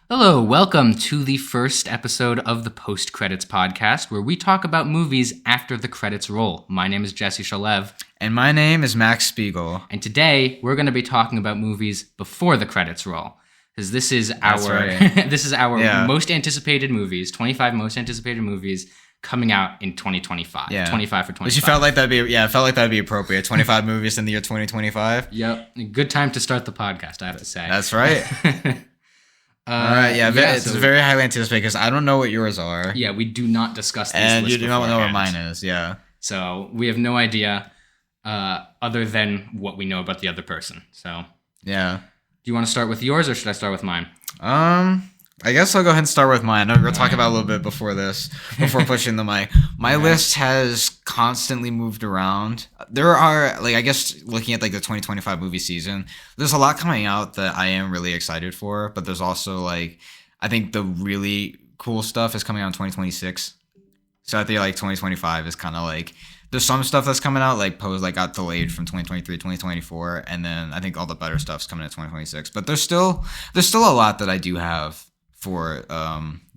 Hello, welcome to the first episode of the Post Credits Podcast, where we talk about movies after the credits roll. My name is Jesse Shalev. And my name is Max Spiegel. And today, we're going to be talking about movies before the credits roll. Because this is our most anticipated movies, 25 most anticipated movies coming out in 2025. Yeah. 25 for 25. Which felt like that'd be appropriate. 25 movies in the year 2025. Yep. Good time to start the podcast, I have to say. That's right. All right, it's very highly anticipated because I don't know what yours are. Yeah, we do not discuss these and lists you do not know what beforehand. mine is, yeah. So we have no idea other than what we know about the other person. So yeah. Do you want to start with yours or should I start with mine? I guess I'll go ahead and start with mine. I know we were talking about a little bit before pushing the mic. My list has constantly moved around. There are, I guess, looking at, the 2025 movie season, there's a lot coming out that I am really excited for, but there's also, I think the really cool stuff is coming out in 2026. So I think, 2025 is kind of, there's some stuff that's coming out, Pose, got delayed from 2023 to 2024, and then I think all the better stuff's coming in 2026. But there's still a lot that I do have for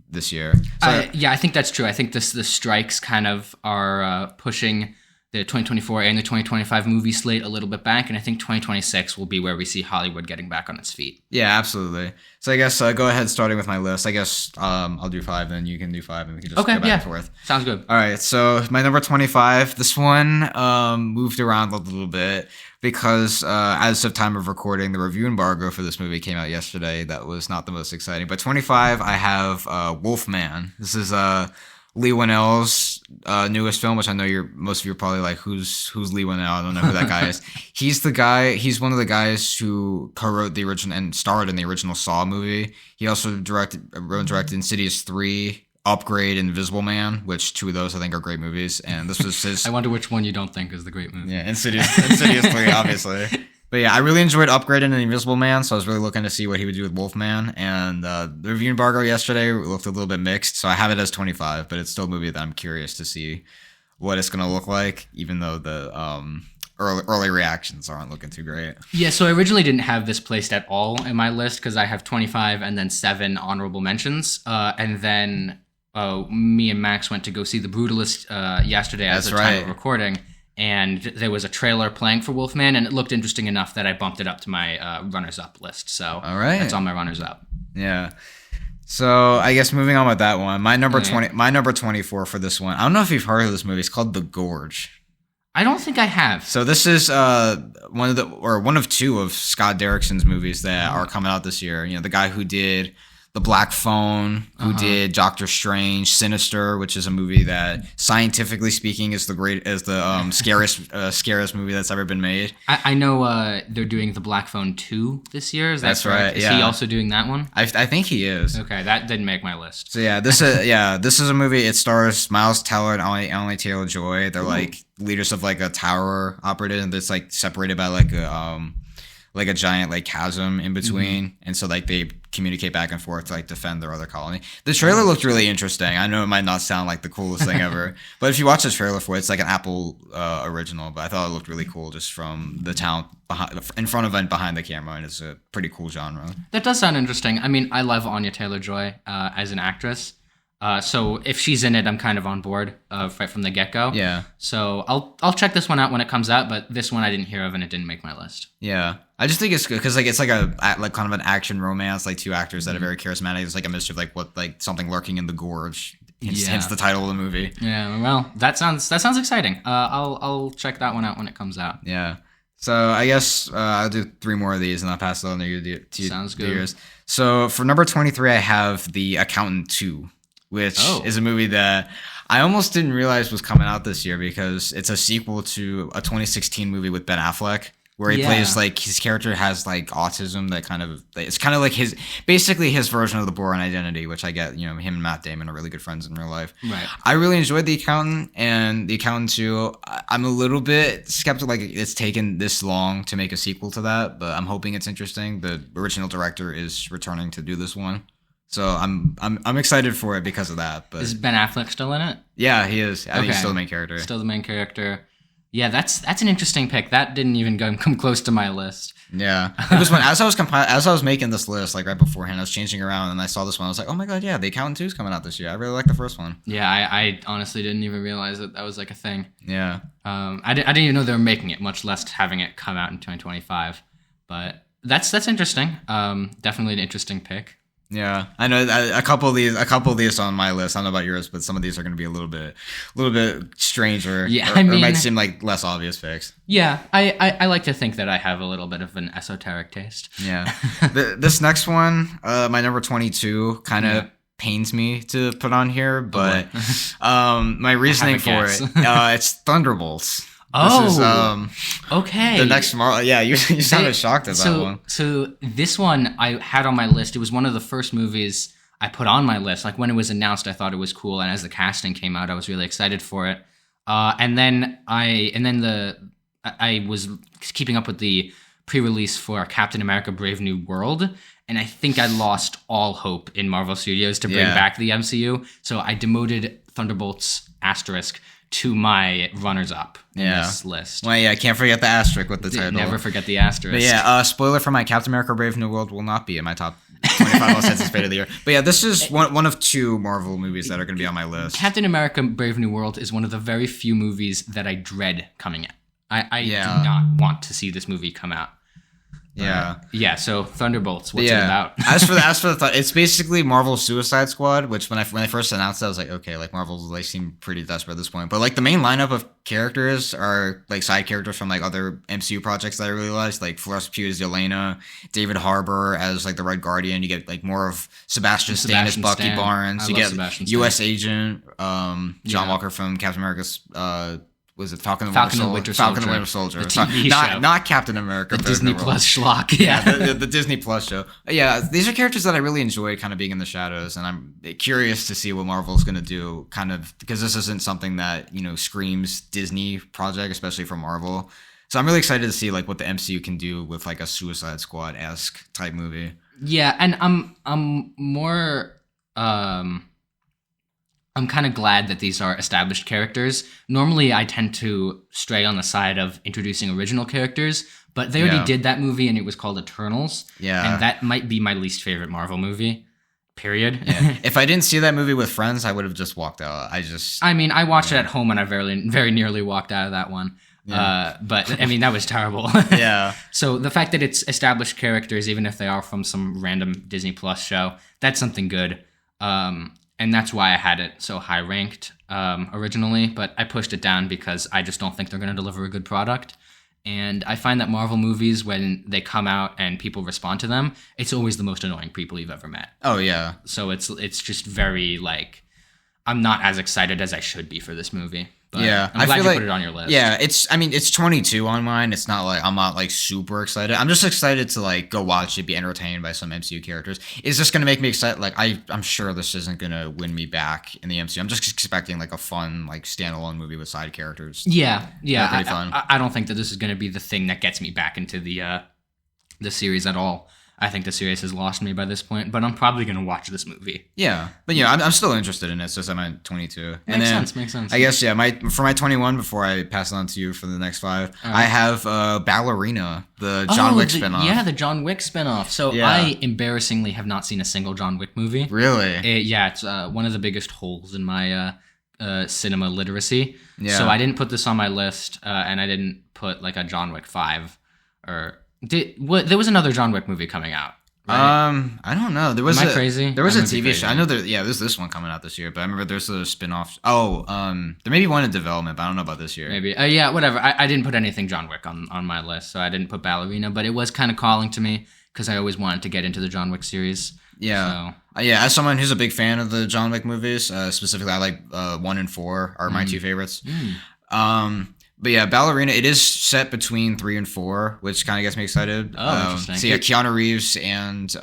this year. So I think that's true. I think the strikes kind of are pushing the 2024 and the 2025 movie slate a little bit back, and I think 2026 will be where we see Hollywood getting back on its feet. Yeah, absolutely. So I guess go ahead starting with my list. I guess I'll do 5, then you can do 5, and we can just go back and forth. Sounds good. All right, so my number 25, this one moved around a little bit because as of time of recording, the review embargo for this movie came out yesterday. That was not the most exciting. But 25, I have Wolfman. This is Lee Winnell's newest film, which I know most of you are probably like, who's Lee Winnell? I don't know who that guy is. He's one of the guys who co-wrote the original and starred in the original Saw movie. He also wrote and directed Insidious 3, Upgrade, and Invisible Man, which 2 of those I think are great movies. And this was his... I wonder which one you don't think is the great movie. Yeah, Insidious 3, obviously. But yeah, I really enjoyed Upgrade and Invisible Man, so I was really looking to see what he would do with Wolfman. And the review embargo yesterday looked a little bit mixed, so I have it as 25, but it's still a movie that I'm curious to see what it's going to look like, even though the early reactions aren't looking too great. Yeah, so I originally didn't have this placed at all in my list because I have 25 and then 7 honorable mentions. And then me and Max went to go see The Brutalist yesterday as the time of recording. And there was a trailer playing for Wolfman, and it looked interesting enough that I bumped it up to my runners-up list. So all right. That's on my runners-up. Yeah. So I guess moving on with that one, my number 24 for this one. I don't know if you've heard of this movie. It's called The Gorge. I don't think I have. So this is one of 2 of Scott Derrickson's movies that are coming out this year. You know, the guy who did The Black Phone, who did Doctor Strange, Sinister, which is a movie that, scientifically speaking, is the scariest movie that's ever been made. I know they're doing The Black Phone 2 this year. That's right. Is he also doing that one? I think he is. Okay, that didn't make my list. So yeah, this is a movie. It stars Miles Teller and Anya Taylor-Joy. They're leaders of a tower operative that's separated by a giant chasm in between, and so they communicate back and forth to defend their other colony. The trailer looked really interesting. I know it might not sound like the coolest thing ever, but if you watch the trailer for it, it's an Apple original, but I thought it looked really cool just from the talent in front of and behind the camera, and it's a pretty cool genre. That does sound interesting. I mean, I love Anya Taylor-Joy as an actress. So if she's in it, I'm kind of on board right from the get-go. Yeah. So I'll check this one out when it comes out, but this one I didn't hear of and it didn't make my list. Yeah. I just think it's good because it's kind of an action romance, 2 actors that are very charismatic. It's a mystery of something lurking in the gorge. Hence the title of the movie. Yeah. Well, that sounds exciting. I'll check that one out when it comes out. Yeah. So I guess I'll do 3 more of these and I'll pass it on to you. Sounds good. Yours. So for number 23, I have The Accountant 2. Which is a movie that I almost didn't realize was coming out this year because it's a sequel to a 2016 movie with Ben Affleck where he plays his character has autism that it's kind of his version of the Bourne Identity, which I get, him and Matt Damon are really good friends in real life. Right. I really enjoyed The Accountant and The Accountant 2. I'm a little bit skeptical it's taken this long to make a sequel to that, but I'm hoping it's interesting. The original director is returning to do this one. So I'm excited for it because of that. But is Ben Affleck still in it? Yeah, he is. I think he's still the main character. Still the main character. Yeah, that's an interesting pick. That didn't even come close to my list. Yeah, it was when as I was making this list, like right beforehand, I was changing around and I saw this one. I was like, oh my god, yeah, The Accountant 2 is coming out this year. I really like the first one. Yeah, I honestly didn't even realize that was like a thing. Yeah. I didn't even know they were making it, much less having it come out in 2025. But that's interesting. Definitely an interesting pick. Yeah, I know a couple of these on my list. I don't know about yours, but some of these are going to be a little bit stranger. Yeah, or might seem like less obvious picks. Yeah, I like to think that I have a little bit of an esoteric taste. Yeah, this next one, my number 22, kind of pains me to put on here, but my reasoning for it, it's Thunderbolts. Okay. The next Marvel. Yeah, you sounded shocked at that one. So this one I had on my list. It was one of the first movies I put on my list. Like when it was announced, I thought it was cool, and as the casting came out, I was really excited for it. And then I was keeping up with the pre-release for Captain America: Brave New World, and I think I lost all hope in Marvel Studios to bring back the MCU. So I demoted Thunderbolts * to my runners-up in this list. Well, yeah, I can't forget the asterisk with the title. Never forget the asterisk. But yeah, spoiler for my Captain America: Brave New World will not be in my top 25 most anticipated of the year. But yeah, this is one of two Marvel movies that are going to be on my list. Captain America: Brave New World is one of the very few movies that I dread coming out. I do not want to see this movie come out. Yeah. So Thunderbolts, what's it about? as for the it's basically Marvel's Suicide Squad, which when I first announced it, I was like, okay, like Marvel's like seem pretty desperate at this point. But like the main lineup of characters are like side characters from like other MCU projects that I really liked, like Florence Pugh as Yelena, David Harbour as like the Red Guardian. You get like more of Sebastian Stan as Bucky Barnes. You get U.S. Agent John Walker from Captain America's. Was it Falcon and Winter Soldier? Not Captain America. The Disney Plus schlock. Yeah, the Disney Plus show. Yeah, these are characters that I really enjoy kind of being in the shadows, and I'm curious to see what Marvel's going to do, kind of, because this isn't something that, screams Disney project, especially for Marvel. So I'm really excited to see like what the MCU can do with like a Suicide Squad-esque type movie. Yeah, and I'm more... I'm kind of glad that these are established characters. Normally, I tend to stray on the side of introducing original characters, but they already did that movie, and it was called Eternals. Yeah. And that might be my least favorite Marvel movie, period. Yeah. If I didn't see that movie with friends, I would have just walked out. I watched it at home, and I very nearly walked out of that one. Yeah. But, that was terrible. Yeah. So the fact that it's established characters, even if they are from some random Disney Plus show, that's something good. And that's why I had it so high ranked originally, but I pushed it down because I just don't think they're going to deliver a good product. And I find that Marvel movies, when they come out and people respond to them, it's always the most annoying people you've ever met. Oh, yeah. So it's just very, like, I'm not as excited as I should be for this movie. But yeah, I'm glad you put it on your list. Yeah, it's 22 on mine. It's not like I'm not like super excited. I'm just excited to like go watch it, be entertained by some MCU characters. Is this gonna make me excited? Like I'm sure this isn't gonna win me back in the MCU. I'm just expecting like a fun like standalone movie with side characters. Yeah. Pretty fun. I don't think that this is gonna be the thing that gets me back into the series at all. I think the series has lost me by this point, but I'm probably going to watch this movie. Yeah. But yeah, I'm still interested in it, so I'm at 22. Makes sense. I guess, for my 21, before I pass it on to you for the next 5, I have Ballerina, the John Wick spinoff. Yeah, the John Wick spinoff. So I embarrassingly have not seen a single John Wick movie. Really? It's one of the biggest holes in my cinema literacy. Yeah. So I didn't put this on my list, and I didn't put like a John Wick 5 or... there was another John Wick movie coming out, right? I don't know. Am I crazy? There was a TV show. I know there's this one coming out this year, but I remember there's a spin-off. There may be one in development, but I don't know about this year. Maybe. Whatever. I didn't put anything John Wick on my list, so I didn't put Ballerina, but it was kind of calling to me because I always wanted to get into the John Wick series. Yeah. So. As someone who's a big fan of the John Wick movies, specifically I like 1 and 4 are my two favorites. But yeah, Ballerina, it is set between 3 and 4, which kind of gets me excited. Oh, interesting. So yeah, Keanu Reeves and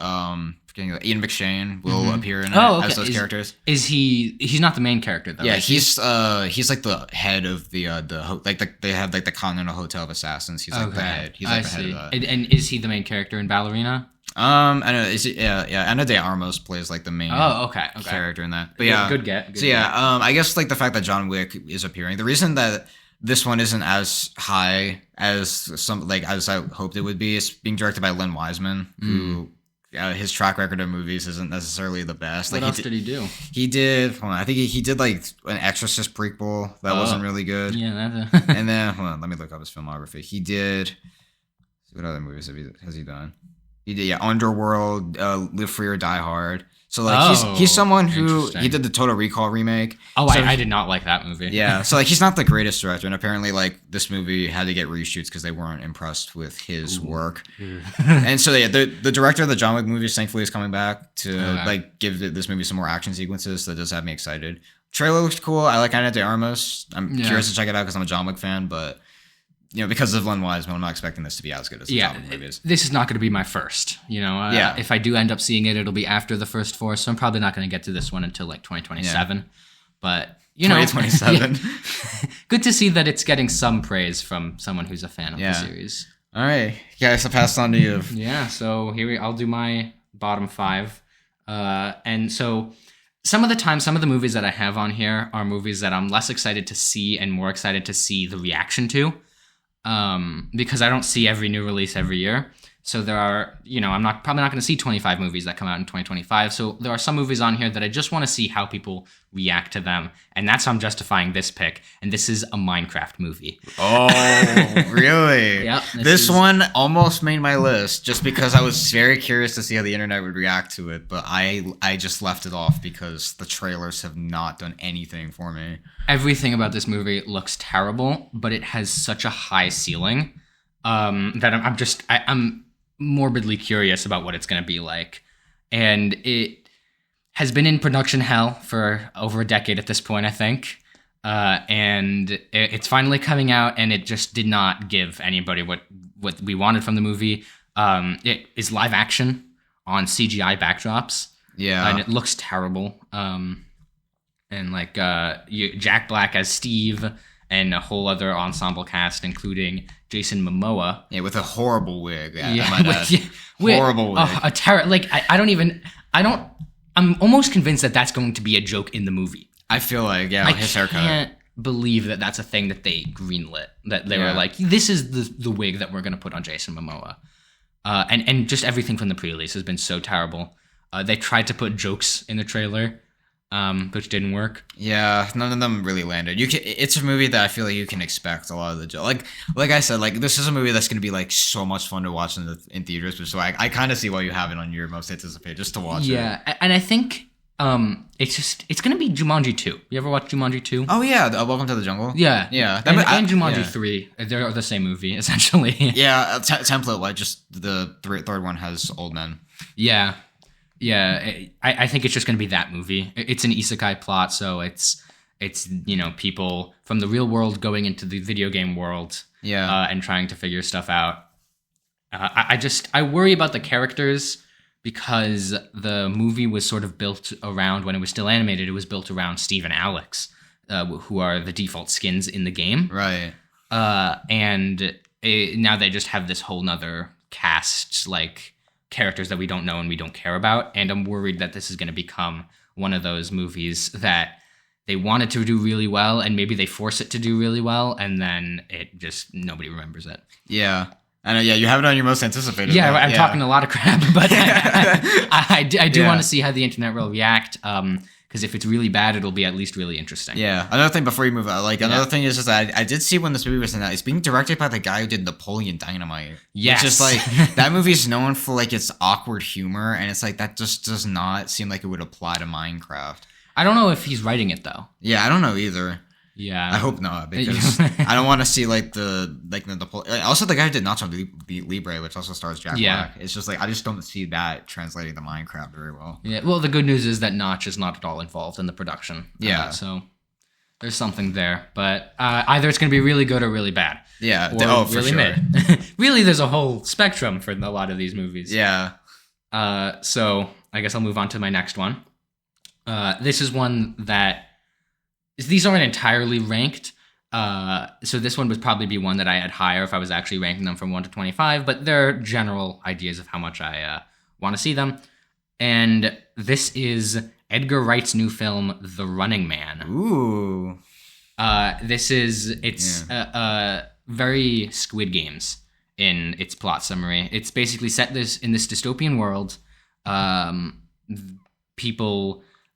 Ian McShane will appear in it as those characters. Is he's not the main character though? Yeah, he's like the head of they have like the Continental Hotel of Assassins. He's like the head. He's like the head of that. And is he the main character in Ballerina? I know. Ana de Armas plays like the main character in that. But yeah, good get. I guess like the fact that John Wick is appearing. The reason that this one isn't as high as as I hoped it would be. It's being directed by Len Wiseman, who his track record of movies isn't necessarily the best. What else did he do? He did. Hold on, I think he did like an Exorcist prequel that wasn't really good. Yeah, and then hold on, let me look up his filmography. He did. What other movies has he done? He did Underworld, Live Free or Die Hard. So like he's someone who he did the Total Recall remake. Oh, so I did not like that movie. Yeah, so like he's not the greatest director, and apparently like this movie had to get reshoots because they weren't impressed with his work. And so yeah, the director of the John Wick movies thankfully is coming back to like give this movie some more action sequences. So that does have me excited. Trailer looks cool. I like Ana de Armas. I'm curious to check it out because I'm a John Wick fan, but. Because of Len Wiseman, I'm not expecting this to be as good as the John Wick movies. This is not going to be my first. If I do end up seeing it, it'll be after the first four, so I'm probably not going to get to this one until like 2027. Yeah. But 2027. Good to see that it's getting some praise from someone who's a fan of the series. All right, guys, I'll pass it on to you. Yeah, so I'll do my bottom five, and so. Some of the movies that I have on here are movies that I'm less excited to see and more excited to see the reaction to. Because I don't see every new release every year. So there are, I'm probably not going to see 25 movies that come out in 2025. So there are some movies on here that I just want to see how people react to them. And that's how I'm justifying this pick. And this is a Minecraft movie. Oh, really? Yep. This one almost made my list just because I was very curious to see how the internet would react to it. But I just left it off because the trailers have not done anything for me. Everything about this movie looks terrible, but it has such a high ceiling that I'm morbidly curious about what it's going to be like. And it has been in production hell for over a decade at this point, I think. And it's finally coming out, and it just did not give anybody what we wanted from the movie. It is live action on CGI backdrops. Yeah. And it looks terrible. And like Jack Black as Steve, and a whole other ensemble cast, including Jason Momoa. Yeah, with a horrible wig. Horrible wig. I'm almost convinced that that's going to be a joke in the movie. I feel like, his haircut. I can't believe that that's a thing that they greenlit. That they were like, this is the wig that we're going to put on Jason Momoa. And just everything from the pre-release has been so terrible. They tried to put jokes in the trailer, which didn't work. Yeah, none of them really landed. It's a movie that I feel like you can expect a lot of the jokes. Like I said, like this is a movie that's going to be like so much fun to watch in theaters. But so I kind of see why you have it on your most anticipated just to watch it. Yeah, and I think it's going to be Jumanji 2. You ever watch Jumanji 2? Oh yeah, Welcome to the Jungle. Yeah, yeah. And Jumanji 3, they're the same movie essentially. Yeah, template like just the third one has old men. Yeah. Yeah, I think it's just going to be that movie. It's an isekai plot, so it's people from the real world going into the video game world, and trying to figure stuff out. I worry about the characters because the movie was sort of built around, when it was still animated, it was built around Steve and Alex, who are the default skins in the game, right? And now they just have this whole nother cast, like characters that we don't know and we don't care about, and I'm worried that this is going to become one of those movies that they want it to do really well, and maybe they force it to do really well, and then it just nobody remembers it. Yeah, I know. Yeah, you have it on your most anticipated. Yeah, I'm talking a lot of crap, but I do want to see how the internet will react. Because if it's really bad, it'll be at least really interesting. Yeah. Another thing before you move on, another thing is that I did see when this movie was announced, it's being directed by the guy who did Napoleon Dynamite. Yes. Which is like, that movie's known for like its awkward humor, and it's like, that just does not seem like it would apply to Minecraft. I don't know if he's writing it though. Yeah, I don't know either. Yeah, I hope not, because I don't want to see also the guy who did Nacho Libre, which also stars Jack Black. It's just like I just don't see that translating to Minecraft very well. Yeah, well, the good news is that Notch is not at all involved in the production. Yeah, so there's something there, but either it's going to be really good or really bad. Yeah, or for really sure. mid. Really, there's a whole spectrum for a lot of these movies. Yeah. So I guess I'll move on to my next one. This is one that. These aren't entirely ranked, so this one would probably be one that I had higher if I was actually ranking them from 1 to 25, but they're general ideas of how much I want to see them. And this is Edgar Wright's new film, The Running Man. Ooh. It's very Squid Games in its plot summary. It's basically set in this dystopian world.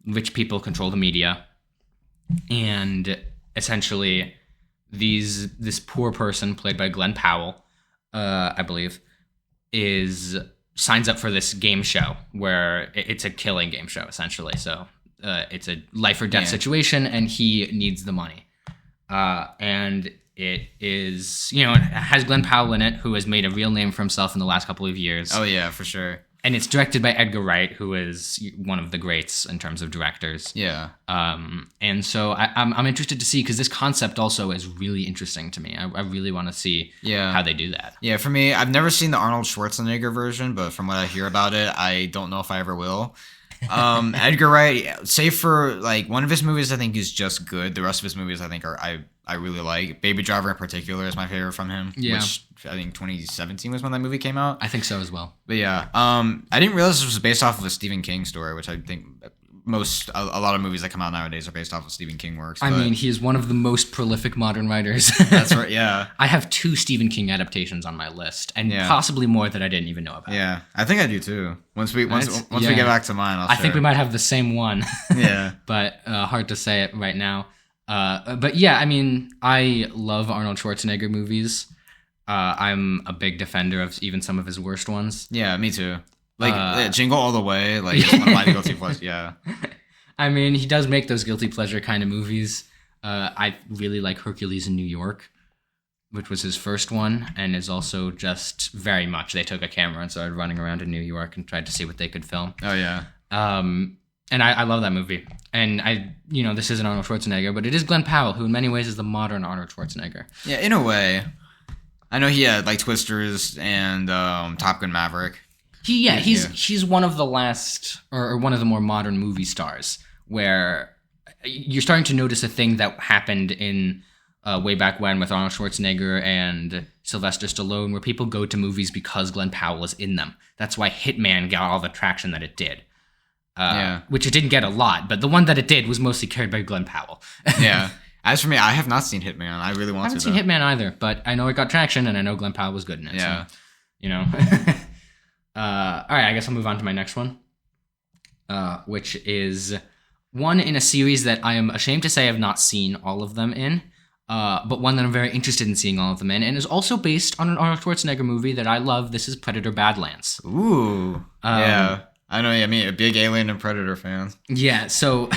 Rich people control the media, and essentially this poor person played by Glenn Powell, I believe, signs up for this game show where it's a killing game show essentially. So it's a life or death situation, and he needs the money. And it is, it has Glenn Powell in it, who has made a real name for himself in the last couple of years. Oh yeah, for sure. And it's directed by Edgar Wright, who is one of the greats in terms of directors. Yeah. And so I'm interested to see, because this concept also is really interesting to me. I really want to see how they do that. Yeah, for me, I've never seen the Arnold Schwarzenegger version, but from what I hear about it, I don't know if I ever will. Edgar Wright, save for like one of his movies, I think is just good. The rest of his movies, I think I really like. Baby Driver in particular is my favorite from him. Yeah. Which I think 2017 was when that movie came out. I think so as well. But yeah, I didn't realize this was based off of a Stephen King story, which I think a lot of movies that come out nowadays are based off of Stephen King works. I mean, he is one of the most prolific modern writers. That's right, yeah. I have 2 Stephen King adaptations on my list, and possibly more that I didn't even know about. Yeah, I think I do too. Once we get back to mine, I think we might have the same one. Yeah. But hard to say it right now. But yeah, I mean, I love Arnold Schwarzenegger movies. I'm a big defender of even some of his worst ones. Yeah, me too. Like Jingle All the Way, like it's one of my guilty pleasures. Yeah. I mean, he does make those guilty pleasure kind of movies. I really like Hercules in New York, which was his first one, and is also just very much, they took a camera and started running around in New York and tried to see what they could film. Oh yeah. And I love that movie. And this isn't Arnold Schwarzenegger, but it is Glenn Powell, who in many ways is the modern Arnold Schwarzenegger. Yeah, in a way. I know he had like Twisters and Top Gun Maverick. He's one of the last, or one of the more modern movie stars, where you're starting to notice a thing that happened in way back when with Arnold Schwarzenegger and Sylvester Stallone, where people go to movies because Glenn Powell is in them. That's why Hitman got all the traction that it did. Which it didn't get a lot, but the one that it did was mostly carried by Glenn Powell. Yeah. As for me, I have not seen Hitman. I really want to. I haven't seen Hitman either, but I know it got traction, and I know Glenn Powell was good in it. Yeah. So, all right, I guess I'll move on to my next one, which is one in a series that I am ashamed to say I have not seen all of them in, but one that I'm very interested in seeing all of them in, and is also based on an Arnold Schwarzenegger movie that I love. This is Predator: Badlands. Ooh. Yeah. I know. I mean, a big Alien and Predator fan. Yeah. So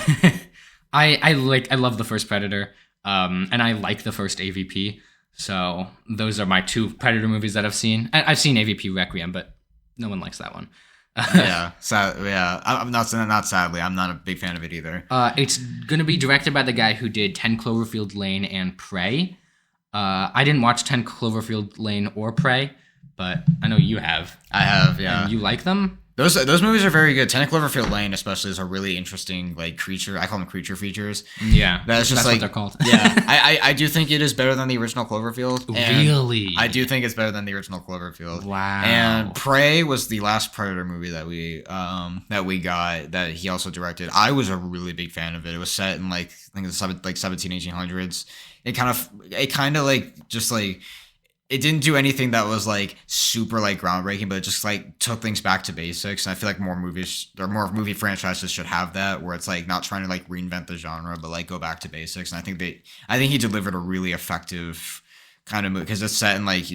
I love the first Predator, and I like the first AVP. So those are my 2 Predator movies that I've seen. I've seen AVP Requiem, but no one likes that one. Yeah. I'm not sadly. I'm not a big fan of it either. It's gonna be directed by the guy who did 10 Cloverfield Lane and Prey. I didn't watch 10 Cloverfield Lane or Prey, but I know you have. I have. Yeah. And you like them? Those movies are very good. 10 Cloverfield Lane, especially, is a really interesting like creature. I call them creature features. Yeah, that's like, what they're called. Yeah, I do think it is better than the original Cloverfield. Really, I do think it's better than the original Cloverfield. Wow. And Prey was the last Predator movie that we got that he also directed. I was a really big fan of it. It was set in like I think it's 1800s. It kind of like just like. It didn't do anything that was like super like groundbreaking, but it just like took things back to basics. And I feel like more movie franchises should have that, where it's like not trying to like reinvent the genre, but like go back to basics. And I think he delivered a really effective kind of movie, because it's set in like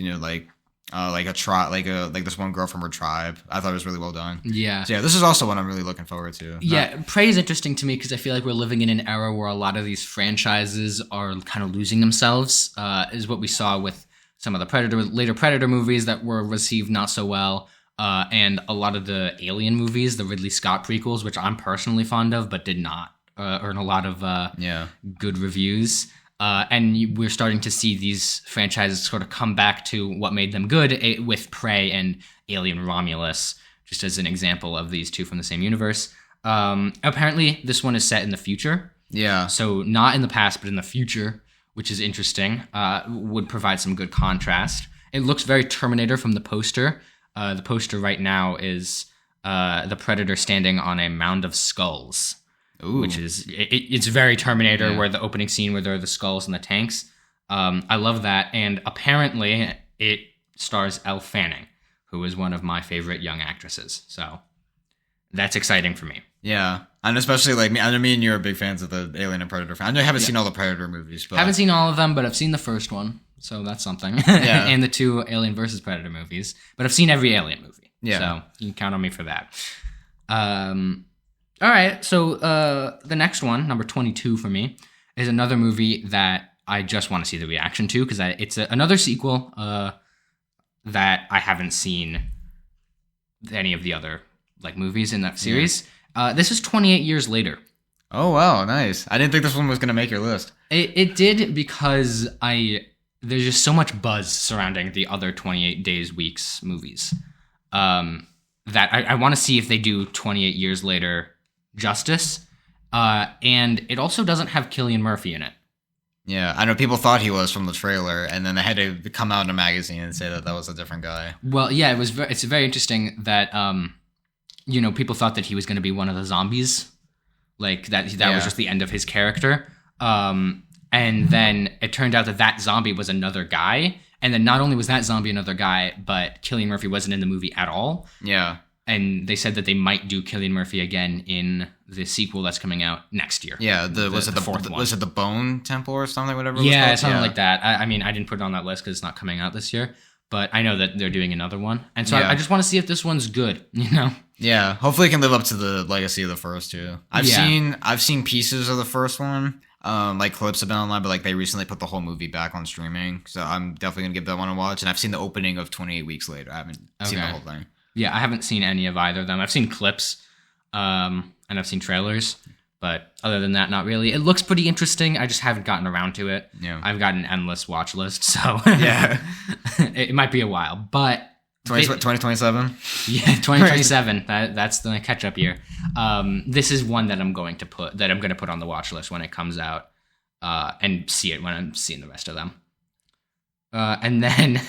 like a tribe, like this one girl from her tribe. I thought it was really well done. Yeah. So yeah, this is also one I'm really looking forward to. Yeah, Prey is interesting to me because I feel like we're living in an era where a lot of these franchises are kind of losing themselves. Is what we saw with some of the later Predator movies that were received not so well, and a lot of the Alien movies, the Ridley Scott prequels, which I'm personally fond of, but did not earn a lot of good reviews. And we're starting to see these franchises sort of come back to what made them good, with Prey and Alien Romulus, just as an example of these 2 from the same universe. Apparently, this one is set in the future. Yeah. So not in the past, but in the future, which is interesting, would provide some good contrast. It looks very Terminator from the poster. The poster right now is the Predator standing on a mound of skulls. which is it's very Terminator, where the opening scene where there are the skulls and the tanks. I love that, and apparently it stars Elle Fanning, who is one of my favorite young actresses. So that's exciting for me. Yeah, and especially like me. I know me and you are big fans of the Alien and Predator. I know you haven't seen all the Predator movies, but haven't seen all of them, but I've seen the first one, so that's something. Yeah, and the 2 Alien versus Predator movies, but I've seen every Alien movie. Yeah, so you can count on me for that. All right, so the next one, number 22 for me, is another movie that I just want to see the reaction to, because it's another sequel that I haven't seen any of the other like movies in that series. This is 28 years later. Oh wow, nice! I didn't think this one was gonna make your list. It did, because there's just so much buzz surrounding the other 28 Days Weeks movies that I want to see if they do 28 years later justice. And it also doesn't have Cillian Murphy in it. Yeah, I know people thought he was from the trailer, and then they had to come out in a magazine and say that was a different guy. Well, yeah, it's very interesting that people thought that he was going to be one of the zombies, like that was just the end of his character. And then it turned out that zombie was another guy, and then not only was that zombie another guy, but Cillian Murphy wasn't in the movie at all. Yeah. And they said that they might do Cillian Murphy again in the sequel that's coming out next year. Yeah, was it the fourth one? Was it the Bone Temple or something? Whatever. Yeah, something like that. I mean, I didn't put it on that list because it's not coming out this year, but I know that they're doing another one, and so I just want to see if this one's good. Yeah, hopefully it can live up to the legacy of the first two. I've seen pieces of the first one. Like clips have been online, but like they recently put the whole movie back on streaming, so I'm definitely gonna give that one a watch. And I've seen the opening of 28 Weeks Later. I haven't seen the whole thing. Yeah, I haven't seen any of either of them. I've seen clips, and I've seen trailers, but other than that, not really. It looks pretty interesting. I just haven't gotten around to it. Yeah, I've got an endless watch list, so yeah, it might be a while, but 2027. Yeah, 2027. That's the catch-up year. This is one that I'm going to put on the watch list when it comes out, and see it when I'm seeing the rest of them. And then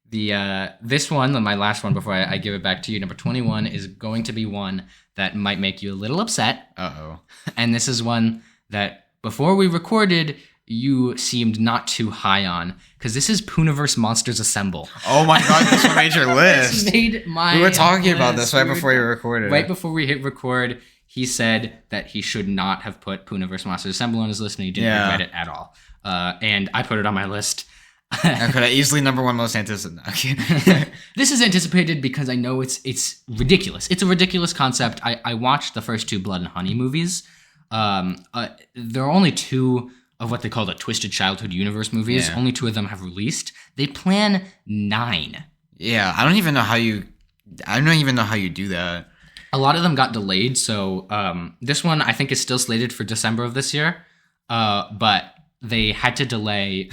this one, my last one before I give it back to you, number 21, is going to be one that might make you a little upset. Uh-oh. And this is one that before we recorded, you seemed not too high on, because this is Poohniverse Monsters Assemble. Oh my god, this one made your list. This made my We were talking about this right before you recorded. Right before we hit record, he said that he should not have put Poohniverse Monsters Assemble on his list, and he didn't regret it at all. And I put it on my list. I could have easily number one most anticipated. This is anticipated because I know it's ridiculous. It's a ridiculous concept. I watched the first 2 Blood and Honey movies. There are only 2 of what they call the Twisted Childhood Universe movies. Only 2 of them have released. They plan 9. Yeah, I don't even know how you do that. A lot of them got delayed, so this one I think is still slated for December of this year. But they had to delay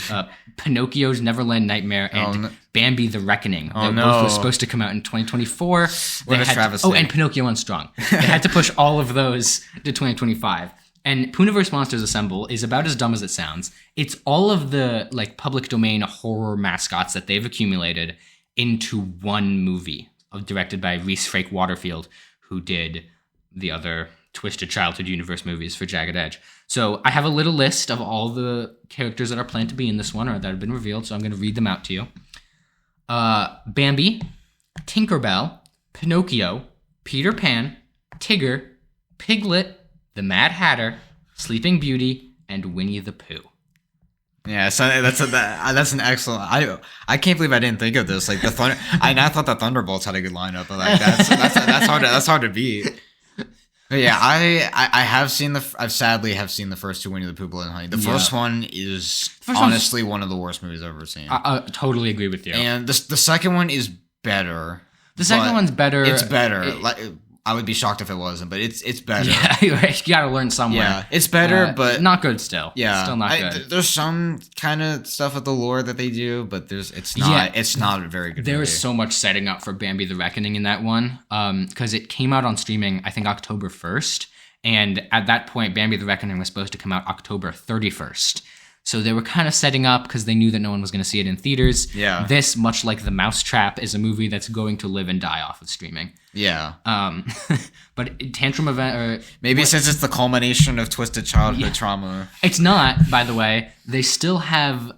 Pinocchio's Neverland Nightmare and Bambi the Reckoning. They both were supposed to come out in 2024. And Pinocchio Unstrung. They had to push all of those to 2025. And Poohniverse Monsters Assemble is about as dumb as it sounds. It's all of the like public domain horror mascots that they've accumulated into one movie, directed by Reese Frake Waterfield, who did the other Twisted Childhood Universe movies for Jagged Edge. So I have a little list of all the characters that are planned to be in this one or that have been revealed, so I'm going to read them out to you. Bambi, Tinkerbell, Pinocchio, Peter Pan, Tigger, Piglet, the Mad Hatter, Sleeping Beauty, and Winnie the Pooh. Yeah, so that's an excellent. I can't believe I didn't think of this. Like the Thunder, I thought the Thunderbolts had a good lineup, but like that's hard to beat. But yeah, I've sadly seen the first 2 Winnie the Pooh, Blood and Honey. The first one is honestly one of the worst movies I've ever seen. I totally agree with you. And the second one is better. The second one's better. It's better. I would be shocked if it wasn't, but it's better. Yeah, you gotta learn somewhere. Yeah, it's better, but not good still. Yeah, still not good. There's some kind of stuff with the lore that they do, but it's not a very good. There is so much setting up for Bambi the Reckoning in that one, because it came out on streaming, I think October 1st, and at that point, Bambi the Reckoning was supposed to come out October 31st. So they were kind of setting up because they knew that no one was going to see it in theaters. Yeah. This, much like The Mousetrap, is a movie that's going to live and die off of streaming. Yeah. But Tantrum Event... Maybe since it's the culmination of twisted childhood trauma. It's not, by the way. They still have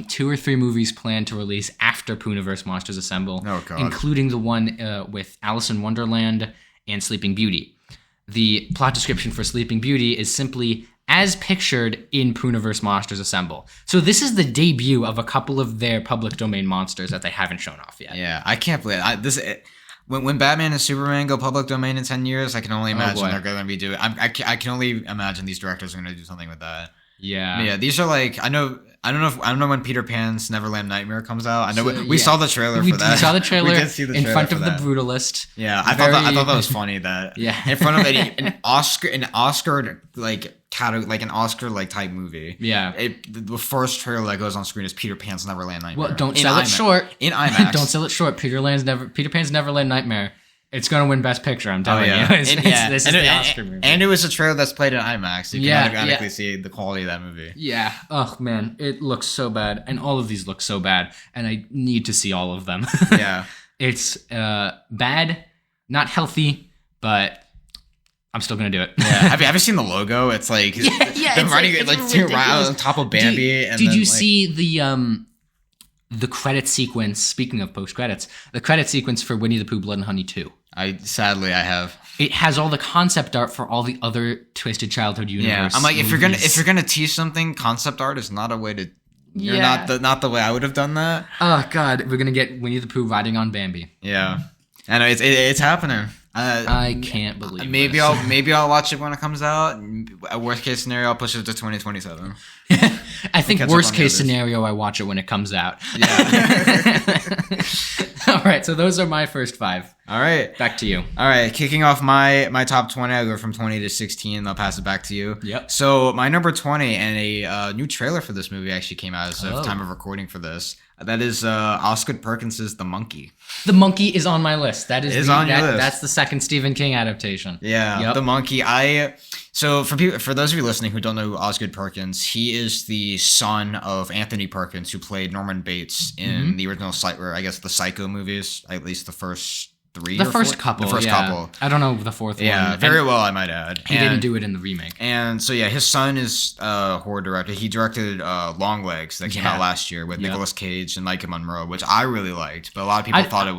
2 or 3 movies planned to release after Poohniverse Monsters Assemble. Oh, God. Including the one with Alice in Wonderland and Sleeping Beauty. The plot description for Sleeping Beauty is simply as pictured in Poohniverse Monsters Assemble. So this is the debut of a couple of their public domain monsters that they haven't shown off yet. Yeah, I can't believe it. When Batman and Superman go public domain in 10 years, I can only imagine they're going to be doing... I can only imagine these directors are going to do something with that. Yeah. But yeah, these are like... I don't know when Peter Pan's Neverland Nightmare comes out. I know we saw the trailer for that. We saw the trailer we did see the in trailer front for of that. the Brutalist. Yeah, I thought that was funny that yeah. in front of an Oscar like an Oscar like type movie. Yeah. The first trailer that goes on screen is Peter Pan's Neverland Nightmare. Well, don't sell it short. In IMAX. Don't sell it short. Peter Pan's Neverland Nightmare. It's going to win Best Picture, I'm telling you. This is the Oscar movie. And it was a trailer that's played in IMAX. So you can automatically see the quality of that movie. Yeah. Oh, man. It looks so bad. And all of these look so bad. And I need to see all of them. Yeah. It's bad, not healthy, but I'm still going to do it. Yeah. Have you ever seen the logo? It's like... them running right on top of Bambi. Did you see the credit sequence, speaking of post-credits, the credit sequence for Winnie the Pooh Blood and Honey 2? Sadly I have. It has all the concept art for all the other Twisted Childhood universe. Yeah, I'm like, if you're gonna tease something, concept art is not a way to... You're not the way I would have done that. Oh, God. We're going to get Winnie the Pooh riding on Bambi. Yeah. I know, it's happening. I can't believe maybe this. Maybe I'll watch it when it comes out. A worst case scenario, I'll push it to 2027. I think worst case scenario, I watch it when it comes out. Yeah. All right, so those are my first 5. All right. Back to you. All right, kicking off my top 20, I'll go from 20 to 16. I'll pass it back to you. Yep. So my number 20, and a new trailer for this movie actually came out as of time of recording for this. That is Oscar Perkins's The Monkey. The Monkey is on my list. That is on your list. That's the second Stephen King adaptation. Yeah, yep. The Monkey. So for those of you listening who don't know Osgood Perkins, he is the son of Anthony Perkins, who played Norman Bates in the original the Psycho movies, at least the first 3 the first couple. I don't know the fourth one. Yeah, very well, I might add. He didn't do it in the remake. And so, yeah, his son is a horror director. He directed Longlegs that came out last year with Nicolas Cage and Micah Monroe, which I really liked, but a lot of people thought it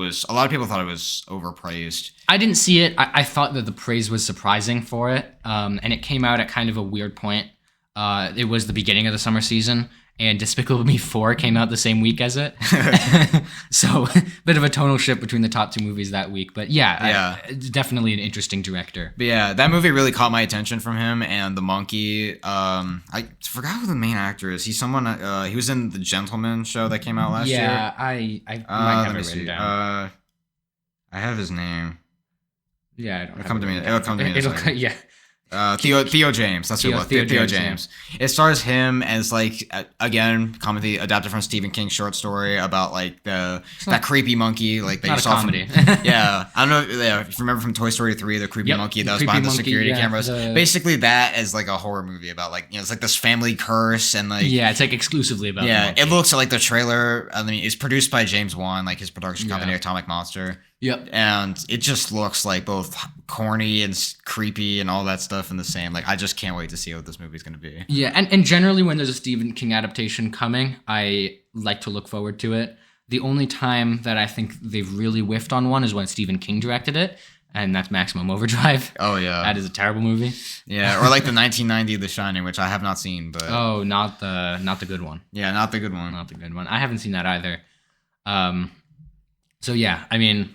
was overpraised. I didn't see it. I thought that the praise was surprising for it, and it came out at kind of a weird point. It was the beginning of the summer season, and Despicable Me 4 came out the same week as it. So, bit of a tonal shift between the top 2 movies that week. But definitely an interesting director. But yeah, that movie really caught my attention from him. And The Monkey, I forgot who the main actor is. He's someone, he was in The Gentleman show that came out last year. Yeah, I might have it written down. I have his name. Yeah, I don't It'll come to me in a second. Yeah. Theo James. That's who it was. Theo James. Yeah. It stars him as again, comedy adapted from Stephen King's short story about that creepy monkey that you saw comedy. Yeah, I don't know. Yeah, if you remember from Toy Story 3, the creepy monkey that was behind the security cameras. Basically, that is a horror movie about it's this family curse and it's exclusively about. Yeah, it looks like the trailer. I mean, it's produced by James Wan, his production company, Atomic Monster. Yep. And it just looks both corny and creepy and all that stuff in the same. I just can't wait to see what this movie's going to be. Yeah, and generally when there's a Stephen King adaptation coming, I like to look forward to it. The only time that I think they've really whiffed on one is when Stephen King directed it, and that's Maximum Overdrive. Oh, yeah. That is a terrible movie. Yeah, or the 1990 The Shining, which I have not seen. But oh, not the good one. Yeah, not the good one. Not the good one. I haven't seen that either. So yeah, I mean...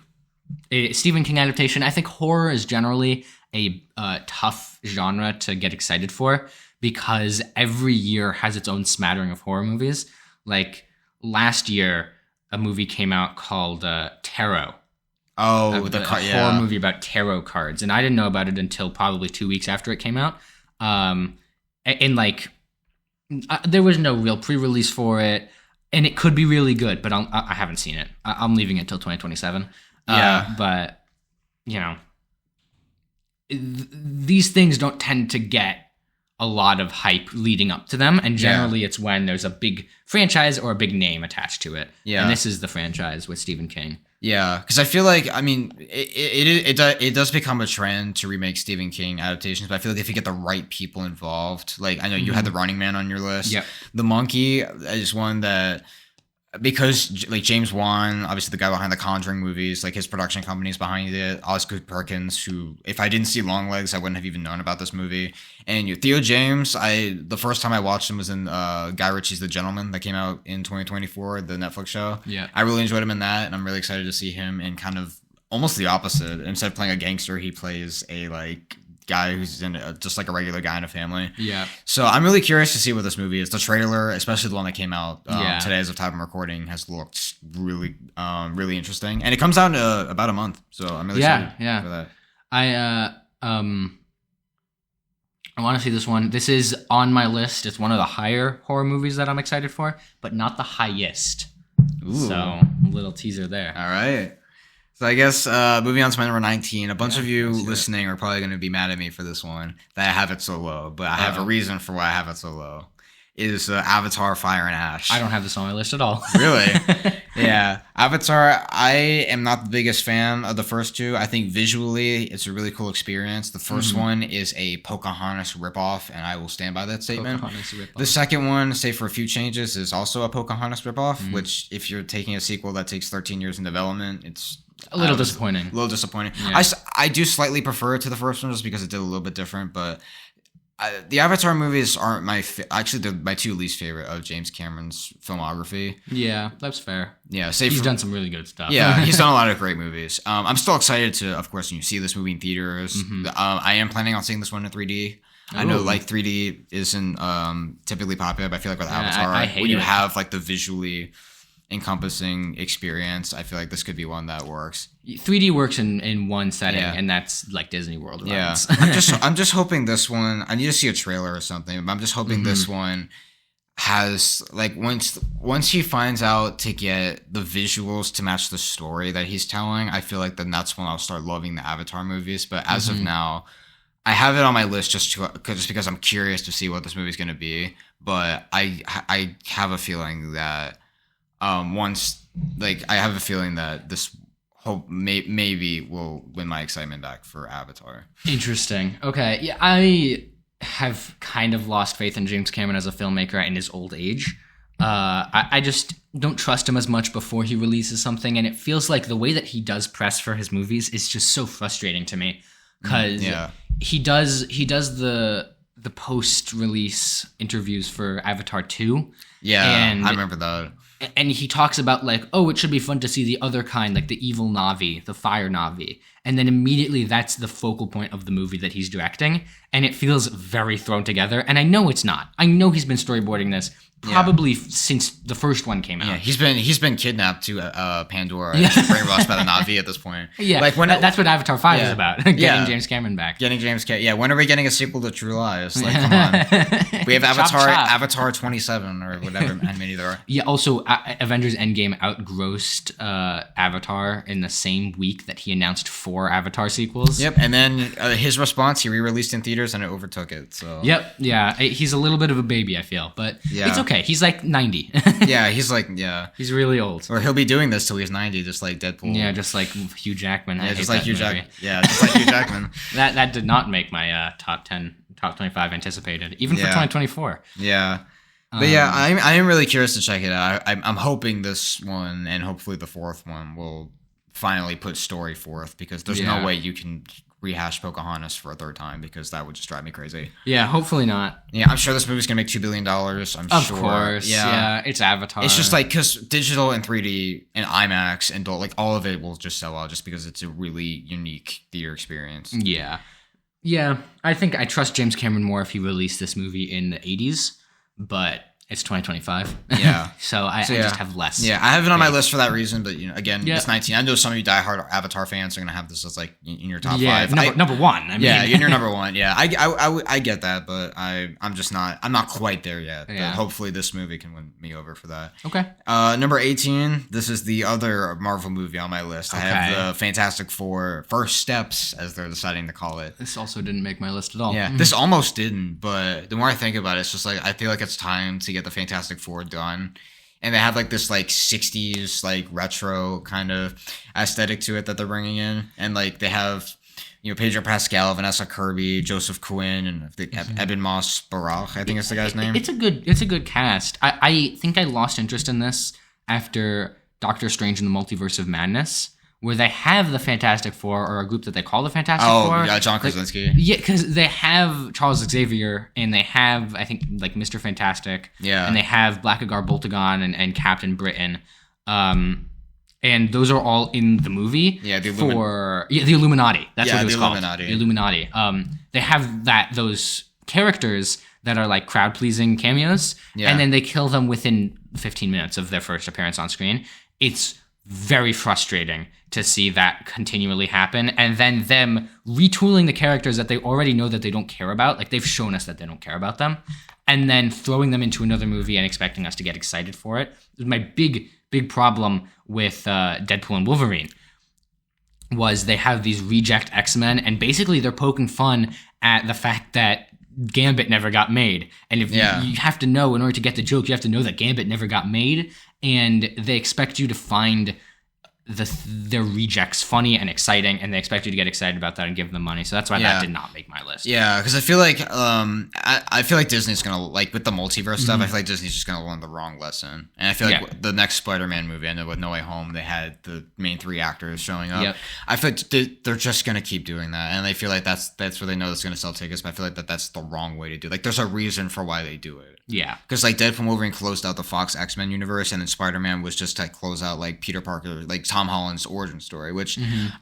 A Stephen King adaptation. I think horror is generally a tough genre to get excited for because every year has its own smattering of horror movies. Last year, a movie came out called Toro. Oh, a horror movie about tarot cards, and I didn't know about it until probably 2 weeks after it came out. There was no real pre-release for it, and it could be really good, but I haven't seen it. I'm leaving it till 2027. But these things don't tend to get a lot of hype leading up to them, and generally it's when there's a big franchise or a big name attached to it. Yeah, and this is the franchise with Stephen King. Yeah, because I feel like, I mean, it does become a trend to remake Stephen King adaptations, but I feel like if you get the right people involved, like I know you had The Running Man on your list. Yeah. The Monkey is one that, because like James Wan, obviously the guy behind the Conjuring movies, like his production company's behind it. Oscar Perkins, who, if I didn't see Longlegs, I wouldn't have even known about this movie. And Theo James, the first time I watched him was in Guy Ritchie's The Gentleman that came out in 2024, the Netflix show. Yeah, I really enjoyed him in that, and I'm really excited to see him in kind of almost the opposite. Instead of playing a gangster, he plays a like guy who's in just like a regular guy in a family. Yeah. So I'm really curious to see what this movie is. The trailer, especially the one that came out today as of time of recording, has looked really, really interesting. And it comes out in about a month. So I'm really excited for that. I want to see this one. This is on my list. It's one of the higher horror movies that I'm excited for, but not the highest. Ooh. So a little teaser there. All right. So I guess moving on to my number 19, a bunch of you listening are probably going to be mad at me for this one, that I have it so low, but I have a reason for why I have it so low. Is Avatar: Fire and Ash. I don't have this on my list at all. Really? Yeah. Avatar, I am not the biggest fan of the first two. I think visually it's a really cool experience. The first one is a Pocahontas ripoff, and I will stand by that statement. The second one, save for a few changes, is also a Pocahontas ripoff, which if you're taking a sequel that takes 13 years in development, it's a little disappointing. A little disappointing. Yeah. I do slightly prefer it to the first one just because it did a little bit different, but the Avatar movies aren't actually they're my two least favorite of James Cameron's filmography. Yeah, that's fair. Yeah, he's done some really good stuff. Yeah, he's done a lot of great movies. I'm still excited to, of course, see this movie in theaters. I am planning on seeing this one in 3D. Ooh. I know like 3D isn't typically popular, but I feel like with Avatar, I hate when you it. have like the visually encompassing experience, I feel like this could be one that works. 3D works in one setting, and that's like Disney World rides. Yeah, I'm just hoping this one. I need to see a trailer or something. But I'm just hoping this one has like once he finds out to get the visuals to match the story that he's telling. I feel like then that's when I'll start loving the Avatar movies. But as of now, I have it on my list just because I'm curious to see what this movie's going to be. But I have a feeling that. I have a feeling that this maybe will win my excitement back for Avatar. Interesting. Okay. Yeah, I have kind of lost faith in James Cameron as a filmmaker in his old age. I just don't trust him as much before he releases something, and it feels like the way that he does press for his movies is just so frustrating to me because he does the post-release interviews for Avatar 2. Yeah, I remember that. And he talks about like, oh, it should be fun to see the other kind, like the evil Na'vi, the fire Na'vi. And then immediately that's the focal point of the movie that he's directing. And it feels very thrown together. And I know it's not. I know he's been storyboarding this probably since the first one came out. Yeah, he's been kidnapped to Pandora and brainwashed by the Na'vi at this point. Yeah, like that's what Avatar 5 is about. Getting James Cameron back. Yeah, when are we getting a sequel to True Lies? Like, come on. We have Avatar 27 or whatever many there are. Yeah, also Avengers Endgame outgrossed Avatar in the same week that he announced 4 Avatar sequels. Yep, and then his response, he re-released in theaters and it overtook it. So. Yep, yeah, he's a little bit of a baby, I feel, but it's okay. He's like 90. Yeah, he's really old. Or he'll be doing this till he's 90, just like Deadpool. Yeah, just like Hugh Jackman. Yeah, just like Hugh Jackman. Yeah, just like Hugh Jackman. That did not make my top 25 anticipated, even for 2024. Yeah. But I am really curious to check it out. I'm hoping this one and hopefully the fourth one will finally put story forth because there's no way you can rehash Pocahontas for a third time because that would just drive me crazy. Yeah, hopefully not. Yeah, I'm sure this movie's gonna make $2 billion. I'm sure. Of course. Yeah, it's Avatar. It's just like because digital and 3D and IMAX and like all of it will just sell out just because it's a really unique theater experience. Yeah. Yeah, I think I trust James Cameron more if he released this movie in the 80s, but it's 2025. Yeah. So I just have less. Yeah, I have it on my list for that reason, but again, it's 19. I know some of you diehard Avatar fans are going to have this as like in your top 5. Number one. I mean. Yeah, in your number 1. Yeah, I get that, but I'm not quite there yet. Yeah. But hopefully this movie can win me over for that. Okay. Number 18, this is the other Marvel movie on my list. Okay. I have the Fantastic Four First Steps, as they're deciding to call it. This also didn't make my list at all. Yeah, this almost didn't, but the more I think about it, it's just like I feel like it's time to get the Fantastic Four done. and they have like this like 60s like retro kind of aesthetic to it that they're bringing in, and like they have Pedro Pascal, Vanessa Kirby, Joseph Quinn, and Eben Moss Barack, I think it's the guy's name. It's a good cast. I think I lost interest in this after Doctor Strange in the Multiverse of Madness, where they have the Fantastic Four, or a group that they call the Fantastic Four. Oh, yeah, John Krasinski. Yeah, because they have Charles Xavier, and they have, I think, like Mr. Fantastic. Yeah. And they have Blackagar Boltagon and Captain Britain. And those are all in the movie. Yeah, the Illuminati. That's what it was called. Illuminati. The Illuminati. They have those characters that are like crowd-pleasing cameos, and then they kill them within 15 minutes of their first appearance on screen. It's very frustrating to see that continually happen, and then them retooling the characters that they already know that they don't care about. Like, they've shown us that they don't care about them, and then throwing them into another movie and expecting us to get excited for it. My big problem with Deadpool and Wolverine was they have these reject X-Men, and basically they're poking fun at the fact that Gambit never got made. And if you have to know, in order to get the joke, you have to know that Gambit never got made, and they expect you to find their rejects funny and exciting, and they expect you to get excited about that and give them money. So that's why that did not make my list. Yeah, because I feel like I feel like Disney's gonna, like, with the multiverse stuff, I feel like Disney's just gonna learn the wrong lesson. And I feel like the next Spider-Man movie, I know with No Way Home, they had the main 3 actors showing up. Yep. I feel like they're just gonna keep doing that, and I feel like that's where they know that's gonna sell tickets. But I feel like that's the wrong way to do it. Like, there's a reason for why they do it. Yeah, because like Deadpool and Wolverine closed out the Fox X-Men universe, and then Spider-Man was just to close out like Peter Parker, like Tom Holland's origin story, which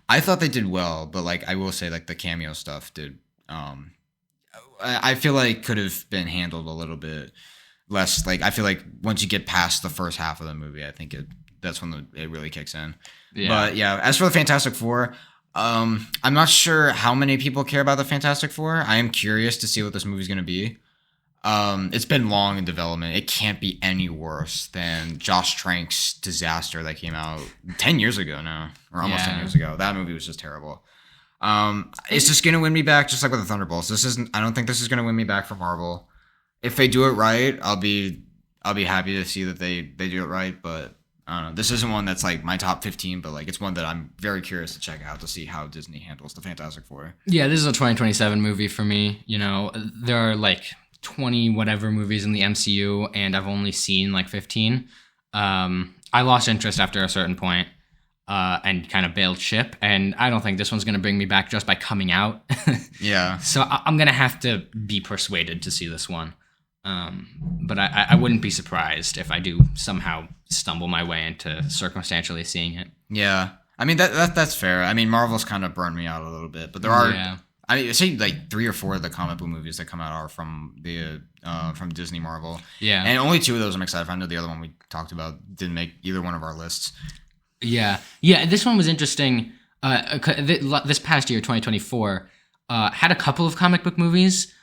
I thought they did well, but like I will say, like, the cameo stuff did I feel like could have been handled a little bit less. Like, I feel like once you get past the first half of the movie, I think that's when it really kicks in. Yeah. But yeah, as for the Fantastic Four, I'm not sure how many people care about the Fantastic Four. I am curious to see what this movie's gonna be. It's been long in development. It can't be any worse than Josh Trank's disaster that came out 10 years ago now, or almost 10 years ago. That movie was just terrible. It's just gonna win me back, just like with the Thunderbolts. I don't think this is gonna win me back for Marvel. If they do it right, I'll be happy to see that they do it right. But I don't know. This isn't one that's like my top 15, but like it's one that I'm very curious to check out to see how Disney handles the Fantastic Four. Yeah, this is a 2027 movie for me. There are like 20 whatever movies in the MCU, and I've only seen like 15. I lost interest after a certain point, and kind of bailed ship, and I don't think this one's going to bring me back just by coming out. Yeah. So I'm going to have to be persuaded to see this one. But I wouldn't be surprised if I do somehow stumble my way into circumstantially seeing it. Yeah. I mean, that's fair. I mean, Marvel's kind of burned me out a little bit, but there are... Yeah. I mean, say like 3 or 4 of the comic book movies that come out are from Disney Marvel. Yeah. And only 2 of those I'm excited for. I know the other one we talked about didn't make either one of our lists. Yeah. Yeah, this one was interesting. This past year, 2024, had a couple of comic book movies.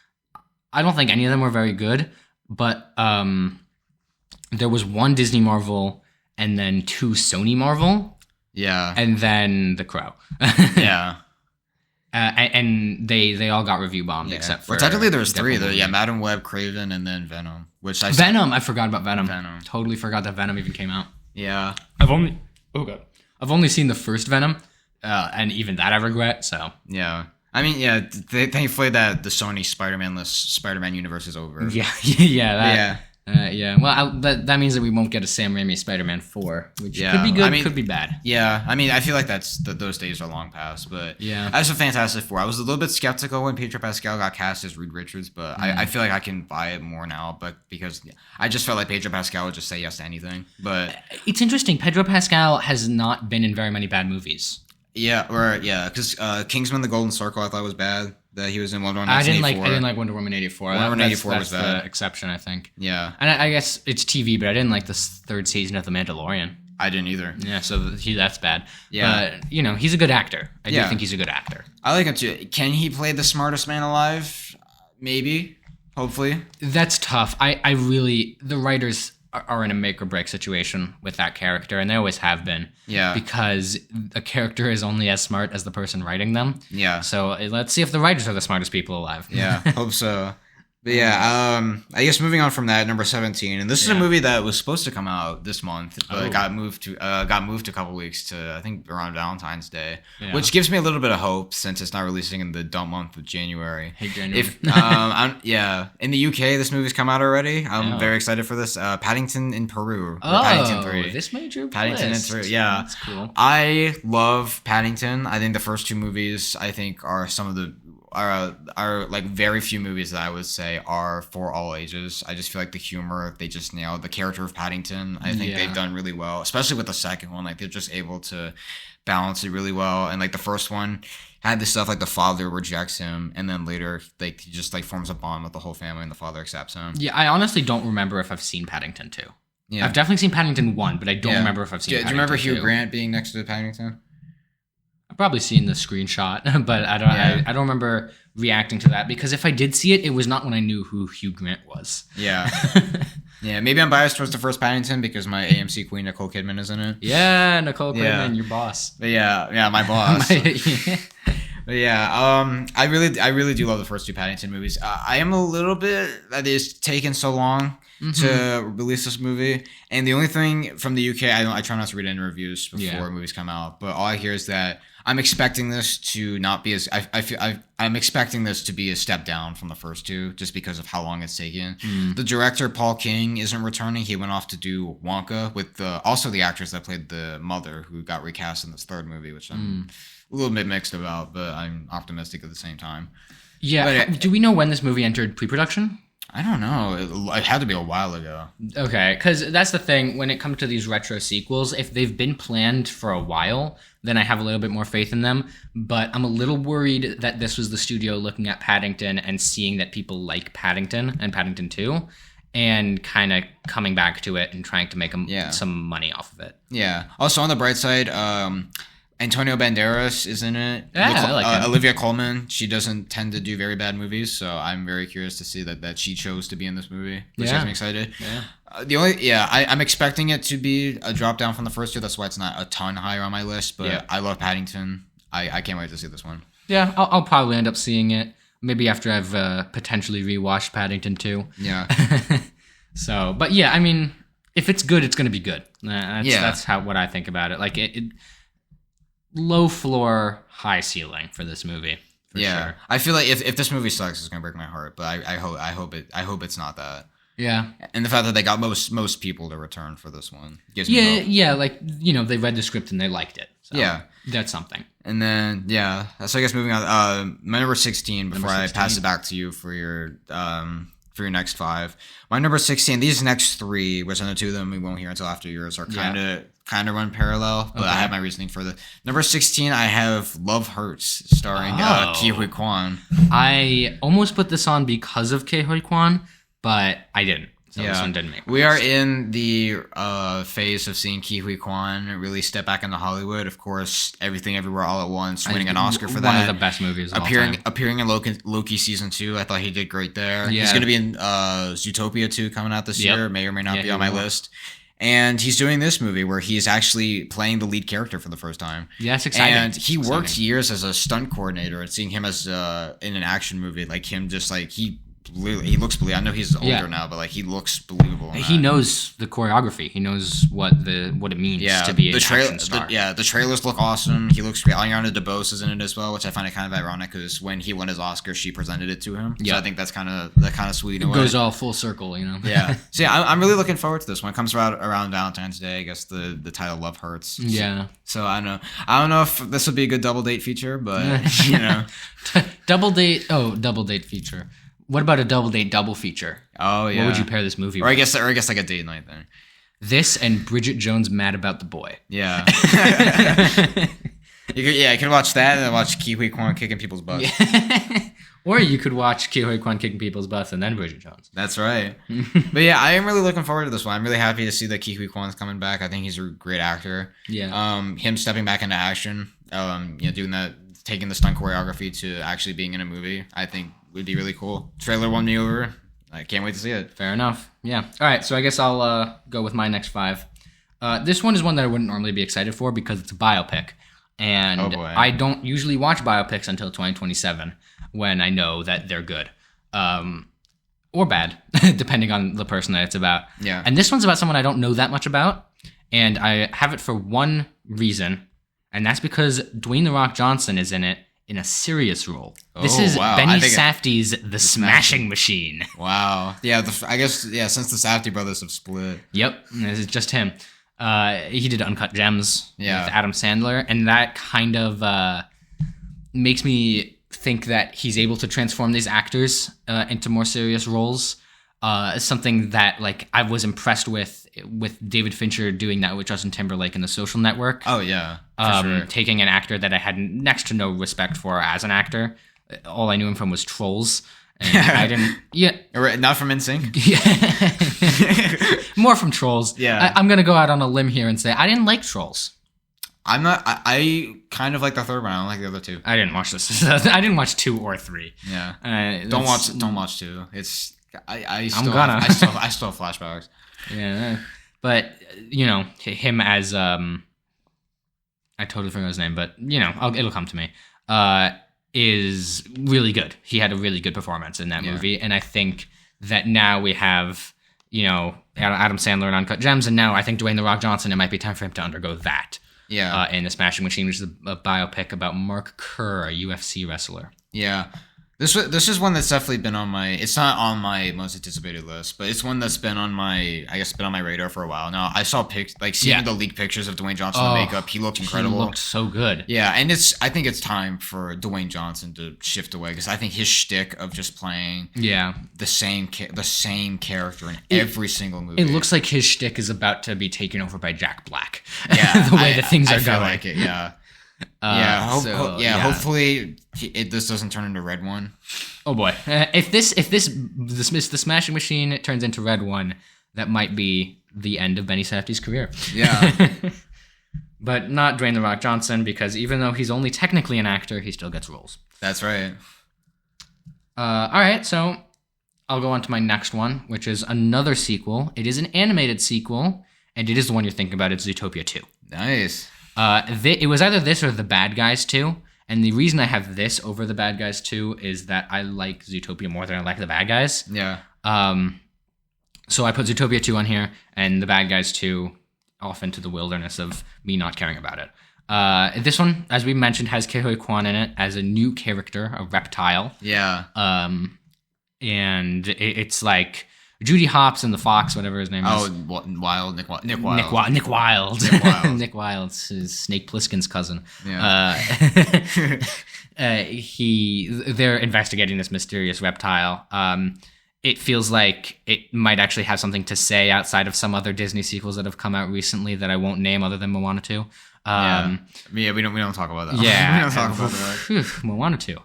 I don't think any of them were very good, but there was 1 Disney Marvel and then 2 Sony Marvel. Yeah. And then The Crow. Yeah. And they all got review bombed except for... Well, technically there was 3. Madam Web, Kraven, and then Venom. I forgot about Venom. Totally forgot that Venom even came out. Yeah. I've only seen the first Venom, and even that I regret, so... Yeah. I mean, yeah, thankfully that the Sony Spider-Man-less Spider-Man universe is over. Yeah. Well, that means that we won't get a Sam Raimi Spider-Man 4, which could be good, could be bad. Yeah, I mean, I feel like those days are long past. But yeah, as for Fantastic Four, I was a little bit skeptical when Pedro Pascal got cast as Reed Richards, but I feel like I can buy it more now. But because I just felt like Pedro Pascal would just say yes to anything. But it's interesting. Pedro Pascal has not been in very many bad movies. Yeah, because Kingsman: The Golden Circle I thought was bad. That he was in Wonder Woman 1984. I didn't like Wonder Woman 84. Wonder Woman 84 was the exception, I think. Yeah. And I guess it's TV, but I didn't like the 3rd season of The Mandalorian. I didn't either. Yeah, so that's bad. Yeah. But, he's a good actor. I do think he's a good actor. I like him too. Can he play the smartest man alive? Maybe. Hopefully. That's tough. The writers are in a make or break situation with that character, and they always have been. Yeah. Because a character is only as smart as the person writing them. Yeah. So let's see if the writers are the smartest people alive. Yeah, hope so. But yeah, I guess moving on from that, number 17, and this is a movie that was supposed to come out this month, but it got moved a couple weeks to, I think, around Valentine's Day, which gives me a little bit of hope since it's not releasing in the dumb month of January. Hate January. In the UK, this movie's come out already. I'm very excited for this. Paddington in Peru. Paddington 3. This made your Paddington list. in 3. Yeah, that's cool. I love Paddington. I think the first two movies are some of the are like very few movies that I would say are for all ages. I just feel like the humor, they just nailed the character of Paddington. I think they've done really well, especially with the second one. Like they're just able to balance it really well. And like the first one had this stuff like the father rejects him, and then later like he just like forms a bond with the whole family, and the father accepts him. Yeah, I honestly don't remember if I've seen Paddington 2. Yeah, I've definitely seen Paddington 1, but I don't remember if I've seen. Do you remember Hugh Grant being next to Paddington? I've probably seen the screenshot, but I don't. I don't remember reacting to that, because if I did see it, it was not when I knew who Hugh Grant was. Yeah. Yeah, maybe I'm biased towards the first Paddington because my AMC queen Nicole Kidman is in it. Yeah, Nicole Kidman, your boss. But yeah, my boss. But yeah, I really do love the first two Paddington movies. I am a little bit that it's taken so long to release this movie, and the only thing from the UK, I try not to read any reviews before movies come out, but all I hear is that I'm expecting this to not be as I'm expecting this to be a step down from the first two, just because of how long it's taken. The director Paul King isn't returning. He went off to do Wonka with also the actors that played the mother who got recast in this third movie, which I'm a little bit mixed about, but I'm optimistic at the same time. Yeah. Do we know when this movie entered pre-production? I don't know. It had to be a while ago. Okay, because that's the thing. When it comes to these retro sequels, if they've been planned for a while, then I have a little bit more faith in them. But I'm a little worried that this was the studio looking at Paddington and seeing that people like Paddington and Paddington 2, and kind of coming back to it and trying to make some money off of it. Yeah. Also, on the bright side, Antonio Banderas is in it. Yeah, I like him. Olivia Colman. She doesn't tend to do very bad movies, so I'm very curious to see that she chose to be in this movie, which has me excited. Yeah. I'm expecting it to be a drop down from the first two. That's why it's not a ton higher on my list. But I love Paddington. I can't wait to see this one. Yeah, I'll probably end up seeing it maybe after I've potentially rewatched Paddington 2. Yeah. So, but yeah, I mean, if it's good, it's going to be good. That's what I think about it. Like it low floor, high ceiling for this movie. For sure. I feel like if this movie sucks, it's gonna break my heart. But I hope it's not that. Yeah. And the fact that they got most people to return for this one gives me hope. Yeah, like, they read the script and they liked it. So that's something. And then so I guess moving on. My number 16 before I pass it back to you for your next 5. My number 16. These next 3, which I know 2 of them we won't hear until after yours, are kind of run parallel, but I have my reasoning for the number 16. I have Love Hurts, starring Ke Huy Quan. I almost put this on because of Ke Huy Quan, but I didn't. So this one didn't make We are in the phase of seeing Ke Huy Quan really step back into Hollywood. Of course, Everything Everywhere All at Once, winning an Oscar for that. One of the best movies of all time. Appearing in Loki season 2. I thought he did great there. Yeah. He's going to be in Zootopia 2 coming out this year. May or may not be on my list. And he's doing this movie where he's actually playing the lead character for the first time. Yeah, it's exciting. And he worked years as a stunt coordinator, and seeing him as in an action movie, like him just like he looks believable. I know he's older now, but like he looks believable. He knows the choreography. He knows what it means to be an action star. The trailers look awesome. He looks great. Ariana DeBose is in it as well, which I find it kind of ironic because when he won his Oscar, she presented it to him. So I think that's kind of sweet. It goes all full circle, Yeah. So I'm really looking forward to this one. It comes around Valentine's Day. I guess the title Love Hurts. Yeah. So I don't know if this would be a good double date feature, but double date feature. What about a double date double feature? Oh yeah. What would you pair this movie with? Or I guess like a date night then. This and Bridget Jones' Mad About the Boy. Yeah. You could watch that and then watch Ke Huy Quan kicking people's butts. Or you could watch Ke Huy Quan kicking people's butts and then Bridget Jones. That's right. But yeah, I am really looking forward to this one. I'm really happy to see that Ke Huy Quan's coming back. I think he's a great actor. Yeah. Him stepping back into action, doing that, taking the stunt choreography to actually being in a movie, I think would be really cool. Trailer won me over. I can't wait to see it. Fair enough. Yeah. All right. So I guess I'll go with my next 5. This one is one that I wouldn't normally be excited for because it's a biopic. And I don't usually watch biopics until 2027 when I know that they're good. or bad, depending on the person that it's about. Yeah. And this one's about someone I don't know that much about, and I have it for one reason, and that's because Dwayne "The Rock" Johnson is in it in a serious role. This is Benny Safdie's The Smashing Machine. Wow. Yeah, I guess, since the Safdie brothers have split. Yep, this is just him. He did Uncut Gems with Adam Sandler, and that kind of makes me think that he's able to transform these actors into more serious roles. Something that like I was impressed with David Fincher doing that with Justin Timberlake in The Social Network. Oh yeah, for sure. Taking an actor that I had next to no respect for as an actor. All I knew him from was Trolls. And I didn't. Yeah, not from NSYNC. Yeah, more from Trolls. Yeah, I'm gonna go out on a limb here and say I didn't like Trolls. I'm not. I kind of like the third one. I don't like the other two. I didn't watch this. I didn't watch 2 or 3. Yeah. Don't watch 2. It's. I still have flashbacks. Yeah, but him as I totally forgot his name, but it'll come to me. Is really good. He had a really good performance in that movie, and I think that now we have Adam Sandler in Uncut Gems, and now I think Dwayne "The Rock" Johnson. It might be time for him to undergo that. Yeah. In The Smashing Machine, which is a biopic about Mark Kerr, a UFC wrestler. Yeah. This is one that's definitely been on my. It's not on my most anticipated list, but it's one that's been on my. I guess been on my radar for a while now. I saw seeing the leaked pictures of Dwayne Johnson in makeup. He looked incredible. He looked so good. Yeah, and I think it's time for Dwayne Johnson to shift away because I think his shtick of just playing the same character in every single movie. It looks like his shtick is about to be taken over by Jack Black. Yeah, the way that things are going. I like it. Yeah. Hopefully this doesn't turn into Red One. Oh boy, if the Smashing Machine turns into Red One, that might be the end of Benny Safdie's career. Yeah, but not Dwayne "The Rock" Johnson, because even though he's only technically an actor, he still gets roles. That's right. All right, so I'll go on to my next one, which is another sequel. It is an animated sequel, and it is the one you're thinking about. It's Zootopia 2. Nice. It was either this or The Bad Guys 2, and the reason I have this over The Bad Guys 2 is that I like Zootopia more than I like The Bad Guys. Yeah. So I put Zootopia 2 on here, and The Bad Guys 2 off into the wilderness of me not caring about it. This one, as we mentioned, has Ke Huy Quan in it as a new character, a reptile. Yeah. And it's like Judy Hopps and the fox, whatever his name is. Oh, Nick Wilde. Nick Wilde. Nick Wilde, is Snake Plissken's cousin. Yeah. They're investigating this mysterious reptile. It feels like it might actually have something to say outside of some other Disney sequels that have come out recently that I won't name other than Moana 2. We don't talk about that. Yeah. We don't talk about that. Moana 2.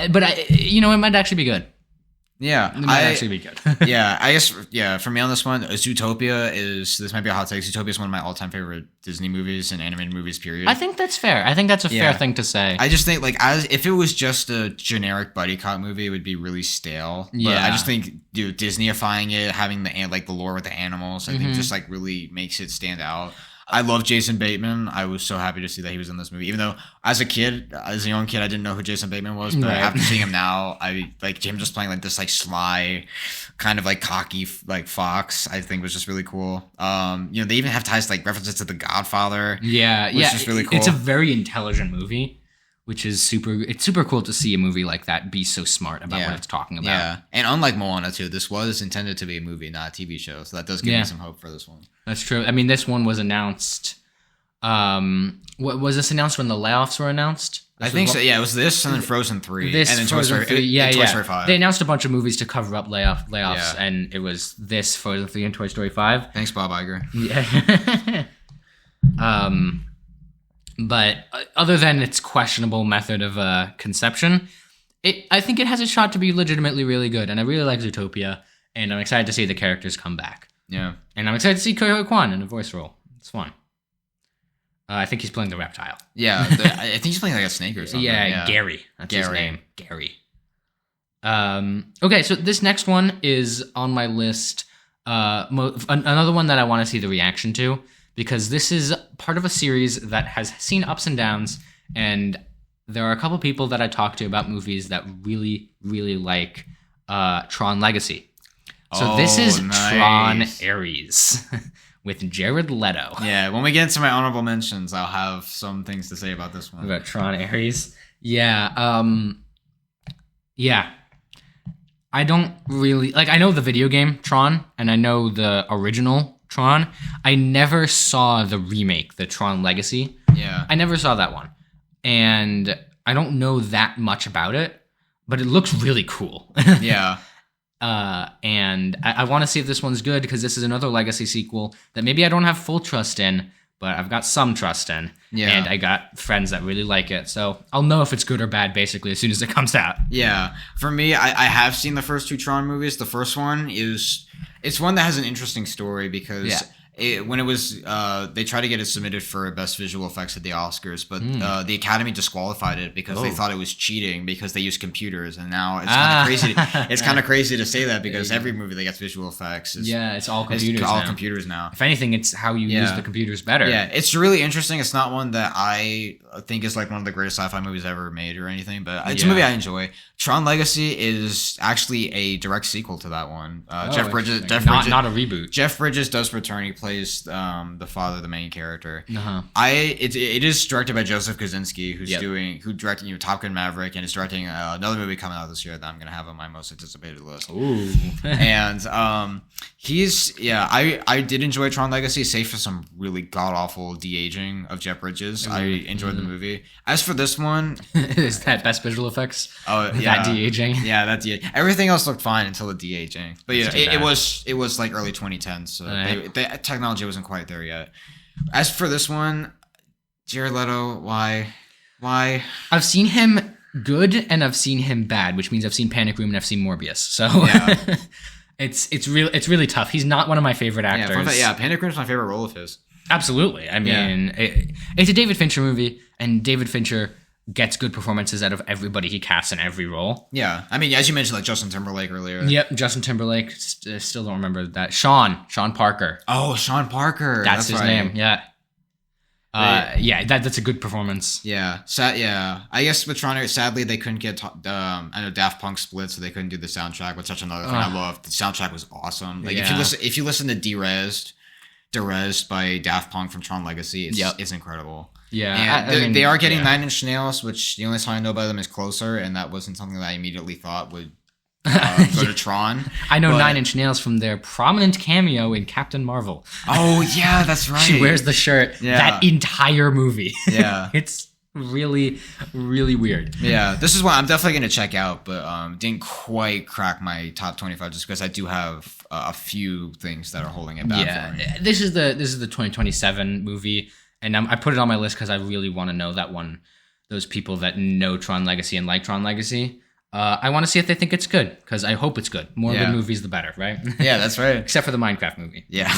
But it might actually be good. Yeah, it might actually be good. Yeah, I guess. Yeah, for me on this one, Zootopia this might be a hot take. Zootopia is one of my all-time favorite Disney movies and animated movies. Period. I think that's fair. I think that's a fair thing to say. I just think if it was just a generic buddy cop movie, it would be really stale. But I just think Disneyifying it, having the lore with the animals, I think just really makes it stand out. I love Jason Bateman. I was so happy to see that he was in this movie. Even though as a young kid, I didn't know who Jason Bateman was. But after seeing him now, I like him just playing this sly, kind of cocky fox. I think was just really cool. They even have ties references to The Godfather. Yeah, which is really cool. It's a very intelligent movie. Which is super cool to see a movie like that be so smart about what it's talking about. Yeah, and unlike Moana 2, this was intended to be a movie, not a TV show. So that does give me some hope for this one. That's true. I mean, this one was announced. Was this announced when the layoffs were announced? I think so. Yeah, it was this and then Frozen 3. And then Toy Story 3. Toy Story 5. They announced a bunch of movies to cover up layoffs, and it was this, Frozen 3, and Toy Story 5. Thanks, Bob Iger. Yeah. But other than its questionable method of conception, I think it has a shot to be legitimately really good. And I really like Zootopia, and I'm excited to see the characters come back. Yeah. And I'm excited to see Ke Huy Quan in a voice role. It's fun. I think he's playing the reptile. Yeah, I think he's playing a snake or something. Yeah, Gary. That's his name. Gary. Okay, so this next one is on my list. Another one that I want to see the reaction to, because this is part of a series that has seen ups and downs, and there are a couple people that I talk to about movies that really, really like Tron Legacy. So this is Tron Ares with Jared Leto. Yeah, when we get into my honorable mentions, I'll have some things to say about this one. About Tron Ares? Yeah. Yeah. I don't really... I know the video game Tron, and I know the original Tron. I never saw the remake, the Tron Legacy. Yeah. I never saw that one. And I don't know that much about it, but it looks really cool. Yeah. And I want to see if this one's good, because this is another Legacy sequel that maybe I don't have full trust in, but I've got some trust in. Yeah. And I got friends that really like it. So I'll know if it's good or bad, basically, as soon as it comes out. Yeah. For me, I have seen the first two Tron movies. The first one it's one that has an interesting story, because when it was, they tried to get it submitted for Best Visual Effects at the Oscars, but the Academy disqualified it because they thought it was cheating because they used computers, and now it's kind of crazy. It's kind of crazy to say that, because every movie that gets visual effects is it's all computers. Now. If anything, it's how you use the computers better. Yeah, it's really interesting. It's not one that I think is one of the greatest sci-fi movies ever made or anything, but it's a movie I enjoy. Tron Legacy is actually a direct sequel to that one. Jeff Bridges, not a reboot. Jeff Bridges does return. He plays the father, the main character. Uh-huh. It is directed by Joseph Kosinski, who directed Top Gun Maverick, and is directing another movie coming out this year that I'm gonna have on my most anticipated list. Ooh. And I did enjoy Tron Legacy, save for some really god awful de-aging of Jeff Bridges. I enjoyed the movie. As for this one, is that Best Visual Effects? Oh yeah, that de-aging. Yeah, that de-aging. Everything else looked fine until the de-aging. But yeah, it was early 2010s, so the technology wasn't quite there yet. As for this one, Jared Leto, why? I've seen him good and I've seen him bad, which means I've seen Panic Room and I've seen Morbius. So it's really tough. He's not one of my favorite actors. Panic Room is my favorite role of his. Absolutely. I mean, it's a David Fincher movie, and David Fincher gets good performances out of everybody he casts in every role. Yeah. I mean, as you mentioned, Justin Timberlake earlier. Yep, Justin Timberlake. Still don't remember that. Sean Parker. Oh, Sean Parker. That's his name. Yeah. That's a good performance. Yeah. I guess with Tron, sadly, they couldn't get I know Daft Punk split, so they couldn't do the soundtrack, which is such another thing I love. The soundtrack was awesome. If you listen to Derezed by Daft Punk from Tron Legacy, it's incredible. Yeah. And they are getting 9 Inch Nails, which the only song I know about them is Closer, and that wasn't something that I immediately thought would go to Tron. I know 9 Inch Nails from their prominent cameo in Captain Marvel. Oh, yeah, that's right. She wears the shirt that entire movie. Yeah. It's really, really weird. Yeah, this is one I'm definitely going to check out, but didn't quite crack my top 25 just because I do have a few things that are holding it back for me. This is the 2027 movie, and I put it on my list because I really want to know those people that know Tron Legacy and like Tron Legacy. I want to see if they think it's good, because I hope it's good. More good movies, the better, right? Yeah, that's right. Except for the Minecraft movie. Yeah.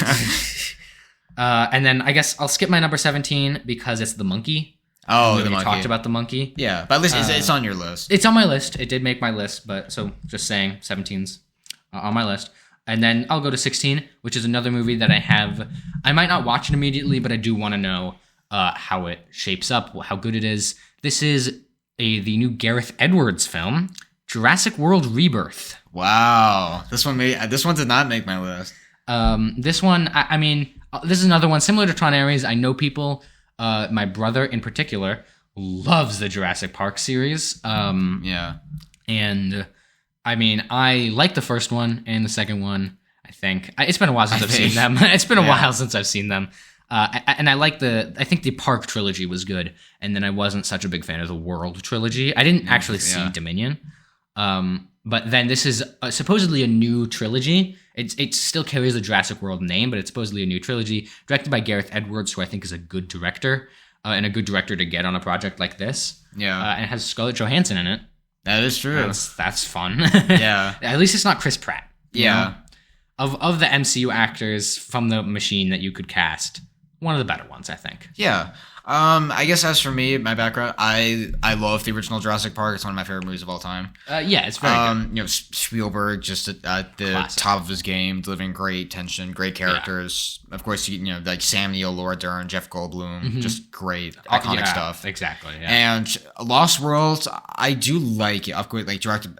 And then I guess I'll skip my number 17 because it's the monkey. Oh, the monkey. Talked about the monkey. Yeah, but at least it's on your list. It's on my list. It did make my list, but so just saying 17's on my list. And then I'll go to 16, which is another movie that I might not watch it immediately, but I do want to know how it shapes up, how good it is. This is the new Gareth Edwards film, Jurassic World Rebirth. Wow. This one did not make my list. This one, I mean, this is another one similar to Tron Ares. I know people, my brother in particular, loves the Jurassic Park series. Yeah. And I mean, I like the first one and the second one, I think. It's been a while since I've seen them. It's been a while since I've seen them. And I think the Park trilogy was good. And then I wasn't such a big fan of the World trilogy. I didn't actually see Dominion. But then this is supposedly a new trilogy. It still carries the Jurassic World name, but it's supposedly a new trilogy directed by Gareth Edwards, who I think is a good director, and a good director to get on a project like this. Yeah. And it has Scarlett Johansson in it. That is true. That's fun. Yeah. At least it's not Chris Pratt. Yeah. Of the MCU actors from the machine that you could cast, one of the better ones, I think. Yeah. I guess as for me, my background, I love the original Jurassic Park. It's one of my favorite movies of all time. Yeah, it's very good. You know, Spielberg just at the Classic. top of his game, delivering great tension, great characters. Yeah. Of course, you know, like Sam Neill, Laura Dern, Jeff Goldblum, just great, iconic stuff. Exactly. Yeah. And Lost World, I do like it. Of course, like directed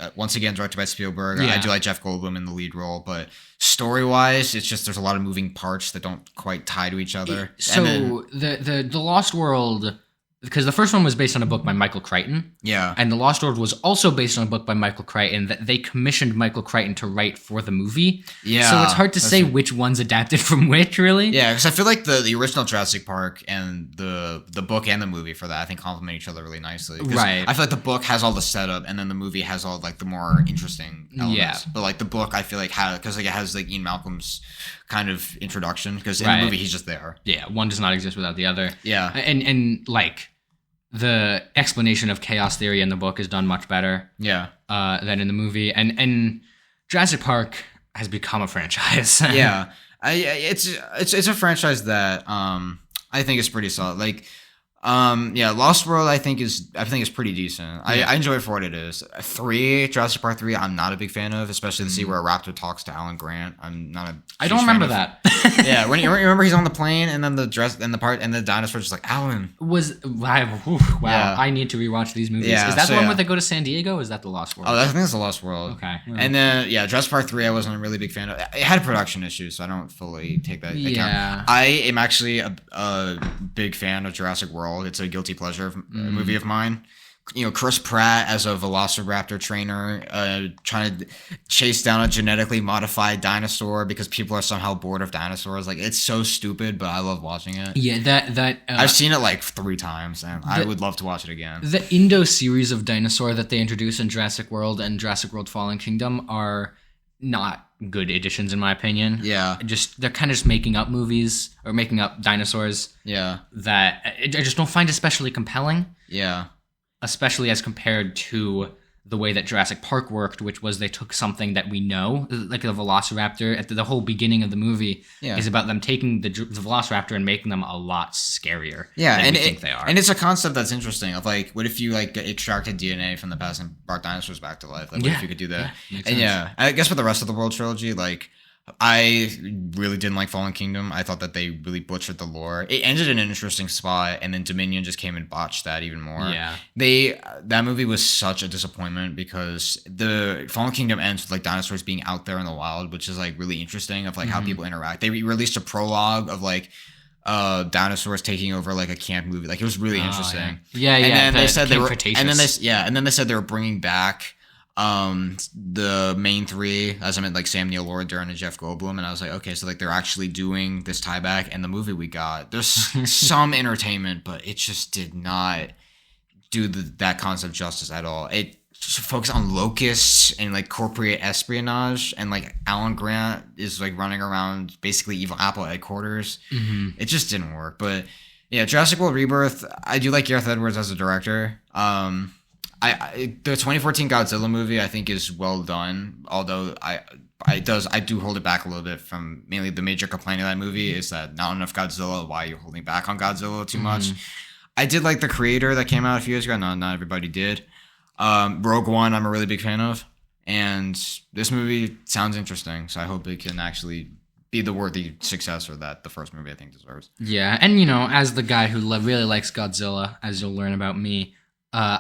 by Spielberg. Yeah. I do like Jeff Goldblum in the lead role, but story-wise, it's just there's a lot of moving parts that don't quite tie to each other. So the Lost World, because the first one was based on a book by Michael Crichton. Yeah. And The Lost World was also based on a book by Michael Crichton that they commissioned Michael Crichton to write for the movie. Yeah. So it's hard to say which one's adapted from which, really. Yeah, because I feel like the original Jurassic Park and the book and the movie for that, I think, complement each other really nicely. Right. I feel like the book has all the setup, and then the movie has all like the more interesting elements. Yeah. But like the book, I feel like because like it has like Ian Malcolm's kind of introduction, because in the movie he's just there. Yeah, one does not exist without the other. Yeah. And like the explanation of chaos theory in the book is done much better. Yeah. Than in the movie, and Jurassic Park has become a franchise. Yeah. It's a franchise that I think is pretty solid. Like Lost World I think is pretty decent. Yeah. I enjoy it for what it is. Jurassic Park 3 I'm not a big fan of, especially the scene where a raptor talks to Alan Grant. I'm not a I don't remember that. Yeah, when you remember he's on the plane and then the dinosaur's just like Alan. Wow. Yeah. I need to rewatch these movies. Yeah, Is that so the one yeah. where they go to San Diego? Or is that the Lost World? Oh, I think that's the Lost World. Okay. And then Jurassic Park 3 I wasn't a really big fan of. It had a production issue, so I don't fully take that account. Yeah. I am actually a big fan of Jurassic World. It's a guilty pleasure movie of mine. You know, Chris Pratt as a velociraptor trainer trying to chase down a genetically modified dinosaur because people are somehow bored of dinosaurs. Like, it's so stupid, but I love watching it. Yeah, that I've seen it like 3 times, and I would love to watch it again. The Indo series of dinosaur that they introduce in Jurassic World and Jurassic World Fallen Kingdom are not good additions in my opinion. Yeah. They're kind of just making up movies or making up dinosaurs. Yeah. That I just don't find especially compelling. Yeah. Especially as compared to the way that Jurassic Park worked, which was they took something that we know, like the Velociraptor. At the whole beginning of the movie is about them taking the Velociraptor and making them a lot scarier. Yeah, than and we think they are. And it's a concept that's interesting. Of like, what if you like extracted DNA from the past and brought dinosaurs back to life? Like, what if you could do that? Yeah, I guess with the rest of the World trilogy, like, I really didn't like Fallen Kingdom. I thought that they really butchered the lore. It ended in an interesting spot, and then Dominion just came and botched that even more. Yeah. That movie was such a disappointment because the Fallen Kingdom ends with like dinosaurs being out there in the wild, which is like really interesting of like how people interact. They released a prologue of like dinosaurs taking over like a camp movie. Like, it was really interesting. Yeah. And then they said and then they said they were bringing back the main 3, as I meant, like Sam Neill, Laura Dern, and Jeff Goldblum, and I was like, okay, so like they're actually doing this tie back. And the movie we got, there's some entertainment, but it just did not do that concept justice at all. It just focused on locusts and like corporate espionage, and like Alan Grant is like running around basically evil Apple headquarters. It just didn't work. But yeah, Jurassic World Rebirth, I do like Gareth Edwards as a director. The 2014 Godzilla movie I think is well done, although I do hold it back a little bit from mainly the major complaint of that movie is that not enough Godzilla. Why are you holding back on Godzilla too much? I did like The Creator that came out a few years ago. Not everybody did. Rogue One I'm a really big fan of, and this movie sounds interesting, so I hope it can actually be the worthy successor that the first movie I think deserves. Yeah, and you know, as the guy who really likes Godzilla, as you'll learn about me, I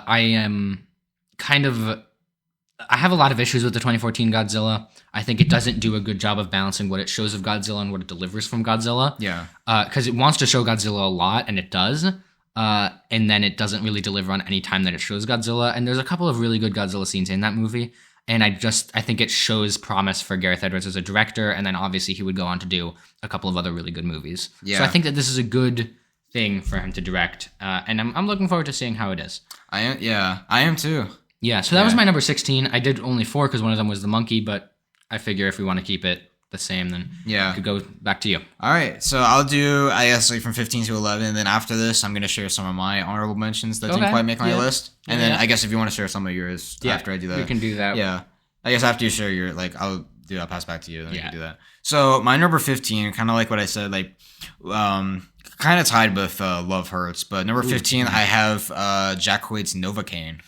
have a lot of issues with the 2014 Godzilla. I think it doesn't do a good job of balancing what it shows of Godzilla and what it delivers from Godzilla. Yeah. Because it wants to show Godzilla a lot, and it does. And then it doesn't really deliver on any time that it shows Godzilla. And there's a couple of really good Godzilla scenes in that movie. And I think it shows promise for Gareth Edwards as a director. And then obviously he would go on to do a couple of other really good movies. Yeah. So I think that this is a good thing for him to direct. And I'm looking forward to seeing how it is. I am too. Yeah, so that was my number 16. I did only 4 because one of them was the monkey, but I figure if we want to keep it the same, then we could go back to you. All right, so I'll do, I guess, like from 15 to 11, and then after this, I'm going to share some of my honorable mentions that didn't quite make my list. And then I guess if you want to share some of yours after I do that. We can do that. Yeah. I guess after you share your, like, I'll pass back to you. Then we can do that. So my number 15, kind of like what I said, like, kind of tied with Love Hurts, but number 15, I have Jack Quaid's Novocaine.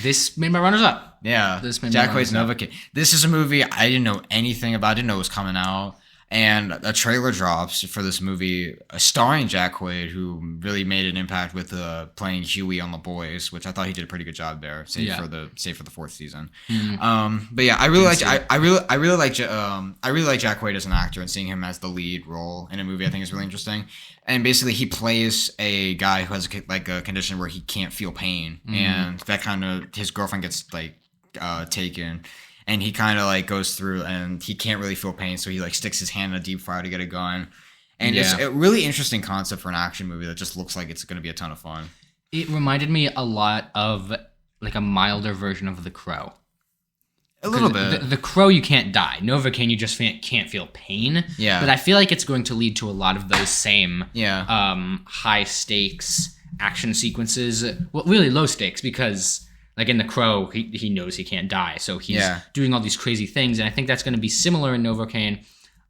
This made my runners up. Yeah, Jack Quaid's Novocaine. This is a movie I didn't know anything about. I didn't know it was coming out. And a trailer drops for this movie starring Jack Quaid, who really made an impact with playing Huey on The Boys, which I thought he did a pretty good job there, save for the fourth season. Mm-hmm. But yeah, I really like Jack Quaid as an actor, and seeing him as the lead role in a movie I think is really interesting. And basically, he plays a guy who has a condition where he can't feel pain, and that kind of his girlfriend gets taken. And he kind of like goes through and he can't really feel pain. So he like sticks his hand in a deep fryer to get it going. And it's a really interesting concept for an action movie that just looks like it's going to be a ton of fun. It reminded me a lot of like a milder version of The Crow. A little bit. The Crow, you can't die. Novocaine, you just can't feel pain. Yeah. But I feel like it's going to lead to a lot of those same high stakes action sequences. Well, really low stakes because... Like in The Crow, he knows he can't die, so he's doing all these crazy things, and I think that's going to be similar in Novocaine.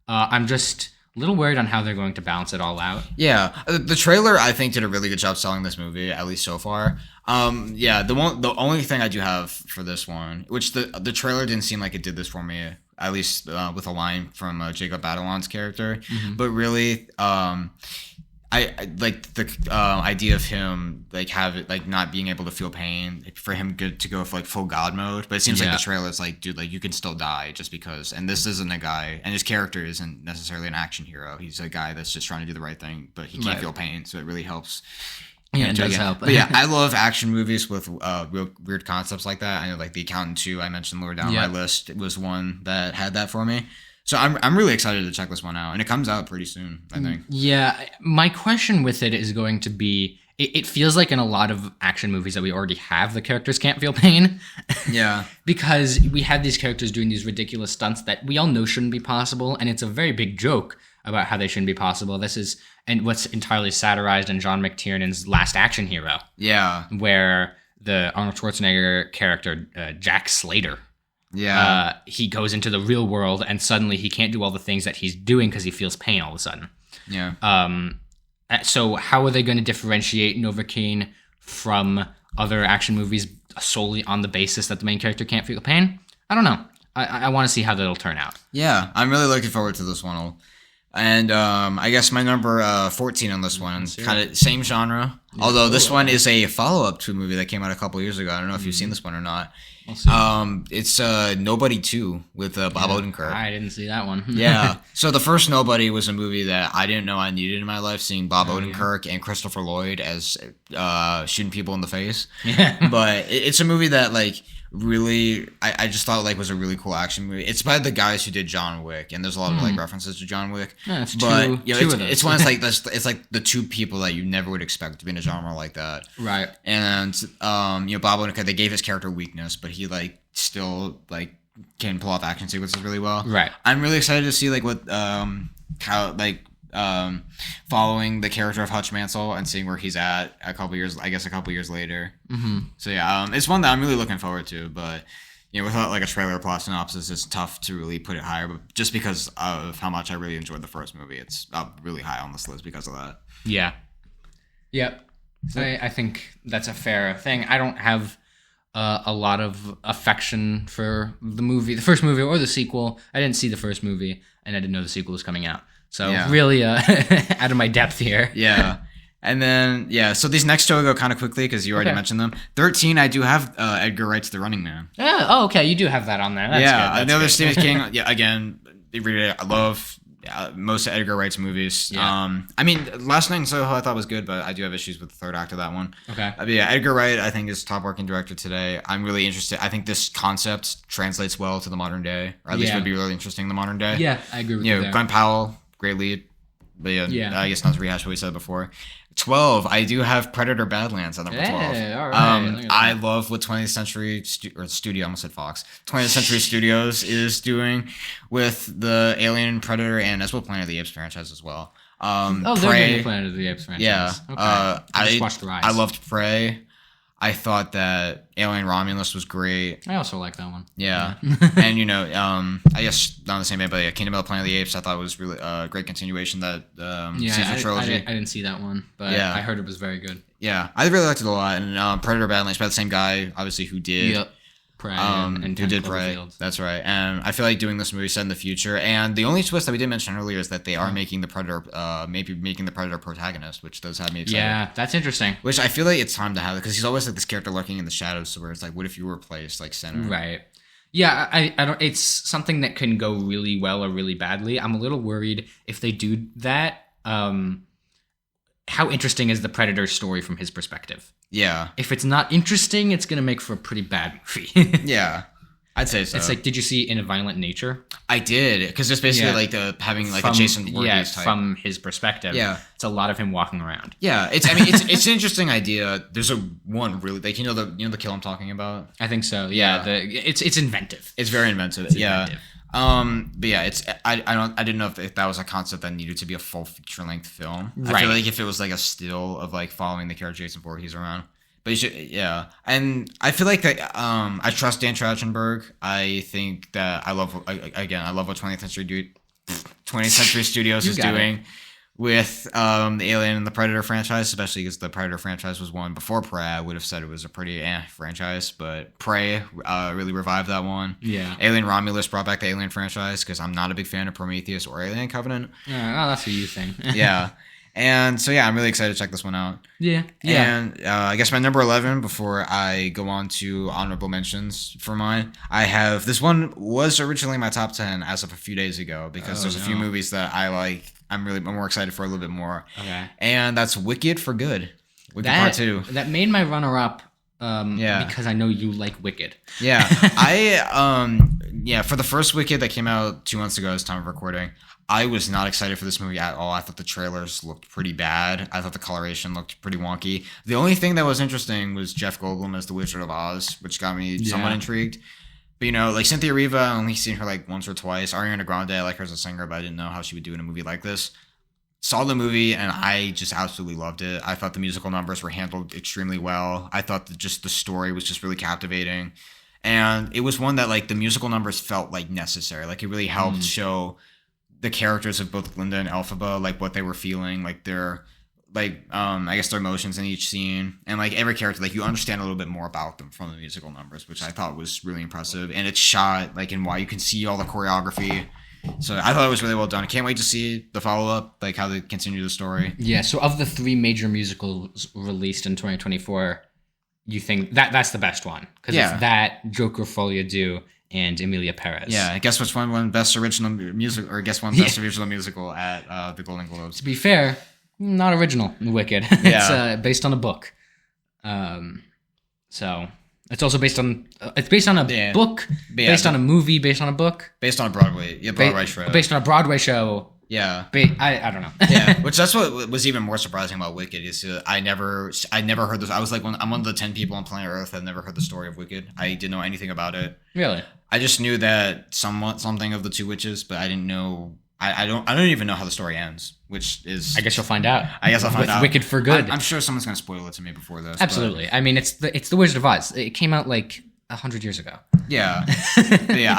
I'm just a little worried on how they're going to balance it all out. Yeah, the trailer I think did a really good job selling this movie, at least so far. The only thing I do have for this one, which the trailer didn't seem like it did this for me, at least with a line from Jacob Batalon's character, but really. I like the idea of him not being able to feel pain, for him to go for like full God mode. But it seems like the trailer is like, dude, like you can still die just because. And this isn't a guy, and his character isn't necessarily an action hero. He's a guy that's just trying to do the right thing, but he can't feel pain, so it really helps. Yeah, it does help. But yeah, I love action movies with real weird concepts like that. I know like The Accountant 2 I mentioned lower down my list. It was one that had that for me. So I'm really excited to check this one out, and it comes out pretty soon, I think. Yeah, my question with it is going to be, it feels like in a lot of action movies that we already have, the characters can't feel pain. Yeah. Because we have these characters doing these ridiculous stunts that we all know shouldn't be possible, and it's a very big joke about how they shouldn't be possible. This is, and what's entirely satirized in John McTiernan's Last Action Hero. Yeah. Where the Arnold Schwarzenegger character, Jack Slater, he goes into the real world and suddenly he can't do all the things that he's doing because he feels pain all of a sudden. Yeah. So how are they going to differentiate Novocaine from other action movies solely on the basis that the main character can't feel pain? I don't know. I want to see how that'll turn out. Yeah, I'm really looking forward to this one. And I guess my number 14 on this one, kind of same genre. Yeah, although this one is a follow-up to a movie that came out a couple years ago. I don't know if you've seen this one or not. It's Nobody 2 with Bob Odenkirk. I didn't see that one. Yeah. So the first Nobody was a movie that I didn't know I needed in my life, seeing Bob Odenkirk and Christopher Lloyd as shooting people in the face. Yeah. But it's a movie that like really I just thought like was a really cool action movie. It's by the guys who did John Wick, and there's a lot of like references to John Wick. Yeah, it's it's one of like it's like the two people that you never would expect to be in a genre like that. Right. And Bob Odenkirk, they gave his character weakness, but he like still like can pull off action sequences really well. Right. I'm really excited to see like what how like following the character of Hutch Mansell and seeing where he's at a couple years later. Mm-hmm. So yeah, it's one that I'm really looking forward to, but without like a trailer plot synopsis, it's tough to really put it higher, but just because of how much I really enjoyed the first movie, it's up really high on this list because of that. Yeah. Yep. I think that's a fair thing. I don't have a lot of affection for the first movie or the sequel. I didn't see the first movie, and I didn't know the sequel was coming out. So really out of my depth here. Yeah. And then, so these next two will go kind of quickly because you already mentioned them. 13, I do have Edgar Wright's The Running Man. Oh, okay. You do have that on there. That's good. Another Stephen King. Yeah, again, I love most of Edgar Wright's movies. Yeah. I mean, Last Night in Soho I thought was good, but I do have issues with the third act of that one. Okay. But yeah, Edgar Wright I think is top working director today. I'm really interested. I think this concept translates well to the modern day, or at least would be really interesting in the modern day. Yeah, I agree with you there. Glenn Powell, great lead. But I guess not to rehash what we said before. 12, I do have Predator Badlands at number 12. All right. I love what 20th Century Studio, I almost said Fox. 20th Century Studios is doing with the Alien, Predator, and as well Planet of the Apes franchise as well. They're doing the Planet of the Apes franchise. Yeah. Okay. I just watched the Rise. I loved Prey. I thought that Alien Romulus was great. I also like that one. Yeah. And, you know, I guess not the same way, but yeah, Kingdom of the Planet of the Apes I thought was really a great continuation that season trilogy. I didn't see that one, but I heard it was very good. Yeah, I really liked it a lot. And Predator Badlands by the same guy, obviously, who did Prey and who did Prey. That's right. And I feel like doing this movie set in the future. And the only twist that we didn't mention earlier is that they are making the Predator, maybe making the Predator protagonist, which does have me excited. Yeah, that's interesting. Which I feel like it's time to have it because he's always like this character lurking in the shadows. So where it's like, what if you were placed like center? Right. Yeah, I don't. It's something that can go really well or really badly. I'm a little worried if they do that. How interesting is the Predator story from his perspective? Yeah. If it's not interesting, it's going to make for a pretty bad movie. Yeah. I'd say so. It's like, did you see In a Violent Nature? I did, because it's basically like having like a Jason Voorhees type. From his perspective. Yeah. It's a lot of him walking around. Yeah. It's an interesting idea. There's one really, like, you know the kill I'm talking about? I think so. Yeah. It's inventive. It's very inventive. Inventive. But yeah, I didn't know if that was a concept that needed to be a full feature length film. Right. I feel like if it was like a still of like following the character Jason Voorhees around, but you should, and I feel like that. I trust Dan Trachtenberg. I think that I love what 20th Century Studios is doing with the Alien and the Predator franchise, especially because the Predator franchise was one before Prey. I would have said it was a pretty franchise, but Prey really revived that one. Yeah. Alien Romulus brought back the Alien franchise because I'm not a big fan of Prometheus or Alien Covenant. Yeah, that's what you think. Yeah. And so, yeah, I'm really excited to check this one out. Yeah. And I guess my number 11, before I go on to honorable mentions for mine, I have, this one was originally my top 10 as of a few days ago because there's a few movies that I like. I'm more excited for a little bit more. Okay. And that's Wicked for Good. Wicked Part 2. That made my runner-up because I know you like Wicked. Yeah. For the first Wicked that came out 2 months ago as time of recording, I was not excited for this movie at all. I thought the trailers looked pretty bad. I thought the coloration looked pretty wonky. The only thing that was interesting was Jeff Goldblum as the Wizard of Oz, which got me somewhat intrigued. But, you know, like Cynthia Erivo, I only seen her like once or twice. Ariana Grande, I like her as a singer, but I didn't know how she would do in a movie like this. Saw the movie, and I just absolutely loved it. I thought the musical numbers were handled extremely well. I thought that just the story was just really captivating. And it was one that, like, the musical numbers felt, like, necessary. Like, it really helped show the characters of both Glinda and Elphaba, like, what they were feeling, like, their, like, I guess their emotions in each scene. And, like, every character, like, you understand a little bit more about them from the musical numbers, which I thought was really impressive. And it's shot, like, in why you can see all the choreography. So I thought it was really well done. I can't wait to see the follow-up, like, how they continue the story. Yeah, so of the 3 major musicals released in 2024, you think that's the best one? Because it's that, Joker Folie à Deux, and Emilia Perez. Yeah, guess which one won Best Original Music, or guess one Best Original Musical at the Golden Globes. To be fair, not original, Wicked. It's based on a book. So it's also based on a book, based on a movie, based on a book, based on a Broadway show, based on a Broadway show. Yeah, I don't know. Yeah, which that's what was even more surprising about Wicked is I never heard this. I was like, I'm one of the 10 people on planet Earth that never heard the story of Wicked. I didn't know anything about it. Really? I just knew that something of the 2 witches, but I didn't know. I don't even know how the story ends, which is. I guess you'll find out. I guess I'll find out. Wicked for Good. I'm sure someone's gonna spoil it to me before this. Absolutely. But. I mean, it's the Wizard of Oz. It came out like 100 years ago. Yeah. Yeah.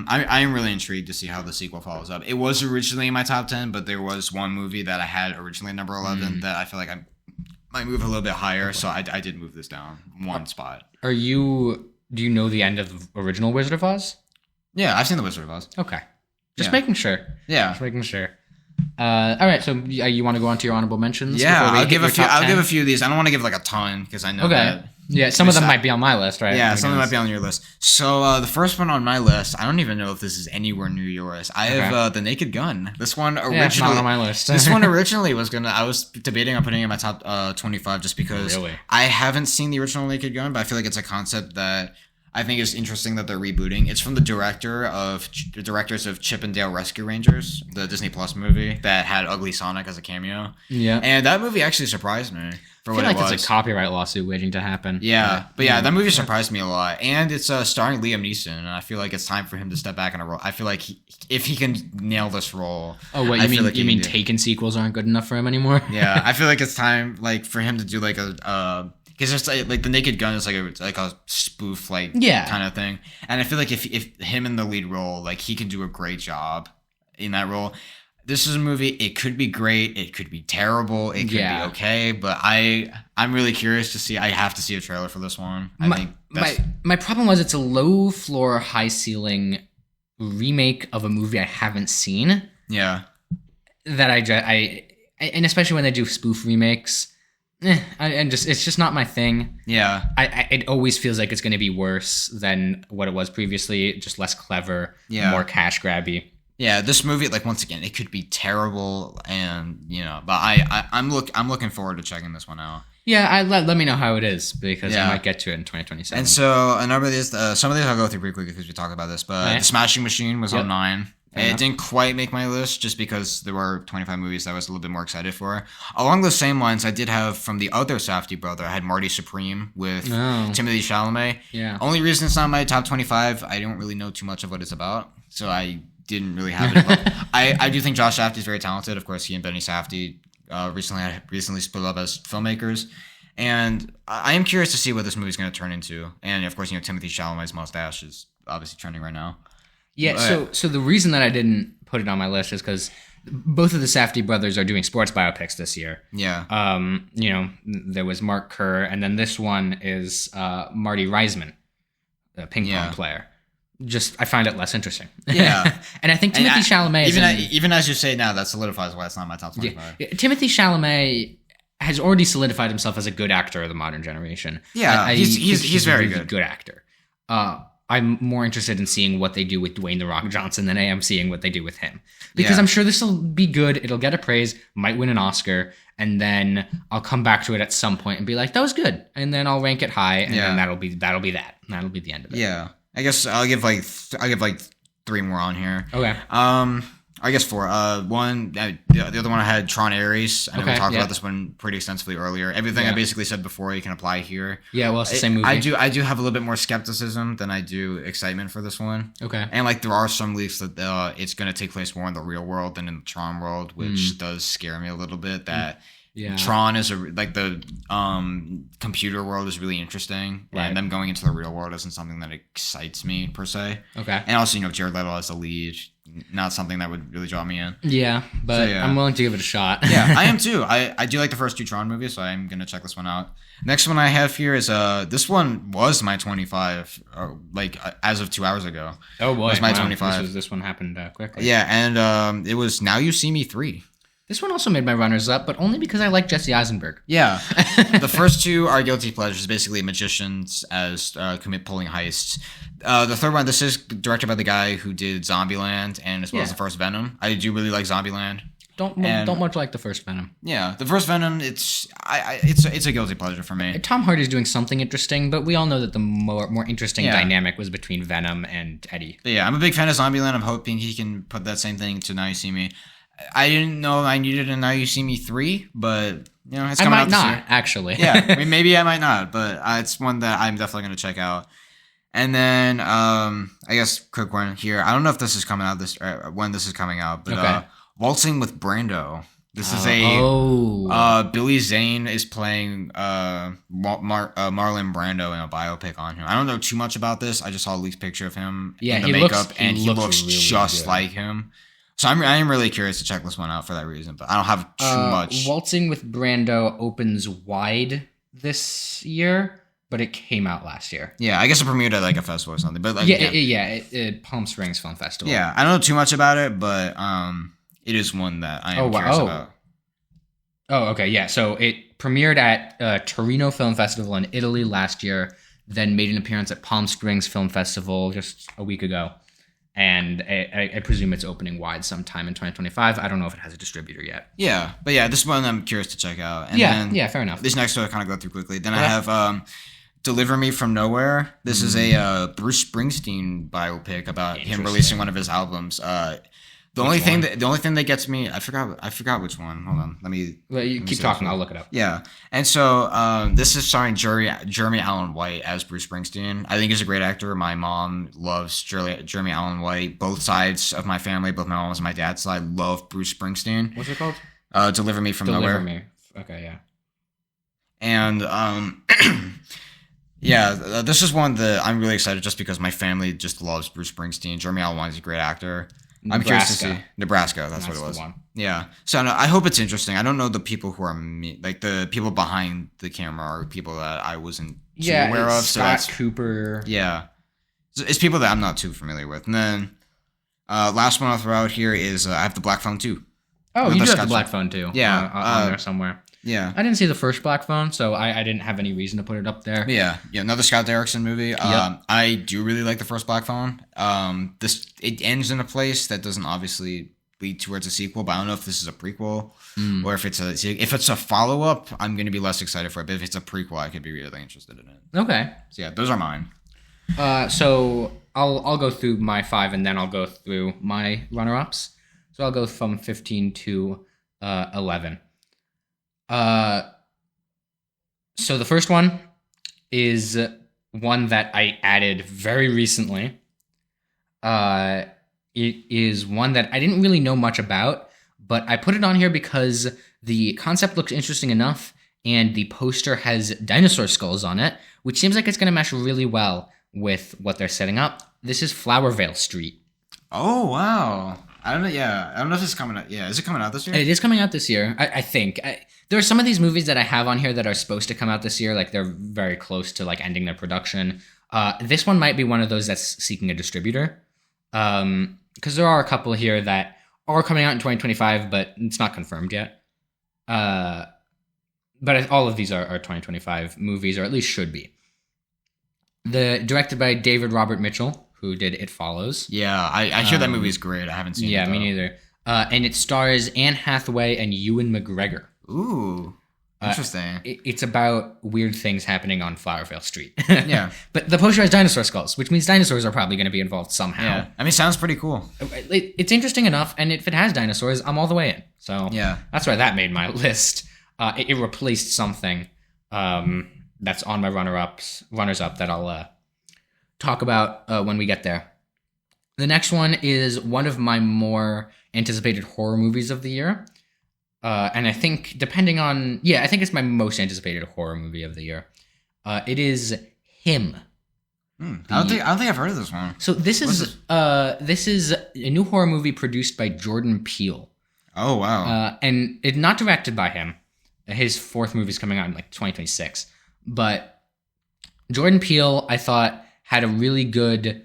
I am really intrigued to see how the sequel follows up. It was originally in my top 10, but there was one movie that I had originally at number 11 that I feel like I might move a little bit higher. So I did move this down one spot. Do you know the end of the original Wizard of Oz? Yeah, I've seen the Wizard of Oz. Okay. Just making sure. Yeah. Just making sure. All right, so you want to go on to your honorable mentions? Yeah, I'll give a few of these. I don't want to give like a ton because I know that. Yeah, some of them might be on my list, right? Yeah, some of them might be on your list. So the first one on my list, I don't even know if this is anywhere near yours. I have The Naked Gun. This one originally, it's not on my list. This one originally I was debating on putting it in my top 25 just because I haven't seen the original Naked Gun, but I feel like it's a concept that I think it's interesting that they're rebooting. It's from the directors of Chip and Dale Rescue Rangers, the Disney Plus movie that had Ugly Sonic as a cameo. Yeah, and that movie actually surprised me for what it was. I feel like it's a copyright lawsuit waiting to happen. Yeah, but that movie surprised me a lot, and it's starring Liam Neeson, and I feel like it's time for him to step back in a role. I feel like if he can nail this role. Oh, what you mean? Taken sequels aren't good enough for him anymore? Yeah, I feel like it's time like for him to do like a. because it's like the Naked Gun is like a spoof kind of thing, and I feel like if him in the lead role, like he can do a great job in that role. This is a movie. It could be great. It could be terrible. It could be okay. But I'm really curious to see. I have to see a trailer for this one. My problem was it's a low floor, high ceiling remake of a movie I haven't seen. Yeah. That I and especially when they do spoof remakes, it's just not my thing. Yeah. It always feels like it's going to be worse than what it was previously. Just less clever. Yeah. More cash grabby. Yeah, this movie, like, once again, it could be terrible, and but I'm looking forward to checking this one out. Yeah, let me know how it is, because I might get to it in 2027. And so a number of these, some of these I'll go through pretty quickly because we talked about this. But The Smashing Machine was on 9. It didn't quite make my list just because there were 25 movies that I was a little bit more excited for. Along those same lines, I did have from the other Safdie brother, I had Marty Supreme with Timothée Chalamet. Yeah. Only reason it's not in my top 25, I don't really know too much of what it's about, so I didn't really have it. But I do think Josh Safdie is very talented. Of course, he and Benny Safdie recently split up as filmmakers. And I am curious to see what this movie is going to turn into. And, of course, Timothée Chalamet's mustache is obviously trending right now. Yeah, but, so the reason that I didn't put it on my list is because both of the Safdie brothers are doing sports biopics this year. Yeah. There was Mark Kerr, and then this one is Marty Reisman, the ping pong player. I find it less interesting. Yeah. And I think Timothée Chalamet... Even as you say now, that solidifies why it's not my top 25. Yeah. Timothée Chalamet has already solidified himself as a good actor of the modern generation. Yeah, he's very good. Good actor. I'm more interested in seeing what they do with Dwayne The Rock Johnson than I am seeing what they do with him. Because I'm sure this will be good. It'll get a praise, might win an Oscar, and then I'll come back to it at some point and be like, that was good. And then I'll rank it high, and then that'll be that. And that'll be the end of it. Yeah. I guess I'll give like 3 more on here. Okay. I guess 4. One, the other one I had Tron Ares. I know we talked about this one pretty extensively earlier. Everything I basically said before you can apply here. Yeah, well, it's the same movie. I do have a little bit more skepticism than I do excitement for this one. Okay. And like there are some leaks that it's going to take place more in the real world than in the Tron world, which does scare me a little bit. That. Yeah. Tron is the computer world is really interesting, and them going into the real world isn't something that excites me per se. Okay. And also, Jared Leto as the lead, not something that would really draw me in. Yeah, but I'm willing to give it a shot. Yeah, I am too. I do like the first 2 Tron movies, so I'm gonna check this one out. Next one I have here is this one was my 25, as of 2 hours ago. Oh boy, it was my 25. This one happened quickly. Yeah, and it was Now You See Me 3. This one also made my runners up, but only because I like Jesse Eisenberg. Yeah. The first 2 are guilty pleasures, basically magicians as pulling heists. The third one, this is directed by the guy who did Zombieland and as well as the first Venom. I do really like Zombieland. Don't much like the first Venom. Yeah, the first Venom, it's a guilty pleasure for me. Tom Hardy's doing something interesting, but we all know that the more interesting dynamic was between Venom and Eddie. But yeah, I'm a big fan of Zombieland. I'm hoping he can put that same thing to Now You See Me. I didn't know I needed a Now You See Me 3, but it's coming out this year. I might not, actually. Yeah, maybe I might not, but it's one that I'm definitely going to check out. And then I guess quick one here. I don't know if this is coming out when this is coming out, but Waltzing with Brando. This is Billy Zane is playing Marlon Brando in a biopic on him. I don't know too much about this. I just saw a leaked picture of him in the makeup, and he looks really just good. Like him. So I am really curious to check this one out for that reason, but I don't have too much. Waltzing with Brando opens wide this year, but it came out last year. Yeah, I guess it premiered at like a festival or something. But Palm Springs Film Festival. Yeah, I don't know too much about it, but it is one that I am curious about. Oh, okay, yeah. So it premiered at Torino Film Festival in Italy last year, then made an appearance at Palm Springs Film Festival just a week ago. And I presume it's opening wide sometime in 2025. I don't know if it has a distributor yet. Yeah, but this one I'm curious to check out. And then, fair enough. This next one I kind of go through quickly. Then I have Deliver Me From Nowhere. This is a Bruce Springsteen biopic about him releasing one of his albums. The only thing that gets me, I forgot which one. Hold on, let me keep talking. I'll look it up. Yeah, and so this is starring Jeremy Allen White as Bruce Springsteen. I think he's a great actor. My mom loves Jeremy Allen White. Both sides of my family, both my mom's and my dad's side, love Bruce Springsteen. What's it called? Deliver Me From Nowhere. Me. Okay, yeah. And this is one that I'm really excited just because my family just loves Bruce Springsteen. Jeremy Allen is a great actor. I'm curious to see Nebraska. That's what it was. The one. Yeah. So I hope it's interesting. I don't know the people who are like the people behind the camera or people that I wasn't too aware of. Scott Cooper. Yeah. It's people that I'm not too familiar with. And then last one I'll throw out here is I have the Black Phone 2. Oh, you do have the Black Phone too. Yeah. On there somewhere. Yeah. I didn't see the first Black Phone, so I didn't have any reason to put it up there. Yeah. Another Scott Derrickson movie. Yep. I do really like the first Black Phone. It ends in a place that doesn't obviously lead towards a sequel, but I don't know if this is a prequel or if it's a follow-up, I'm going to be less excited for it. But if it's a prequel, I could be really interested in it. Okay. So yeah, those are mine. So I'll go through my 5 and then I'll go through my runner-ups. So I'll go from 15 to 11. So the first one is one that I added very recently. It is one that I didn't really know much about, but I put it on here because the concept looks interesting enough and the poster has dinosaur skulls on it, which seems like it's going to mesh really well with what they're setting up. This is Flowervale Street. Oh, wow. I don't know. Yeah. I don't know if it's coming out. Yeah. Is it coming out this year? It is coming out this year. I think. There are some of these movies that I have on here that are supposed to come out this year. Like they're very close to like ending their production. This one might be one of those that's seeking a distributor. Because there are a couple here that are coming out in 2025, but it's not confirmed yet. But all of these are 2025 movies, or at least should be. Directed by David Robert Mitchell, who did It Follows. Yeah, I hear that movie's great. I haven't seen it. Yeah, me neither. And it stars Anne Hathaway and Ewan McGregor. Ooh, interesting. It's about weird things happening on Flowervale Street. Yeah. But the poster has dinosaur skulls, which means dinosaurs are probably going to be involved somehow. Yeah. I mean, sounds pretty cool. It's interesting enough, and if it has dinosaurs, I'm all the way in. So yeah, that's why that made my list. It replaced something that's on my runners-up that I'll talk about when we get there. The next one is one of my more anticipated horror movies of the year. And I think I think it's my most anticipated horror movie of the year. It is Him. I don't think I've heard of this one. So this is a new horror movie produced by Jordan Peele. Oh wow! And it's not directed by him. His fourth movie is coming out in like 2026. But Jordan Peele, I thought, had a really good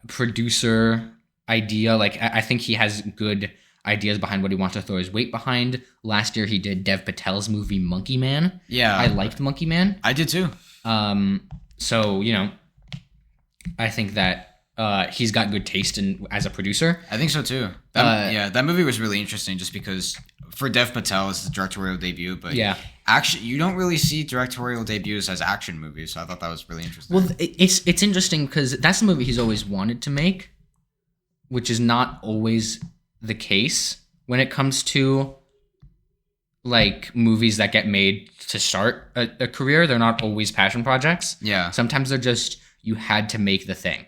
producer idea. Like I think he has good ideas behind what he wants to throw his weight behind. Last year he did Dev Patel's movie Monkey Man. Yeah. I liked Monkey Man. I did too. So, I think that he's got good taste as a producer. I think so too. That movie was really interesting just because for Dev Patel it's the directorial debut, but actually you don't really see directorial debuts as action movies, so I thought that was really interesting. Well, it's interesting because that's the movie he's always wanted to make, which is not always the case when it comes to like movies that get made to start a career. They're not always passion projects. Yeah. Sometimes they're just, you had to make the thing.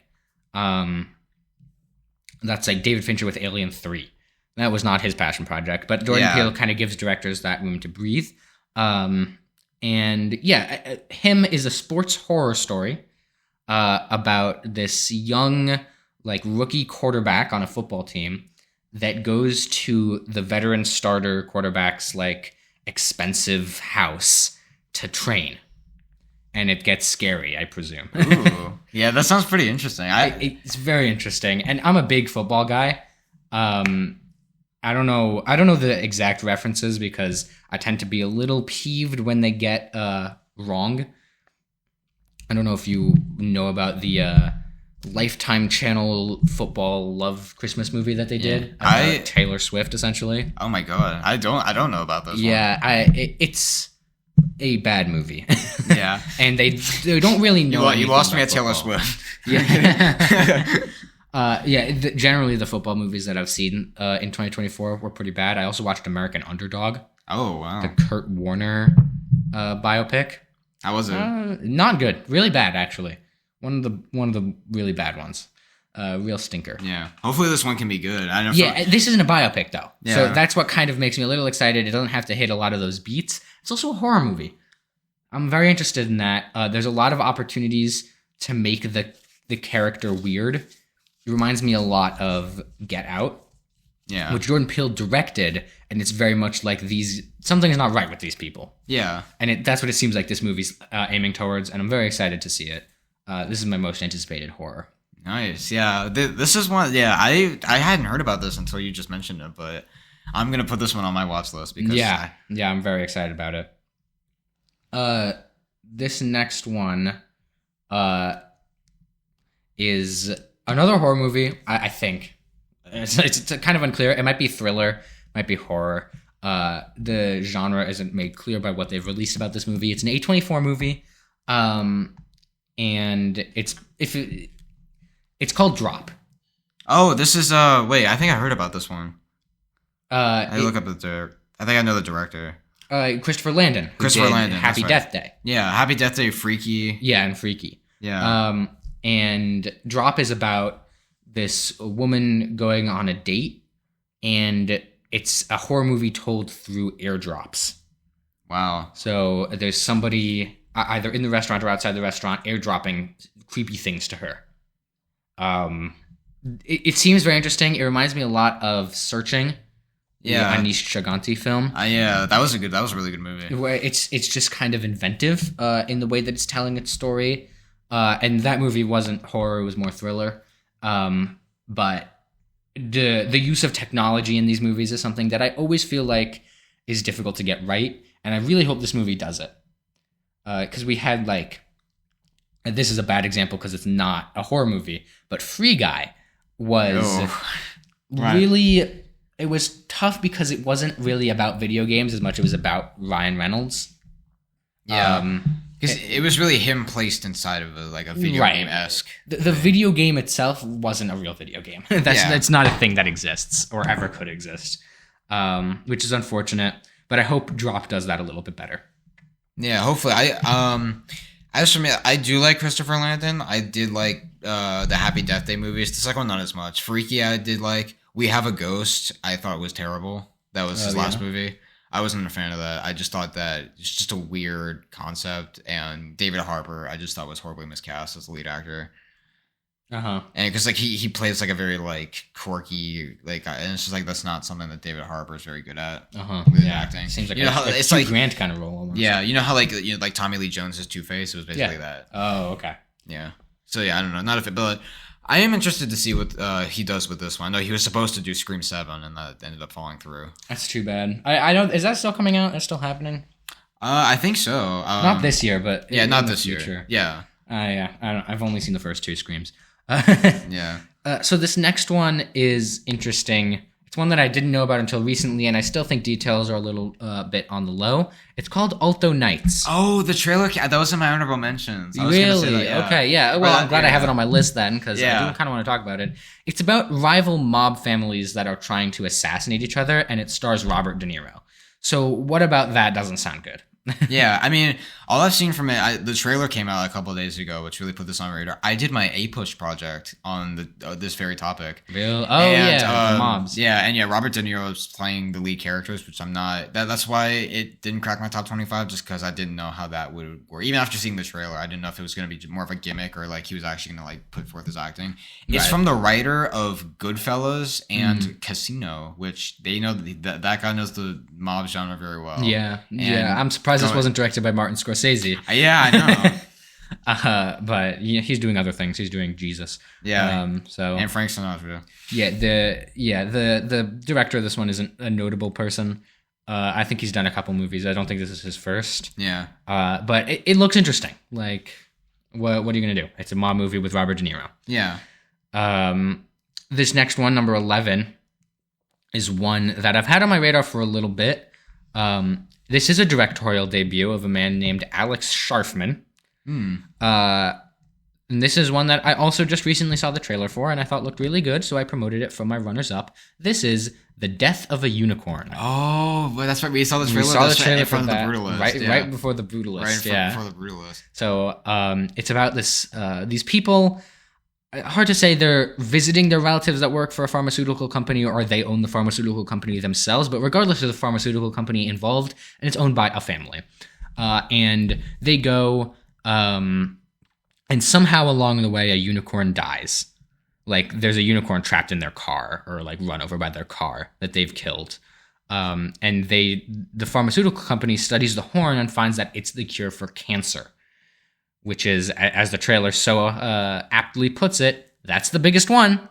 That's like David Fincher with Alien 3. That was not his passion project, but Jordan Peele kind of gives directors that room to breathe. Him is a sports horror story about this young like rookie quarterback on a football team that goes to the veteran starter quarterback's like expensive house to train. And it gets scary, I presume. Ooh. Yeah, that sounds pretty interesting. It's very interesting. And I'm a big football guy. I don't know the exact references because I tend to be a little peeved when they get wrong. I don't know if you know about the Lifetime Channel football love Christmas movie that they did about Taylor Swift, essentially. Oh my god, I don't know about this. Yeah, it's a bad movie. Yeah, and they don't really know. You lost me at Taylor Swift. Yeah. Generally the football movies that I've seen in 2024 were pretty bad. I also watched American Underdog. Oh wow, the Kurt Warner biopic. How was it? Not good. Really bad, actually. One of the really bad ones. Real stinker. Yeah. Hopefully this one can be good. I know. Yeah, this isn't a biopic though. Yeah. So that's what kind of makes me a little excited. It doesn't have to hit a lot of those beats. It's also a horror movie. I'm very interested in that. There's a lot of opportunities to make the character weird. It reminds me a lot of Get Out, which Jordan Peele directed, and it's very much like something's not right with these people. Yeah. And that's what it seems like this movie's aiming towards, and I'm very excited to see it. This is my most anticipated horror. Nice. Yeah. This is one. Yeah. I hadn't heard about this until you just mentioned it, but I'm going to put this one on my watch list because. Yeah. I'm very excited about it. This next one is another horror movie, I think. It's kind of unclear. It might be thriller, might be horror. The genre isn't made clear by what they've released about this movie. It's an A24 movie. And it's called Drop. Oh, this is wait, I think I heard about this one. I look up I think I know the director. Christopher Landon. Happy Death Day. Yeah, Happy Death Day, Freaky. Yeah, and Freaky. Yeah. And Drop is about this woman going on a date, and it's a horror movie told through airdrops. Wow. So there's somebody either in the restaurant or outside the restaurant airdropping creepy things to her. It seems very interesting. It reminds me a lot of Searching. Yeah, the Anish Chaganty film. Yeah, that was a really good movie. Where it's just kind of inventive in the way that it's telling its story. And that movie wasn't horror; it was more thriller. But the use of technology in these movies is something that I always feel like is difficult to get right, and I really hope this movie does it. Because we had and this is a bad example because it's not a horror movie, but Free Guy was really. It was tough because it wasn't really about video games as much as it was about Ryan Reynolds. Yeah. Because it was really him placed inside of a video game-esque. The video game itself wasn't a real video game. That's not a thing that exists or ever could exist, which is unfortunate. But I hope Drop does that a little bit better. Yeah, hopefully. As for me, I do like Christopher Landon. I did like the Happy Death Day movies. The second one, not as much. Freaky, I did like. We Have a Ghost, I thought was terrible. That was his last movie. I wasn't a fan of that. I just thought that it's just a weird concept. And David Harbour, I just thought was horribly miscast as the lead actor. And because he plays a very quirky and it's just that's not something that David Harbour is very good at with acting. Seems like it's Hugh Grant kind of role almost. Yeah, you know how Tommy Lee Jones' Two-Face, it was basically that. Oh, okay. Yeah. So yeah, I don't know, not if it, but I am interested to see what he does with this one. I know he was supposed to do Scream 7, and that ended up falling through. That's too bad. I don't. Is that still coming out? That's still happening? I think so. Not this year, but not this year. Yeah. Yeah. I've only seen the first two Screams. Yeah. So this next one is interesting. It's one that I didn't know about until recently, and I still think details are a little bit on the low. It's called Alto Nights. Oh, the trailer! That was in my honorable mentions. Really? Okay, yeah. Well, I'm glad I have it on my list then, because I do kind of want to talk about it. It's about rival mob families that are trying to assassinate each other, and it stars Robert De Niro. So what about that doesn't sound good? Yeah, I mean, all I've seen from it, the trailer came out a couple of days ago, which really put this on my radar. I did my A-Push project on this very topic. Real? Oh, the mobs. Yeah, and Robert De Niro is playing the lead characters, which I'm not. That's why it didn't crack my top 25, just because I didn't know how that would work. Even after seeing the trailer, I didn't know if it was going to be more of a gimmick or he was actually going to put forth his acting. It's from the writer of Goodfellas and Casino, which they know that guy knows the mob genre very well. Yeah, I'm surprised this wasn't directed by Martin Scorsese. Yeah, I know. But he's doing other things. He's doing Jesus. Yeah. And Frank Sinatra. Yeah. The director of this one isn't a notable person. I think he's done a couple movies. I don't think this is his first. Yeah. But it looks interesting. What are you gonna do? It's a mob movie with Robert De Niro. Yeah. This next one, number 11, is one that I've had on my radar for a little bit. This is a directorial debut of a man named Alex Sharfman. And this is one that I also just recently saw the trailer for, and I thought looked really good, so I promoted it from my runners-up. This is The Death of a Unicorn. Oh, but that's right. We saw the trailer. In front of The Brutalist. Right before The Brutalist. Before The Brutalist. So it's about these people. Hard to say they're visiting their relatives that work for a pharmaceutical company or they own the pharmaceutical company themselves, but regardless of the pharmaceutical company involved, and it's owned by a family. and they go, and somehow along the way, a unicorn dies. Like, there's a unicorn trapped in their car, or like run over by their car that they've killed. And the pharmaceutical company studies the horn and finds that it's the cure for cancer, which is, as the trailer so aptly puts it, that's the biggest one.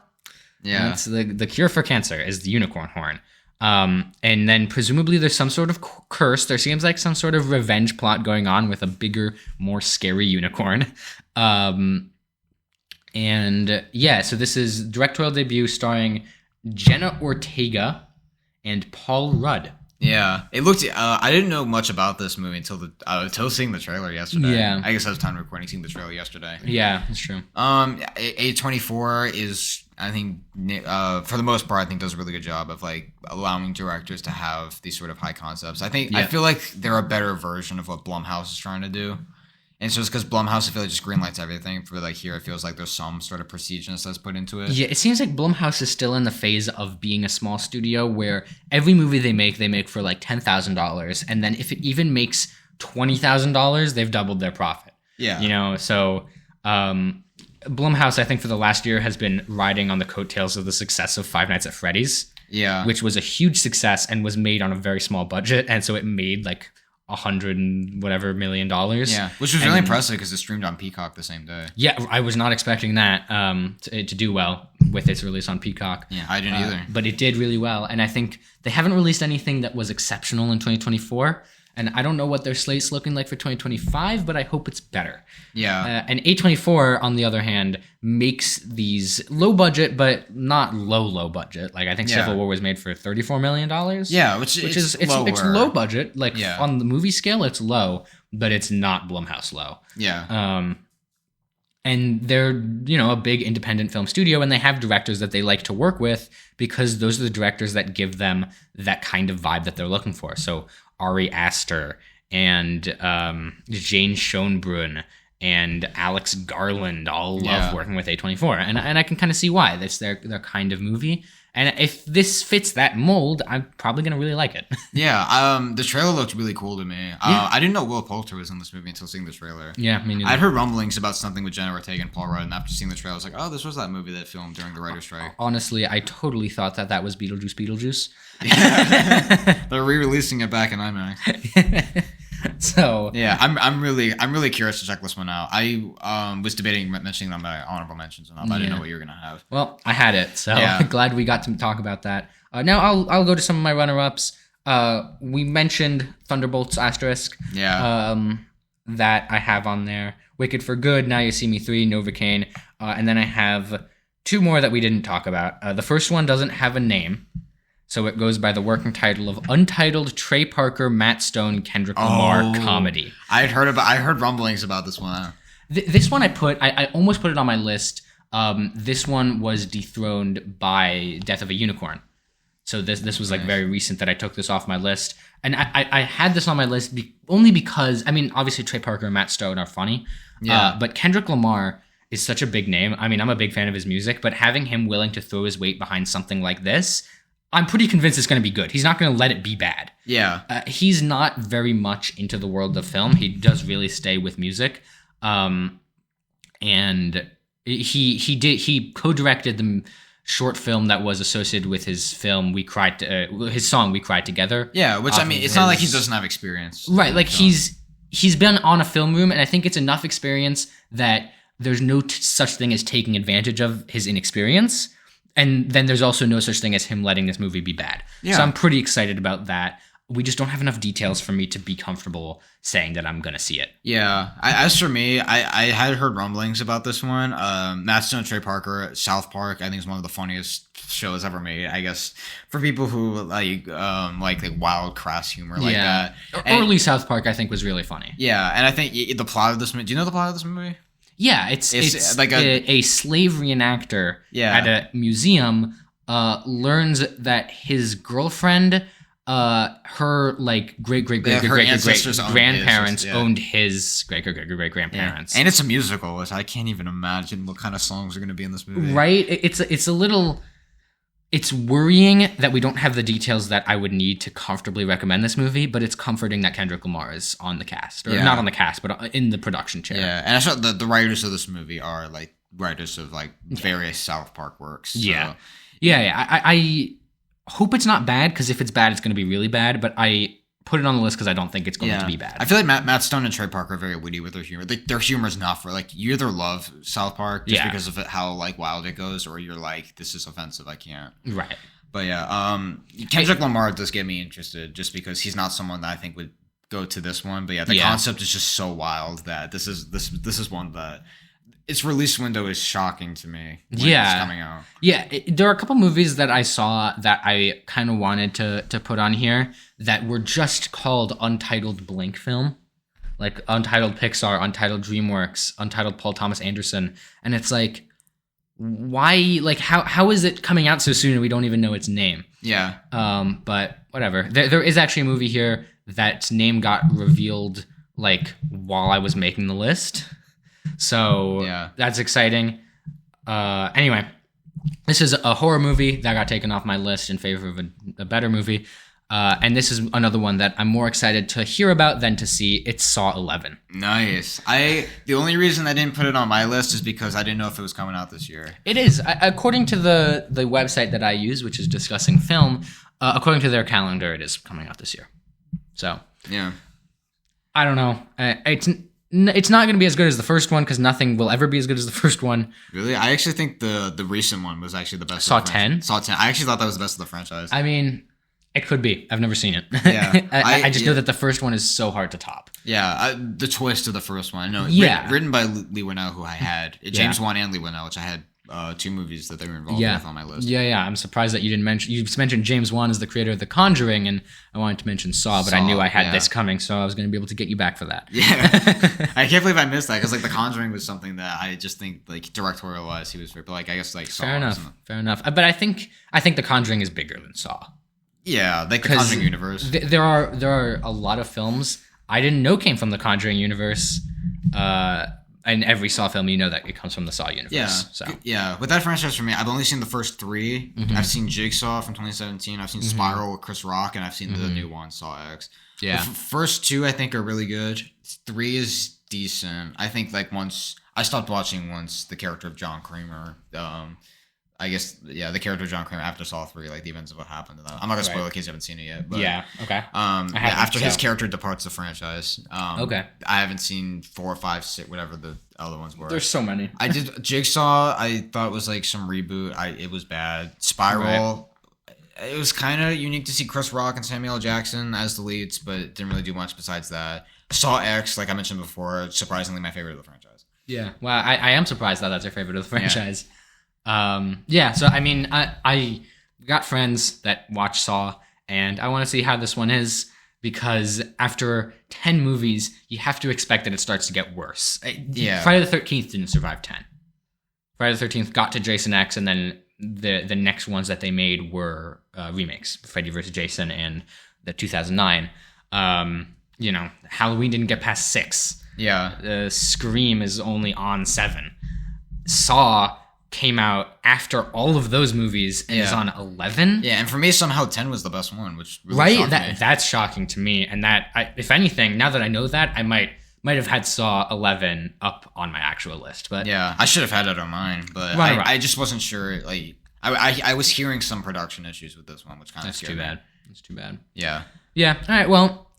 Yeah, that's the cure for cancer is the unicorn horn. And then presumably there's some sort of curse. There seems like some sort of revenge plot going on with a bigger, more scary unicorn. And yeah, so this is directorial debut starring Jenna Ortega and Paul Rudd. Yeah, it looked. I didn't know much about this movie until seeing the trailer yesterday. Yeah, I guess I was time recording, seeing the trailer yesterday. Yeah, that's true. A24 is, I think, for the most part, I think does a really good job of like allowing directors to have these sort of high concepts. I feel like they're a better version of what Blumhouse is trying to do. And so it's because Blumhouse, I feel like, just greenlights everything. For like here, it feels like there's some sort of prestiginess that's put into it. Yeah, it seems like Blumhouse is still in the phase of being a small studio where every movie they make for like $10,000, and then if it even makes $20,000, they've doubled their profit. Yeah, so Blumhouse, I think, for the last year has been riding on the coattails of the success of Five Nights at Freddy's. Yeah, which was a huge success and was made on a very small budget, and so it made like $100 and whatever million. Yeah, which was really impressive because it streamed on Peacock the same day. Yeah, I was not expecting that to do well with its release on Peacock. Yeah, I didn't either. But it did really well, and I think they haven't released anything that was exceptional in 2024. And I don't know what their slate's looking like for 2025, but I hope it's better. Yeah. And A24, on the other hand, makes these low budget, but not low budget. Like, I think Civil War was made for $34 million. Yeah, which is lower. It's low budget. Like, on the movie scale, it's low, but it's not Blumhouse low. Yeah. And they're, a big independent film studio, and they have directors that they like to work with because those are the directors that give them that kind of vibe that they're looking for. So Ari Aster and Jane Schoenbrunn and Alex Garland all love working with A24. And I can kind of see why. That's their kind of movie. And if this fits that mold, I'm probably going to really like it. Yeah, the trailer looked really cool to me. I didn't know Will Poulter was in this movie until seeing the trailer. Yeah, me neither. I'd heard rumblings about something with Jenna Ortega and Paul Rudd, and after seeing the trailer, I was like, oh, this was that movie that filmed during the writer's strike. Honestly, I totally thought that was Beetlejuice. They're re-releasing it back in IMAX. So yeah, I'm really curious to check this one out. I was debating mentioning on my honorable mentions and all, but I didn't know what you were gonna have. Well, I had it, so glad we got to talk about that. Now I'll go to some of my runner-ups. We mentioned Thunderbolts asterisk. That I have on there. Wicked for Good, Now You See Me 3, Novocaine, and then I have two more that we didn't talk about. The first one doesn't have a name. So it goes by the working title of Untitled Trey Parker, Matt Stone, Kendrick Lamar Comedy. I heard rumblings about this one. This one I almost put it on my list. This one was dethroned by Death of a Unicorn. So this was like very recent that I took this off my list. And I had this on my list only because, I mean, obviously Trey Parker and Matt Stone are funny. Yeah. But Kendrick Lamar is such a big name. I mean, I'm a big fan of his music, but having him willing to throw his weight behind something like this, I'm pretty convinced it's going to be good. He's not going to let it be bad. Yeah. He's not very much into the world of film. He does really stay with music. And he co-directed the short film that was associated with his film his song We Cried Together. Yeah, which I mean, it's not like he doesn't have experience. Right, like he's been on a film room, and I think it's enough experience that there's no such thing as taking advantage of his inexperience. And then there's also no such thing as him letting this movie be bad. Yeah. So I'm pretty excited about that. We just don't have enough details for me to be comfortable saying that I'm going to see it. Yeah. As for me, I had heard rumblings about this one. Matt Stone, Trey Parker, South Park, I think is one of the funniest shows ever made, I guess, for people who like wild, crass humor like that. Early South Park, I think, was really funny. Yeah. And I think the plot of this movie, do you know the plot of this movie? Yeah, it's like a slave reenactor at a museum learns that his girlfriend, her like great grandparents owned his great grandparents. And it's a musical, which I can't even imagine what kind of songs are going to be in this movie. Right? It's a little. it's worrying that we don't have the details that I would need to comfortably recommend this movie, but it's comforting that Kendrick Lamar is on the cast. Or not on the cast, but in the production chair. Yeah, and I saw the writers of this movie are, like, writers of, like, various South Park works. So. Yeah. I hope it's not bad, because if it's bad, it's going to be really bad, but I put it on the list because I don't think it's going to be bad. I feel like Matt Stone and Trey Parker are very witty with their humor. Like, their humor is not for, like, you either love South Park just because of how, like, wild it goes, or you're like, this is offensive, I can't. Right. But Kendrick Lamar does get me interested just because he's not someone that I think would go to this one. But the concept is just so wild that this is one that its release window is shocking to me when it's coming out. Yeah, there are a couple movies that I saw that I kind of wanted to put on here that were just called Untitled Blank Film. Like Untitled Pixar, Untitled DreamWorks, Untitled Paul Thomas Anderson. And it's like, why, like, how is it coming out so soon and we don't even know its name? Yeah. But whatever. There is actually a movie here that's name got revealed, like, while I was making the list. So that's exciting. Anyway, this is a horror movie that got taken off my list in favor of a better movie. And this is another one that I'm more excited to hear about than to see. It's Saw 11. Nice. The only reason I didn't put it on my list is because I didn't know if it was coming out this year. It is. According to the website that I use, which is Discussing Film, according to their calendar, it is coming out this year. So, yeah. I don't know. It's not going to be as good as the first one because nothing will ever be as good as the first one. Really? I actually think the recent one was actually the best. Saw 10? Saw 10. I actually thought that was the best of the franchise. I mean, it could be. I've never seen it. Yeah. I just know that the first one is so hard to top. Yeah. The twist of the first one. No, written by Lee Winnell, who I had. James Wan and Lee Winnell, which I had two movies that they were involved with on my list. Yeah. I'm surprised that you didn't mention... You mentioned James Wan as the creator of The Conjuring, and I wanted to mention Saw, but I knew I had this coming, so I was going to be able to get you back for that. Yeah. I can't believe I missed that, because, like, The Conjuring was something that I just think, like, directorial-wise, he was... But, like, I guess, like, Saw... Fair enough. But I think The Conjuring is bigger than Saw. Yeah, like the Conjuring universe. There are a lot of films I didn't know came from the Conjuring universe. And every Saw film, you know that it comes from the Saw universe. Yeah. So. Yeah. With that franchise, for me, I've only seen the first three. Mm-hmm. I've seen Jigsaw from 2017. I've seen Spiral with Chris Rock, and I've seen the new one, Saw X. Yeah. The first two, I think, are really good. 3 is decent. I think, like, once I stopped watching once the character of John Kramer. I guess, the character of John Kramer after Saw 3, like, the events of what happened to that. I'm not going to spoil it in case you haven't seen it yet. But, okay. After his character departs the franchise. Okay. I haven't seen 4, 5, 6, whatever the other ones were. There's so many. I did Jigsaw, I thought was, like, some reboot. It was bad. Spiral, it was kind of unique to see Chris Rock and Samuel L. Jackson as the leads, but it didn't really do much besides that. Saw X, like I mentioned before, surprisingly my favorite of the franchise. Yeah. Well, I am surprised that that's your favorite of the franchise. Yeah. So I mean, I got friends that watch Saw, and I want to see how this one is, because after 10 movies, you have to expect that it starts to get worse. Yeah. Friday the 13th didn't survive 10. Friday the 13th got to Jason X, and then the next ones that they made were remakes, Freddy vs. Jason and the 2009. Halloween didn't get past 6. Yeah. Scream is only on 7. Saw came out after all of those movies and is on 11. Yeah, and for me, somehow 10 was the best one, which really shocked me. That's shocking to me. And that, if anything, now that I know that, I might have had Saw 11 up on my actual list. But yeah, I should have had it on mine, but I just wasn't sure. Like, I was hearing some production issues with this one, which kind of scared me. That's too bad. Yeah. Yeah. All right. Well,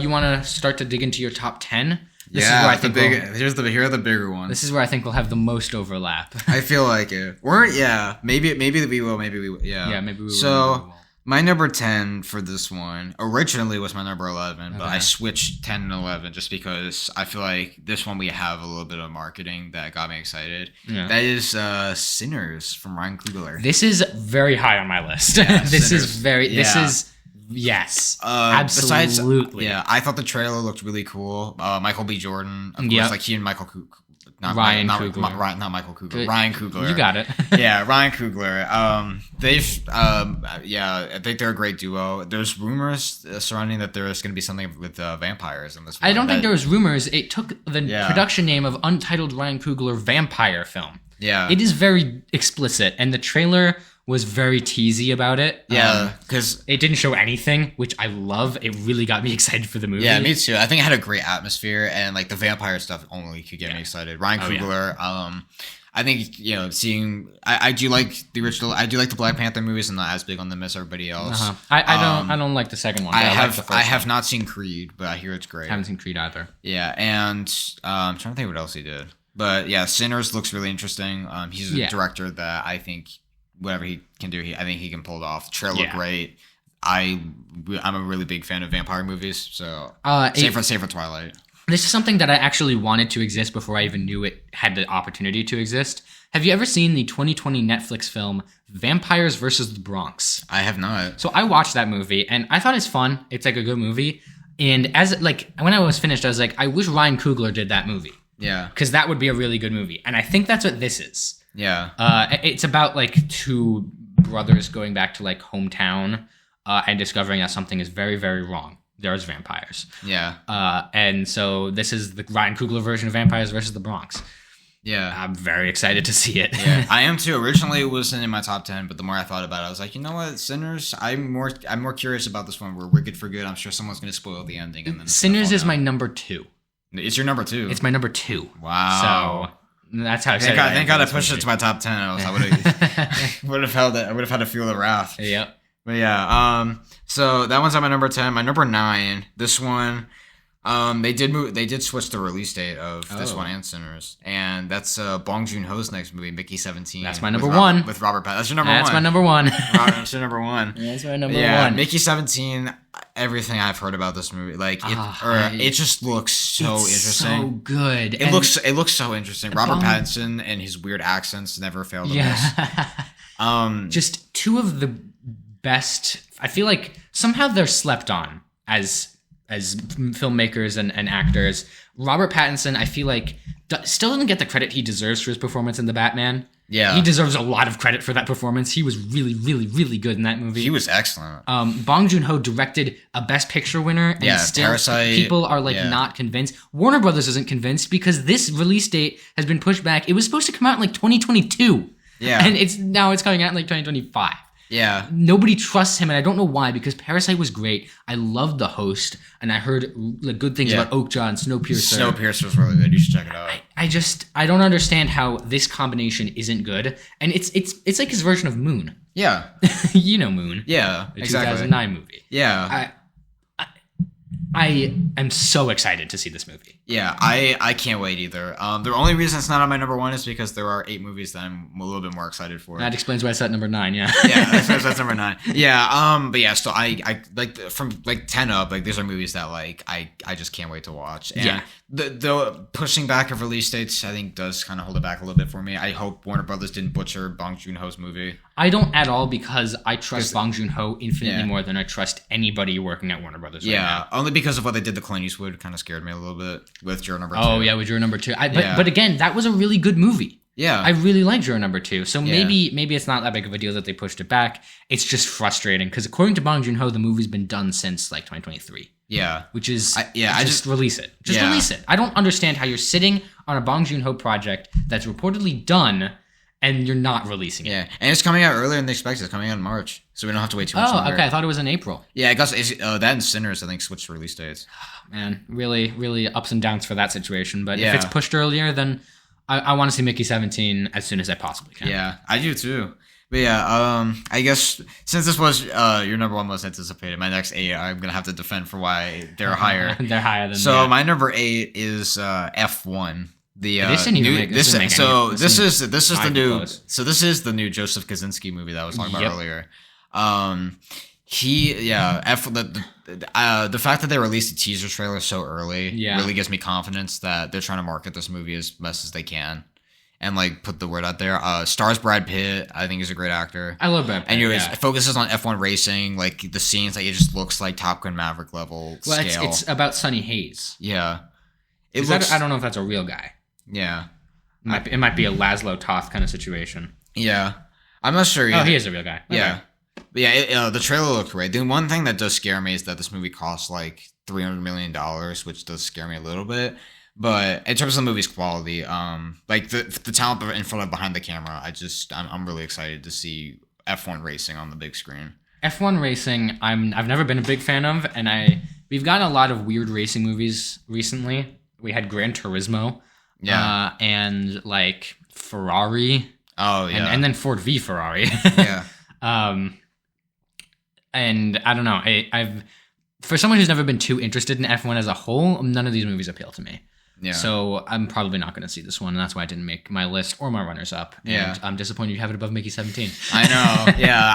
you want to start to dig into your top 10? This is where I think here are the bigger ones. This is where I think we'll have the most overlap. I feel like it. Maybe we will. Maybe we will. Yeah, maybe we will. So my number 10 for this one originally was my number 11, but I switched 10 and 11 just because I feel like this one we have a little bit of marketing that got me excited. Yeah. That is Sinners from Ryan Coogler. This is very high on my list. Yeah, this is very. This is. Yes, absolutely. Besides, I thought the trailer looked really cool. Michael B. Jordan, of course, like he and Michael Coogler. Ryan Coogler. Not Michael Coogler. Ryan Coogler. You got it. Yeah, Ryan Coogler. I think they're a great duo. There's rumors surrounding that there's going to be something with vampires in this one. I don't think there was rumors. It took the production name of Untitled Ryan Coogler Vampire Film. Yeah. It is very explicit, and the trailer was very teasy about it. Yeah, because it didn't show anything, which I love. It really got me excited for the movie. Yeah, me too. I think it had a great atmosphere, and like the vampire stuff only could get me excited. Ryan Coogler. I think seeing. I do like the original. I do like the Black Panther movies. I'm not as big on them as everybody else. I don't like the second one. I have not seen Creed, but I hear it's great. I haven't seen Creed either. Yeah, and I'm trying to think what else he did. But yeah, Sinners looks really interesting. He's a director that I think whatever he can do, I think he can pull it off. The trailer looked great. I'm a really big fan of vampire movies, so same for Twilight. This is something that I actually wanted to exist before I even knew it had the opportunity to exist. Have you ever seen the 2020 Netflix film Vampires vs. the Bronx? I have not. So I watched that movie, and I thought it's fun. It's like a good movie. And as like when I was finished, I was like, I wish Ryan Coogler did that movie. Yeah. Because that would be a really good movie. And I think that's what this is. Yeah. It's about like two brothers going back to like hometown and discovering that something is very, very wrong. There's vampires. Yeah. And so this is the Ryan Coogler version of Vampires versus the Bronx. Yeah. I'm very excited to see it. Yeah, I am too. Originally, it wasn't in my top 10, but the more I thought about it, I was like, you know what, Sinners. I'm more curious about this one. We're Wicked for Good. I'm sure someone's going to spoil the ending. And then Sinners is my number 2. It's your number 2. It's my number 2. Wow. So that's how excited Thank God I pushed it to my top 10. I would have held it. I would have had to feel the wrath. Yep. But yeah. So that one's on my number 10. My number 9. This one. They did switch the release date of this one and Sinners, and that's Bong Joon-ho's next movie, Mickey 17. That's my number 1 with Robert Pattinson. That's your number 1. That's my number 1. That's your number 1. That's my number 1. Mickey 17. Everything I've heard about this movie, it just looks so interesting. So good. It looks so interesting. Robert Pattinson and his weird accents never failed in this. Just two of the best. I feel like somehow they're slept on as filmmakers and actors. Robert Pattinson, I feel like, still doesn't get the credit he deserves for his performance in The Batman. Yeah. He deserves a lot of credit for that performance. He was really, really, really good in that movie. He was excellent. Bong Joon-ho directed a Best Picture winner, and still Parasite, people are not convinced. Warner Brothers isn't convinced because this release date has been pushed back. It was supposed to come out in 2022. Yeah. And it's coming out in 2025. Yeah. Nobody trusts him, and I don't know why, because Parasite was great. I loved The Host, and I heard good things about Okja and Snowpiercer. Snowpiercer was really good. You should check it out. I don't understand how this combination isn't good, and it's like his version of Moon. Yeah. You know Moon. Yeah, the 2009 movie. Yeah. I am so excited to see this movie. Yeah, I can't wait either. The only reason it's not on my number 1 is because there are 8 movies that I'm a little bit more excited for. That explains why it's at number 9. Yeah. Yeah, that's number 9. Yeah. But yeah, so I like from 10 up. These are movies that I just can't wait to watch. And the pushing back of release dates, I think, does kind of hold it back a little bit for me. I hope Warner Brothers didn't butcher Bong Joon-ho's movie. I don't at all, because I trust Bong Joon-ho infinitely more than I trust anybody working at Warner Brothers right now. Only because of what they did to Clint Eastwood kind of scared me a little bit with Juror Number 2. Oh, yeah, with Juror Number 2. But again, that was a really good movie. Yeah. I really like Juror Number 2. So maybe it's not that big of a deal that they pushed it back. It's just frustrating, because according to Bong Joon-ho, the movie's been done since 2023. Yeah. Which is, just release it. Just release it. I don't understand how you're sitting on a Bong Joon-ho project that's reportedly done and you're not releasing it. Yeah, and it's coming out earlier than expected. It's coming out in March, so we don't have to wait too much longer. Okay. I thought it was in April. Yeah, I guess that and Sinners, I think, switched release dates. Man, really, really ups and downs for that situation. But if it's pushed earlier, then I want to see Mickey 17 as soon as I possibly can. Yeah, I do too. But yeah, I guess since this was your number 1 most anticipated, my next 8 I'm gonna have to defend for why they're higher. They're higher than my number 8 is F1. This is the new Joseph Kosinski movie that I was talking about earlier. The fact that they released a teaser trailer so early really gives me confidence that they're trying to market this movie as best as they can and put the word out there. Stars Brad Pitt, I think, is a great actor. I love Brad Pitt. And it focuses on F1 racing, the scenes, it just looks like Top Gun Maverick level scale. It's about Sonny Hayes. Yeah. I don't know if that's a real guy. Yeah. It might be a Laszlo Toth kind of situation. Yeah. I'm not sure either. Oh, he is a real guy. Yeah. But yeah, the trailer looked great. The one thing that does scare me is that this movie costs $300 million, which does scare me a little bit. But in terms of the movie's quality, the talent in front of behind the camera, I'm really excited to see F1 racing on the big screen. F1 racing, I've never been a big fan of, and we've gotten a lot of weird racing movies recently. We had Gran Turismo, and like Ferrari. Oh yeah, and then Ford v Ferrari. Yeah. And I don't know. I've for someone who's never been too interested in F1 as a whole, none of these movies appeal to me. Yeah. So I'm probably not going to see this one, and that's why I didn't make my list or my runners up. Yeah. And I'm disappointed you have it above Mickey 17. I know. Yeah.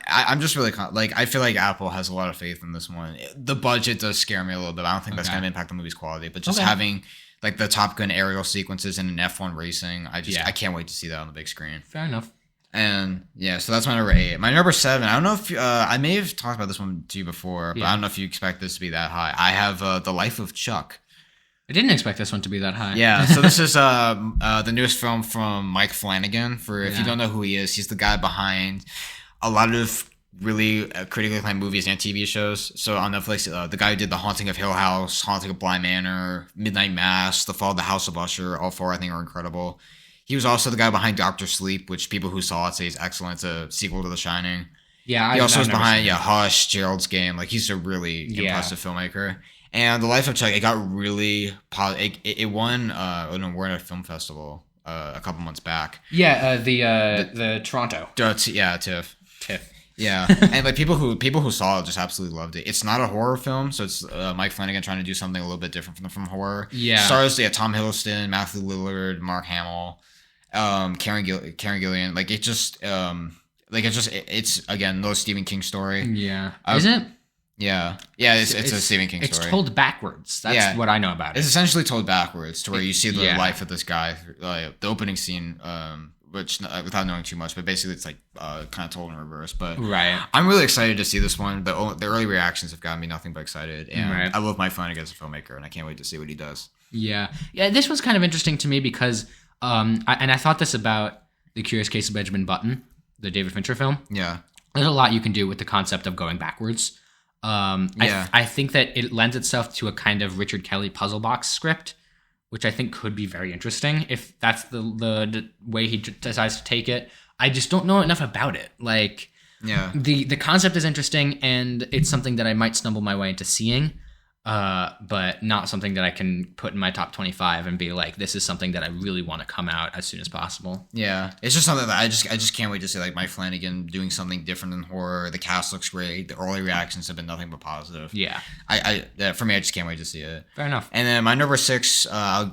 I'm just really I feel like Apple has a lot of faith in this one. The budget does scare me a little bit. I don't think that's going to impact the movie's quality, but just having like the Top Gun aerial sequences in an F1 racing, I can't wait to see that on the big screen. Fair enough. And yeah, so that's my number 8. My number 7, I don't know if I may have talked about this one to you before, but I don't know if you expect this to be that high. I have The Life of Chuck. I didn't expect this one to be that high. Yeah, so this is the newest film from Mike Flanagan. If you don't know who he is, he's the guy behind a lot of really critically acclaimed movies and TV shows. So on Netflix, the guy who did The Haunting of Hill House, Haunting of Bly Manor, Midnight Mass, The Fall of the House of Usher, all 4 I think are incredible. He was also the guy behind Doctor Sleep, which people who saw it say is excellent. It's a sequel to The Shining. Yeah, he also was behind Hush, Gerald's Game. Like he's a really impressive filmmaker. And The Life of Chuck, it got really it won an award at a film festival a couple months back. Yeah, the Toronto. TIFF. TIFF. Yeah, and like people who saw it just absolutely loved it. It's not a horror film, so it's Mike Flanagan trying to do something a little bit different from horror. Yeah, stars Tom Hiddleston, Matthew Lillard, Mark Hamill, Karen Gillian. It's again no Stephen King story. Yeah, is it? Yeah, it's a Stephen King story. It's told backwards. That's what I know about it. It's essentially told backwards to where you see the life of this guy. The opening scene, which without knowing too much, but basically it's like kind of told in reverse. But I'm really excited to see this one. The early reactions have gotten me nothing but excited, and I love Mike Flanagan as a filmmaker, and I can't wait to see what he does. Yeah. This was kind of interesting to me because, I thought this about The Curious Case of Benjamin Button, the David Fincher film. Yeah, there's a lot you can do with the concept of going backwards. I think that it lends itself to a kind of Richard Kelly puzzle box script, which I think could be very interesting if that's the way he decides to take it. I just don't know enough about it. Like, the concept is interesting, and it's something that I might stumble my way into seeing, but not something that I can put in my top 25 and be like, this is something that I really want to come out as soon as possible. Yeah, it's just something that I just can't wait to see, like Mike Flanagan doing something different than horror. The cast looks great. The early reactions have been nothing but positive. Yeah, for me, I just can't wait to see it. Fair enough. And then my number 6, my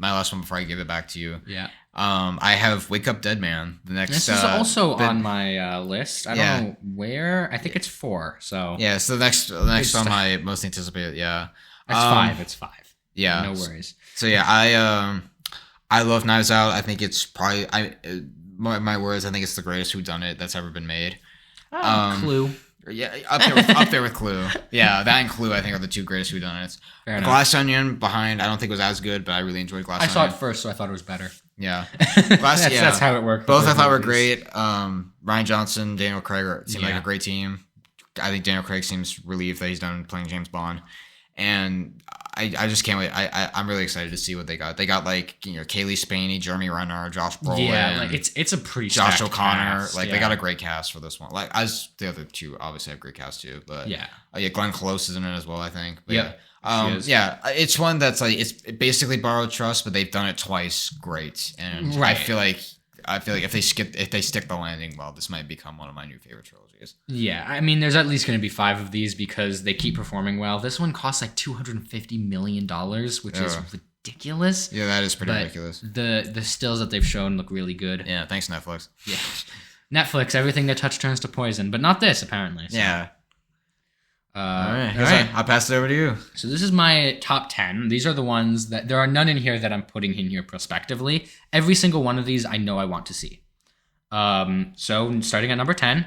last one before I give it back to you. Yeah. I have Wake Up Dead Man. This is also on my list. I don't know where. I think it's 4. So yeah, so the next on my most anticipated. Yeah, it's 5. It's 5. Yeah, no worries. So yeah, I love Knives Out. I think it's probably my words. I think it's the greatest whodunit that's ever been made. Clue. Yeah, up there with Clue. Yeah, that and Clue I think are the 2 greatest whodunits. Glass Onion behind I don't think was as good, but I really enjoyed Glass Onion. I saw it first, so I thought it was better. Yeah, that's how it worked. Both I thought were great. Rian Johnson, Daniel Craig seemed like a great team. I think Daniel Craig seems relieved that he's done playing James Bond, and I just can't wait. I'm really excited to see what they got. They got like Kaylee Spaney, Jeremy Renner, Josh Brolin. Yeah, like it's a pretty Josh O'Connor. Cast. They got a great cast for this one. Like as the other 2 obviously have great cast too, but Glenn Close is in it as well. I think. But it's one that's like it's basically borrowed trust, but they've done it twice. Great, and I feel like if they stick the landing well, this might become one of my new favorite trilogies. Yeah, I mean, there's at least going to be 5 of these because they keep performing well. This one costs like $250 million, which is ridiculous. Yeah, that is pretty ridiculous. The stills that they've shown look really good. Yeah, thanks Netflix. Yeah, Netflix, everything they touch turns to poison, but not this apparently. So. Yeah. All right. I'll pass it over to you. So this is my top 10. These are the ones that there are none in here that I'm putting in here prospectively. Every single one of these I know I want to see. So starting at number 10,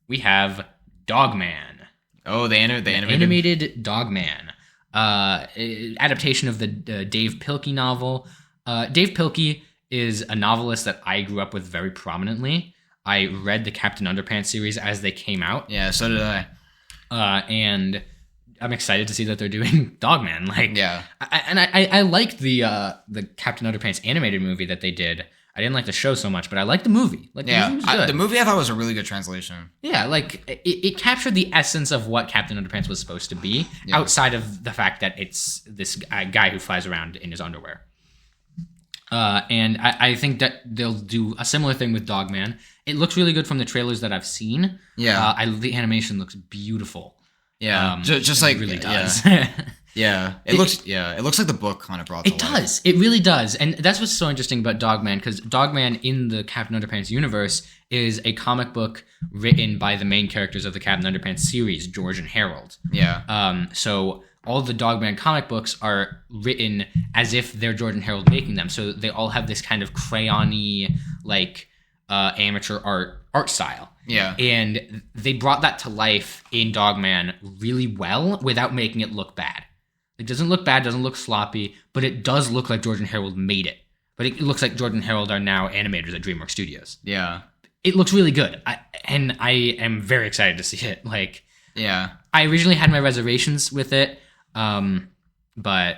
we have Dogman. Oh, the animated Dogman. Adaptation of the Dave Pilkey novel. Dave Pilkey is a novelist that I grew up with very prominently. I read the Captain Underpants series as they came out. Yeah, so did I. And I'm excited to see that they're doing Dogman. Like, yeah. I liked the Captain Underpants animated movie that they did. I didn't like the show so much, but I liked the movie. Like, the movie was good. The movie I thought was a really good translation. Yeah, like, it captured the essence of what Captain Underpants was supposed to be, outside of the fact that it's this guy who flies around in his underwear. And I think that they'll do a similar thing with Dogman. It looks really good from the trailers that I've seen. Yeah. The animation looks beautiful. Yeah. Just like... It really does. Yeah. It looks like the book kind of brought to life. It does. It really does. And that's what's so interesting about Dogman, because Dogman in the Captain Underpants universe is a comic book written by the main characters of the Captain Underpants series, George and Harold. Yeah. So all the Dogman comic books are written as if they're George and Harold making them. So they all have this kind of crayon-y, like, amateur art style. Yeah. And they brought that to life in Dogman really well without making it look bad. It doesn't look bad, doesn't look sloppy, but it does look like George and Harold made it. But it looks like George and Harold are now animators at DreamWorks Studios. Yeah. It looks really good. I am very excited to see it. Like, yeah. I originally had my reservations with it, but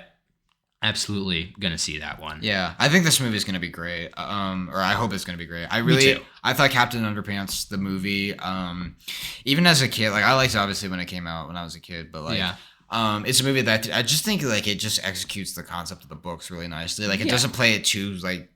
absolutely gonna see that one. Yeah, I think this movie is gonna be great. Or I hope it's gonna be great. I thought Captain Underpants, the movie, even as a kid, like, I liked it obviously when it came out when I was a kid, but like, it's a movie that I just think like it just executes the concept of the books really nicely. Like, it doesn't play it too like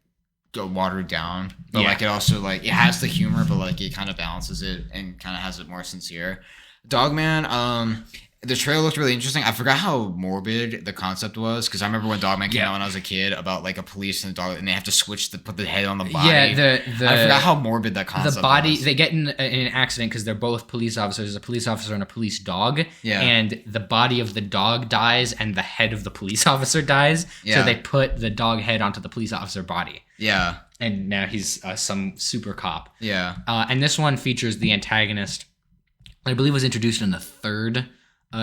watered down, but like it also like it has the humor, but like it kind of balances it and kind of has it more sincere. Dogman, the trailer looked really interesting. I forgot how morbid the concept was, because I remember when Dogman came out when I was a kid, about like a police and a dog, and they have to put the head on the body. Yeah, I forgot how morbid that concept was. The body, they get in an accident because they're both police officers. There's a police officer and a police dog. Yeah. And the body of the dog dies and the head of the police officer dies. Yeah. So they put the dog head onto the police officer body. Yeah. And now he's some super cop. Yeah. And this one features the antagonist, I believe was introduced in the third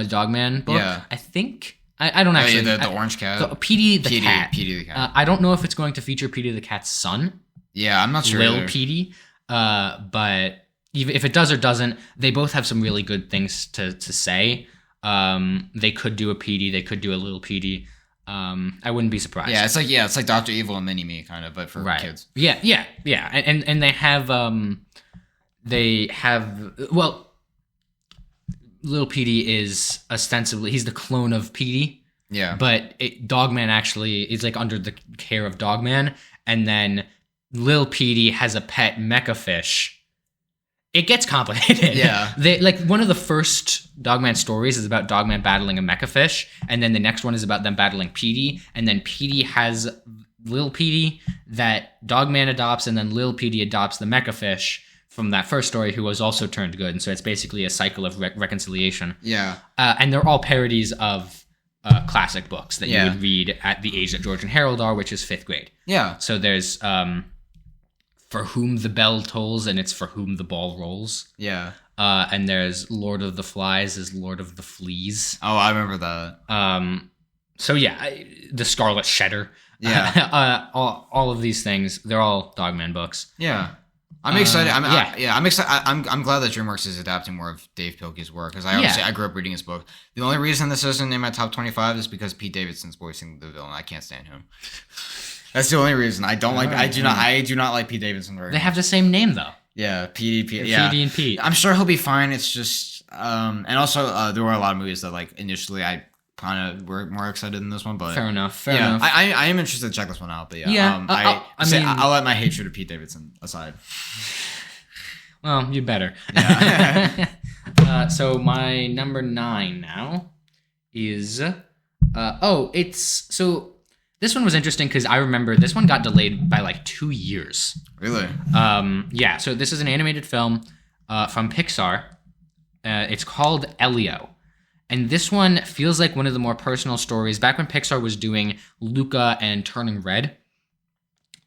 Dogman book. Yeah. I think. I don't actually. The orange cat. Petey the cat. Petey the cat. I don't know if it's going to feature Petey the cat's son. Yeah, I'm not sure. Lil Petey. But even if it does or doesn't, they both have some really good things to say. They could do a Petey. They could do a Lil Petey. I wouldn't be surprised. Yeah, it's like Dr. Evil and Mini-Me kind of, but for kids. Yeah. And they have well, Lil Petey is ostensibly, he's the clone of Petey. Yeah. But Dogman actually is like under the care of Dogman, and then Lil Petey has a pet mecha fish. It gets complicated. Yeah. Like, one of the first Dogman stories is about Dogman battling a mecha fish, and then the next one is about them battling Petey, and then Petey has Lil Petey that Dogman adopts, and then Lil Petey adopts the mecha fish from that first story, who was also turned good. And so it's basically a cycle of reconciliation. Yeah. And they're all parodies of classic books that you would read at the age that George and Harold are, which is 5th grade. Yeah. So there's For Whom the Bell Tolls, and it's For Whom the Ball Rolls. Yeah. And there's Lord of the Flies is Lord of the Fleas. Oh, I remember that. So yeah, the Scarlet Shedder. Yeah. All of these things, they're all Dogman books. Yeah. I'm excited. I'm excited. I'm glad that DreamWorks is adapting more of Dave Pilkey's work, because I grew up reading his book. The only reason this isn't in my top 25 is because Pete Davidson's voicing the villain. I can't stand him. That's the only reason. I do not like Pete Davidson very much. They have the same name though. Yeah, Petey and Pete. I'm sure he'll be fine. It's just and also there were a lot of movies that like initially I kind of were more excited than this one, but fair enough. I am interested to check this one out, but I'll let my hatred of Pete Davidson aside. Well, you better. Yeah. So my number 9 now is this one was interesting because I remember this one got delayed by like 2 years. Really? Yeah. So this is an animated film from Pixar. It's called Elio. And this one feels like one of the more personal stories. Back when Pixar was doing Luca and Turning Red,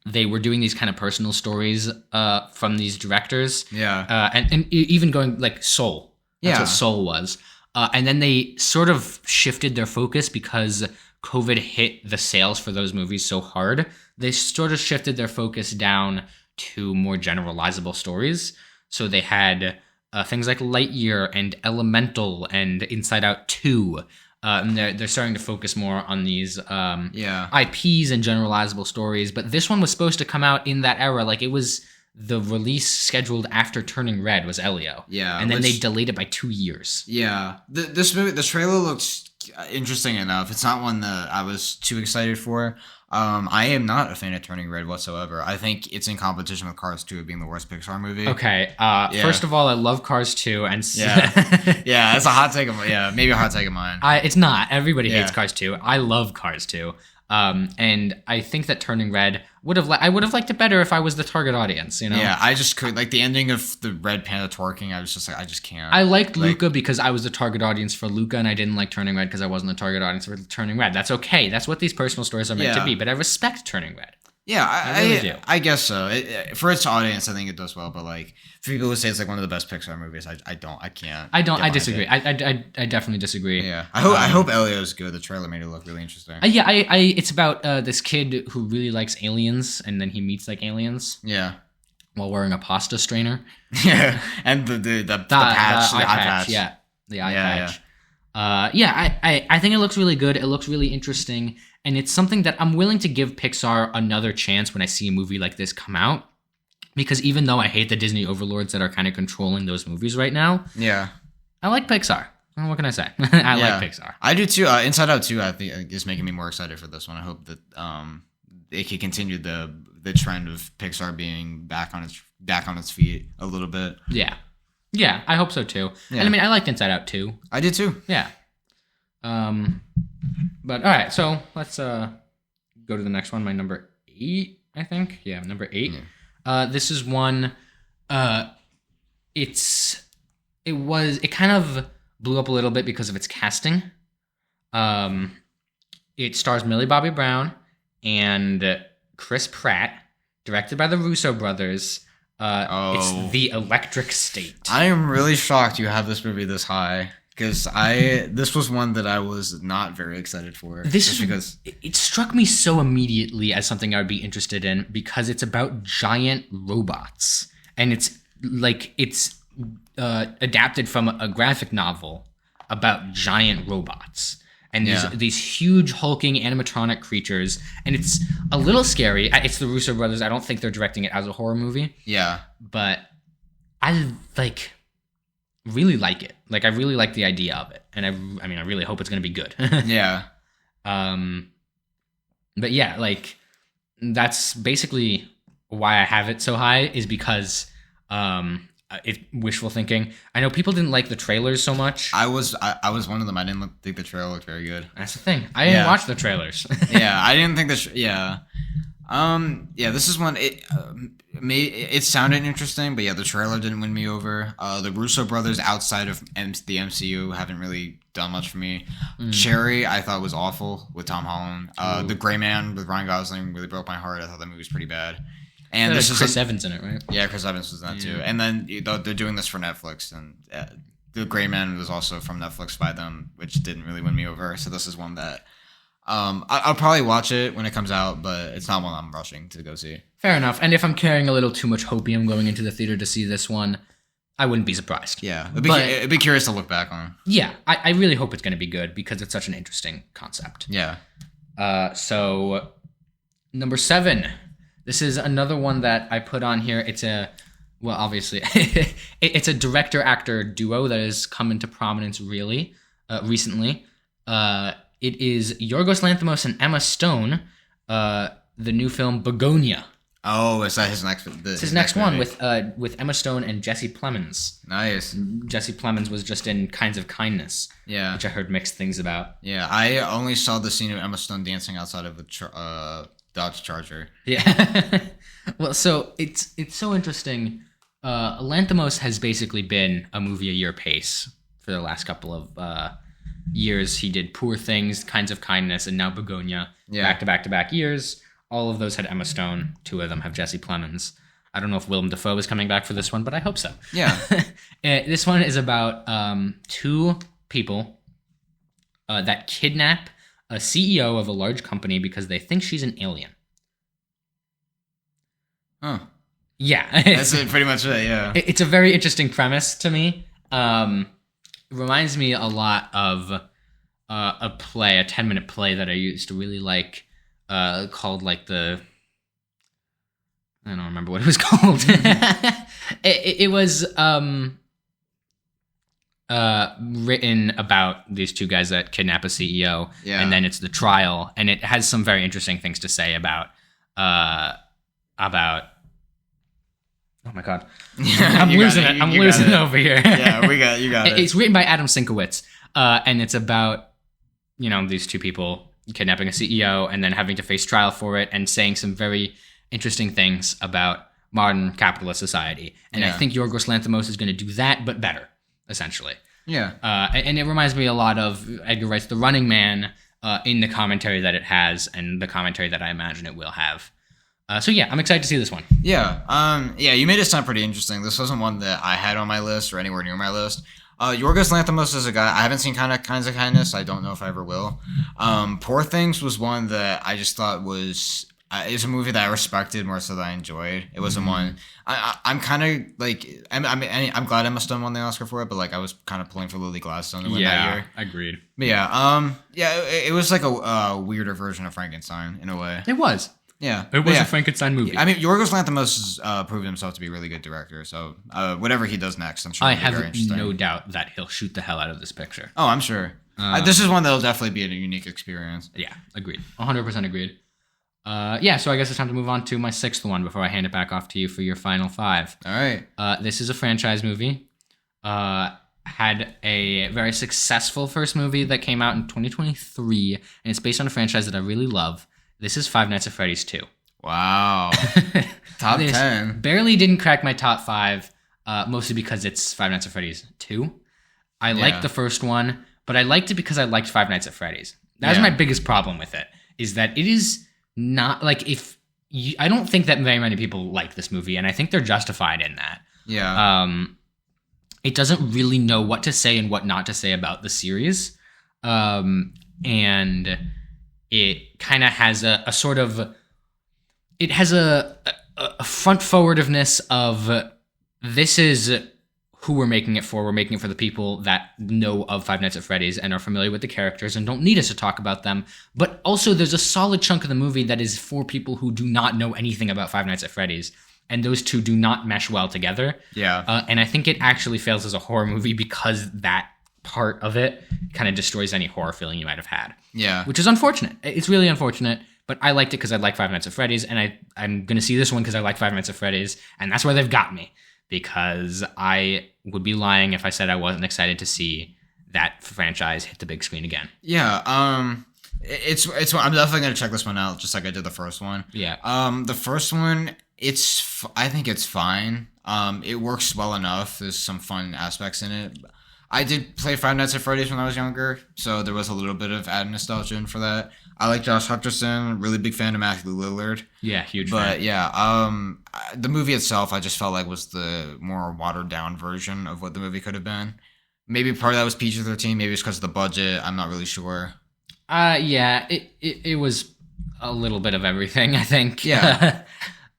they were doing these kind of personal stories from these directors. Yeah. And even going like Soul. That's what Soul was. And then they sort of shifted their focus because COVID hit the sales for those movies so hard. They sort of shifted their focus down to more generalizable stories. So they had things like Lightyear and Elemental and Inside Out 2. And they're starting to focus more on these IPs and generalizable stories. But this one was supposed to come out in that era. Like, it was the release scheduled after Turning Red was Elio. Yeah. And then they delayed it by 2 years. Yeah. This movie, the trailer looks interesting enough. It's not one that I was too excited for. I am not a fan of Turning Red whatsoever. I think it's in competition with Cars 2 being the worst Pixar movie. Okay. First of all, I love Cars 2, and yeah, it's a hot take of maybe a hot take of mine. It's not. Everybody hates Cars 2. I love Cars 2. And I think that Turning Red I would have liked it better if I was the target audience, you know? Yeah, I just could, like, the ending of the red panda twerking, I was just like, I just can't. I liked Luca because I was the target audience for Luca, and I didn't like Turning Red because I wasn't the target audience for Turning Red. That's okay. That's what these personal stories are meant to be, but I respect Turning Red. Yeah, I guess so. For its audience, I think it does well, but, like, for people who say it's, like, one of the best Pixar movies, I disagree. I definitely disagree. Yeah. I hope Elio's good. The trailer made it look really interesting. It's about this kid who really likes aliens, and then he meets, like, aliens. Yeah. While wearing a pasta strainer. Yeah, and the patch, the eye patch. Yeah, the eye patch. I think it looks really good. It looks really interesting. And it's something that I'm willing to give Pixar another chance when I see a movie like this come out. Because even though I hate the Disney overlords that are kind of controlling those movies right now, I like Pixar. What can I say? I like Pixar. I do too. Inside Out 2, I think, is making me more excited for this one. I hope that it can continue the trend of Pixar being back on its feet a little bit. Yeah, I hope so too. Yeah. And I mean, I liked Inside Out 2. I did too. Yeah. But all right, so let's go to the next one. My number 8, I think. Yeah, number 8. Yeah. This is one. It kind of blew up a little bit because of its casting. It stars Millie Bobby Brown and Chris Pratt, directed by the Russo brothers. It's The Electric State. I am really shocked you have this movie this high. Because this was one that I was not very excited for. It struck me so immediately as something I would be interested in because it's about giant robots, and it's adapted from a graphic novel about giant robots and these huge hulking animatronic creatures, and it's a little scary. It's the Russo brothers. I don't think they're directing it as a horror movie. Yeah, but I really like it. Like, I really like the idea of it, and I mean I really hope it's going to be good. Yeah. But yeah, like, that's basically why I have it so high, is because it's wishful thinking. I know people didn't like the trailers so much. I was one of them. I didn't think the trailer looked very good. That's the thing. I didn't watch the trailers. Yeah, I didn't think this. This is one. It sounded interesting, but the trailer didn't win me over. The Russo brothers outside of the MCU haven't really done much for me. Cherry, I thought was awful with Tom Holland. The Gray Man with Ryan Gosling really broke my heart. I thought that movie was pretty bad. And this is Chris Evans in it, right? Yeah, Chris Evans was in that too. And then they're doing this for Netflix, and the Gray Man was also from Netflix by them, which didn't really win me over. So this is one that I'll probably watch it when it comes out, but it's not one I'm rushing to go see. Fair enough. And if I'm carrying a little too much hopium going into the theater to see this one, I wouldn't be surprised. Yeah, it'd be curious to look back on. Yeah, I really hope it's going to be good because it's such an interesting concept. Yeah. So, number 7. This is another one that I put on here. It's obviously, it's a director-actor duo that has come into prominence recently. It is Yorgos Lanthimos and Emma Stone, the new film Bugonia. Oh, is that his next? It's his next one with Emma Stone and Jesse Plemons. Nice. Jesse Plemons was just in Kinds of Kindness. Yeah. Which I heard mixed things about. Yeah, I only saw the scene of Emma Stone dancing outside of a Dodge Charger. Yeah. Well, so it's so interesting. Lanthimos has basically been a movie a year pace for the last couple of years. He did Poor Things, Kinds of Kindness, and now Bugonia. Back to back to back years. All of those had Emma Stone. 2 of them have Jesse Plemons. I don't know if Willem Dafoe is coming back for this one, but I hope so. Yeah. This one is about 2 people that kidnap a CEO of a large company because they think she's an alien. Huh. Yeah. That's pretty much it, yeah. It's a very interesting premise to me. It reminds me a lot of a 10-minute play that I used to really like, called like I don't remember what it was called. it was written about these two guys that kidnap a CEO, and then it's the trial, and it has some very interesting things to say about. Oh my god, I'm losing it. I'm losing it over here. Yeah, you got it. It's written by Adam Sienkiewicz, and it's about these two people kidnapping a CEO and then having to face trial for it, and saying some very interesting things about modern capitalist society. And I think Yorgos Lanthimos is going to do that, but better, essentially. Yeah. And it reminds me a lot of Edgar Wright's The Running Man, in the commentary that it has and the commentary that I imagine it will have. So yeah, I'm excited to see this one. Yeah. You made it sound pretty interesting. This wasn't one that I had on my list or anywhere near my list. Yorgos Lanthimos is a guy I haven't seen. Kinds of Kindness. I don't know if I ever will. Poor Things was one that I just thought was. It's a movie that I respected more so that I enjoyed. It wasn't one. I'm kind of like. I'm glad Emma Stone won the Oscar for it, but like I was kind of pulling for Lily Gladstone to win that year. Agreed. But it was like a weirder version of Frankenstein in a way. It was. Yeah. It was a Frankenstein movie. I mean, Yorgos Lanthimos has proven himself to be a really good director. So whatever he does next, I'm sure I it'll be very have interesting. no doubt that he'll shoot the hell out of this picture. Oh, I'm sure. This is one that'll definitely be a unique experience. Yeah, agreed. 100% agreed. So I guess it's time to move on to my sixth one before I hand it back off to you for your final five. All right. This is a franchise movie. Had a very successful first movie that came out in 2023, and it's based on a franchise that I really love. This is Five Nights at Freddy's 2. Wow. Top 10. Barely didn't crack my top 5, mostly because it's Five Nights at Freddy's 2. I liked the first one, but I liked it because I liked Five Nights at Freddy's. That was my biggest problem with it, is that it is not, like, I don't think that very many people like this movie, and I think they're justified in that. Yeah. It doesn't really know what to say and what not to say about the series. And it kind of has a sort of... It has a front-forwardedness of, this is who we're making it for. We're making it for the people that know of Five Nights at Freddy's and are familiar with the characters and don't need us to talk about them. But also there's a solid chunk of the movie that is for people who do not know anything about Five Nights at Freddy's. And those two do not mesh well together. Yeah. And I think it actually fails as a horror movie because that part of it kind of destroys any horror feeling you might have had. Yeah. Which is unfortunate. It's really unfortunate. But I liked it because I like Five Nights at Freddy's, and I'm going to see this one because I like Five Nights at Freddy's, and that's where they've got me, because I would be lying if I said I wasn't excited to see that franchise hit the big screen again. Yeah, it's I'm definitely going to check this one out, just like I did the first one. Yeah. The first one, I think it's fine. It works well enough. There's some fun aspects in it. I did play Five Nights at Freddy's when I was younger, so there was a little bit of added nostalgia in for that. I like Josh Hutcherson, really big fan of Matthew Lillard. Yeah, huge fan. But yeah, the movie itself I just felt like was the more watered down version of what the movie could have been. Maybe part of that was PG-13, maybe it's because of the budget, I'm not really sure. Yeah, it was a little bit of everything, I think. Yeah.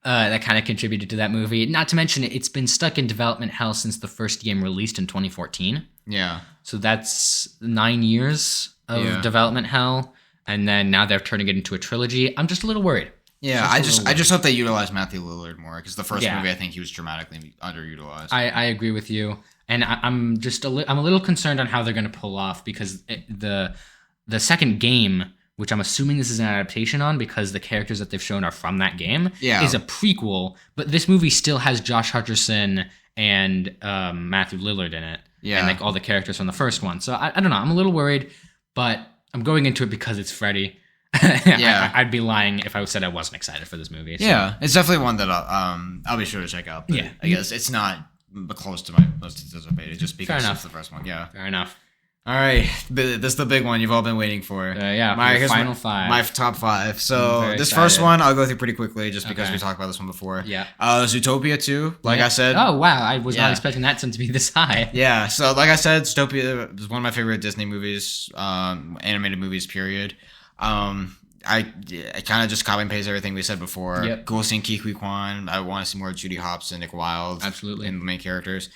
That kind of contributed to that movie. Not to mention, it's been stuck in development hell since the first game released in 2014. Yeah. So that's 9 years of development hell, and then now they're turning it into a trilogy. I'm just a little worried. Yeah, I just hope they utilize Matthew Lillard more, because the first movie I think he was dramatically underutilized. I agree with you, and I'm just I'm a little concerned on how they're going to pull off, because the second game, which I'm assuming this is an adaptation on because the characters that they've shown are from that game, is a prequel, but this movie still has Josh Hutcherson and Matthew Lillard in it, and like all the characters from the first one. So I don't know, I'm a little worried, but I'm going into it because it's Freddy. I'd be lying if I said I wasn't excited for this movie. So. Yeah, it's definitely one that I'll be sure to check out. But I guess it's not close to my most anticipated, just because it's the first one. Yeah, fair enough. All right, this is the big one you've all been waiting for. My final five. My top five. So this first one I'll go through pretty quickly, just because we talked about this one before. Yeah. Zootopia 2, like I said. Oh wow, I was not expecting that one to be this high. Yeah. So like I said, Zootopia is one of my favorite Disney movies, animated movies. Period. I kind of just copy and paste everything we said before. Yep. Cool seeing Ki Kwan. I want to see more Judy Hopps and Nick Wilde. Absolutely. In the main characters.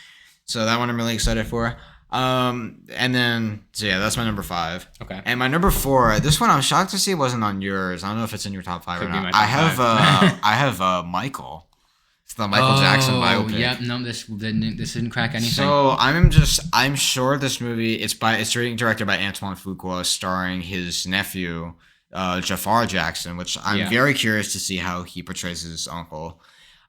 So that one I'm really excited for. And then so yeah, that's my number 5. Okay. And my number 4, this one I'm shocked to see it wasn't on yours. I don't know if it's in your top 5 Could or be not. my top I have Michael. It's the Michael Jackson biopic. Yep. No, this didn't crack anything. So I'm sure this movie it's directed by Antoine Fuqua, starring his nephew Jafar Jackson, which I'm very curious to see how he portrays his uncle.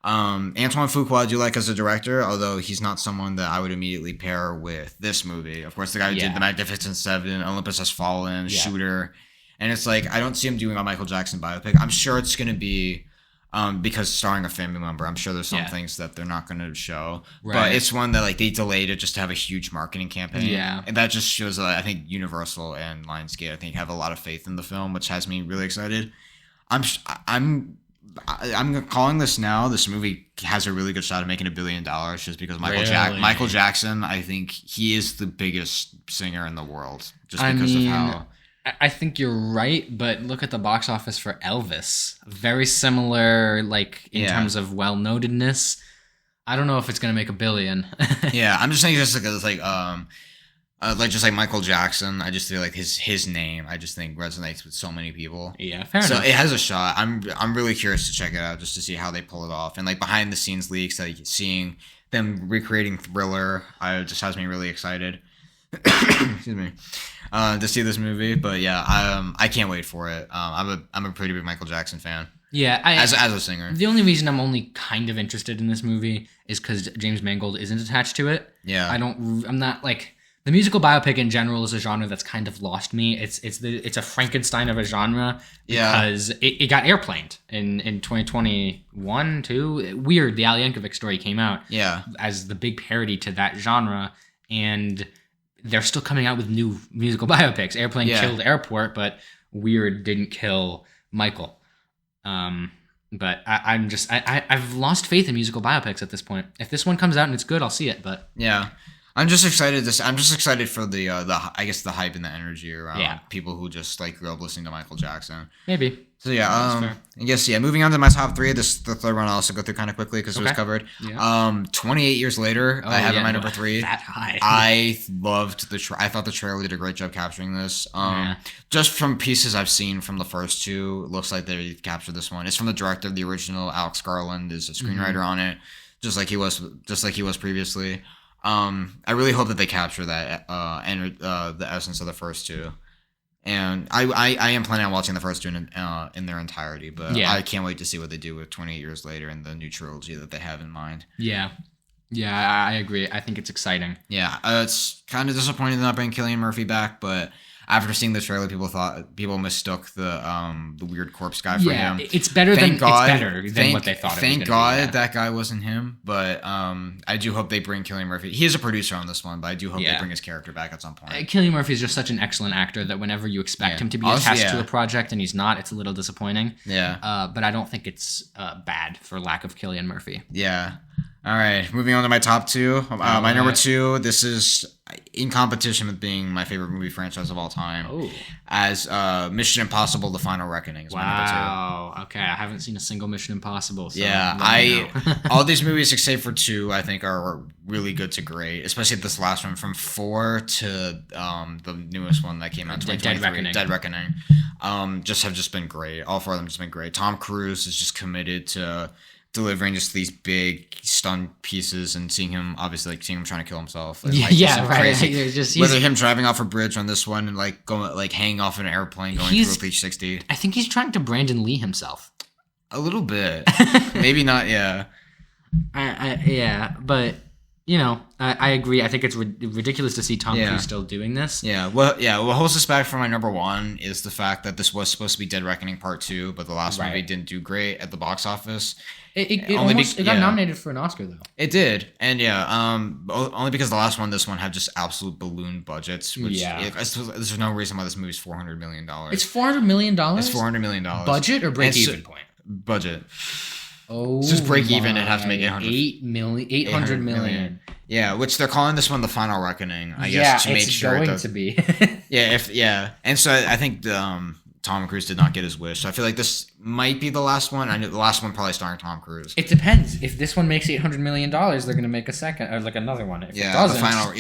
Antoine Fuqua I do like as a director, although he's not someone that I would immediately pair with this movie. Of course, the guy who did The Magnificent Seven, Olympus Has Fallen, Shooter, and it's like I don't see him doing a Michael Jackson biopic. I'm sure it's going to be because starring a family member. I'm sure there's some things that they're not going to show, but it's one that like they delayed it just to have a huge marketing campaign. Yeah, and that just shows that I think Universal and Lionsgate have a lot of faith in the film, which has me really excited. I'm calling this now. This movie has a really good shot at making $1 billion just because Michael Jackson, I think he is the biggest singer in the world just because of how. I think you're right, but look at the box office for Elvis. Very similar, like in terms of well-notedness. I don't know if it's gonna make $1 billion. Yeah, I'm just saying just because just like Michael Jackson, I just feel like his name, I just think resonates with so many people. Yeah, fair enough. So it has a shot. I'm really curious to check it out just to see how they pull it off, and like behind the scenes leaks, like seeing them recreating Thriller, just has me really excited. Excuse me, to see this movie. But yeah, I can't wait for it. I'm a pretty big Michael Jackson fan. Yeah, as a singer. The only reason I'm only kind of interested in this movie is because James Mangold isn't attached to it. Yeah, I'm not like. The musical biopic in general is a genre that's kind of lost me. It's a Frankenstein of a genre because it got airplaned in 2021 too. Weird, the Ali Yankovic story came out as the big parody to that genre, and they're still coming out with new musical biopics. Airplane killed Airport, but Weird didn't kill Michael. But I've lost faith in musical biopics at this point. If this one comes out and it's good, I'll see it. But yeah. I'm just excited for the I guess the hype and the energy around people who just like grew up listening to Michael Jackson. Maybe. So I guess moving on to my top 3. The third one I'll also go through kind of quickly because it was covered. Yeah. 28 years later, I have my number 3. That high. I loved I thought the trailer did a great job capturing this. Just from pieces I've seen from the first 2, it looks like they captured this one. It's from the director of the original. Alex Garland is a screenwriter on it, just like he was previously. I really hope that they capture that and the essence of the first 2, and I am planning on watching the first 2 in their entirety. But I can't wait to see what they do with 28 years later and the new trilogy that they have in mind. Yeah, I agree. I think it's exciting. Yeah, it's kind of disappointing not bringing Cillian Murphy back, but after seeing the trailer, people mistook the weird corpse guy for him. It's better than what they thought. Thank God that guy wasn't him. But I do hope they bring Cillian Murphy. He is a producer on this one, but I do hope they bring his character back at some point. Cillian Murphy is just such an excellent actor that whenever you expect him to be attached to a project and he's not, it's a little disappointing. Yeah. But I don't think it's bad for lack of Cillian Murphy. Yeah. All right, moving on to my top 2. My number 2, this is in competition with being my favorite movie franchise of all time. As Mission Impossible: The Final Reckoning is my number 2. Wow. Okay, I haven't seen a single Mission Impossible. So all these movies except for 2, I think are really good to great. Especially this last one, from 4 to the newest one that came out in 2023, Dead Reckoning. Just have been great. All 4 of them just been great. Tom Cruise is just committed to delivering just these big stunt pieces and seeing him trying to kill himself. And, whether him driving off a bridge on this one and like going like hanging off an airplane going through a Beach 60. I think he's trying to Brandon Lee himself. A little bit. Maybe not. Yeah. But you know, I agree. I think it's ridiculous to see Tom Cruise still doing this. Yeah. What holds us back from my number 1 is the fact that this was supposed to be Dead Reckoning Part 2, but the last movie didn't do great at the box office. It got nominated for an Oscar though. It did, and only because this one had just absolute balloon budgets. Which there's no reason why this movie's $400 million. It's $400 million. It's $400 million. Budget or break even point? Budget. Oh, just break even and have to make 800 million. Yeah, which they're calling this one The Final Reckoning. I guess to make sure it's going to be. And so I think Tom Cruise did not get his wish. So I feel like this might be the last one. I know the last one probably starring Tom Cruise. It depends. If this one makes $800 million, they're going to make a second, or like another one. If it doesn't, the final,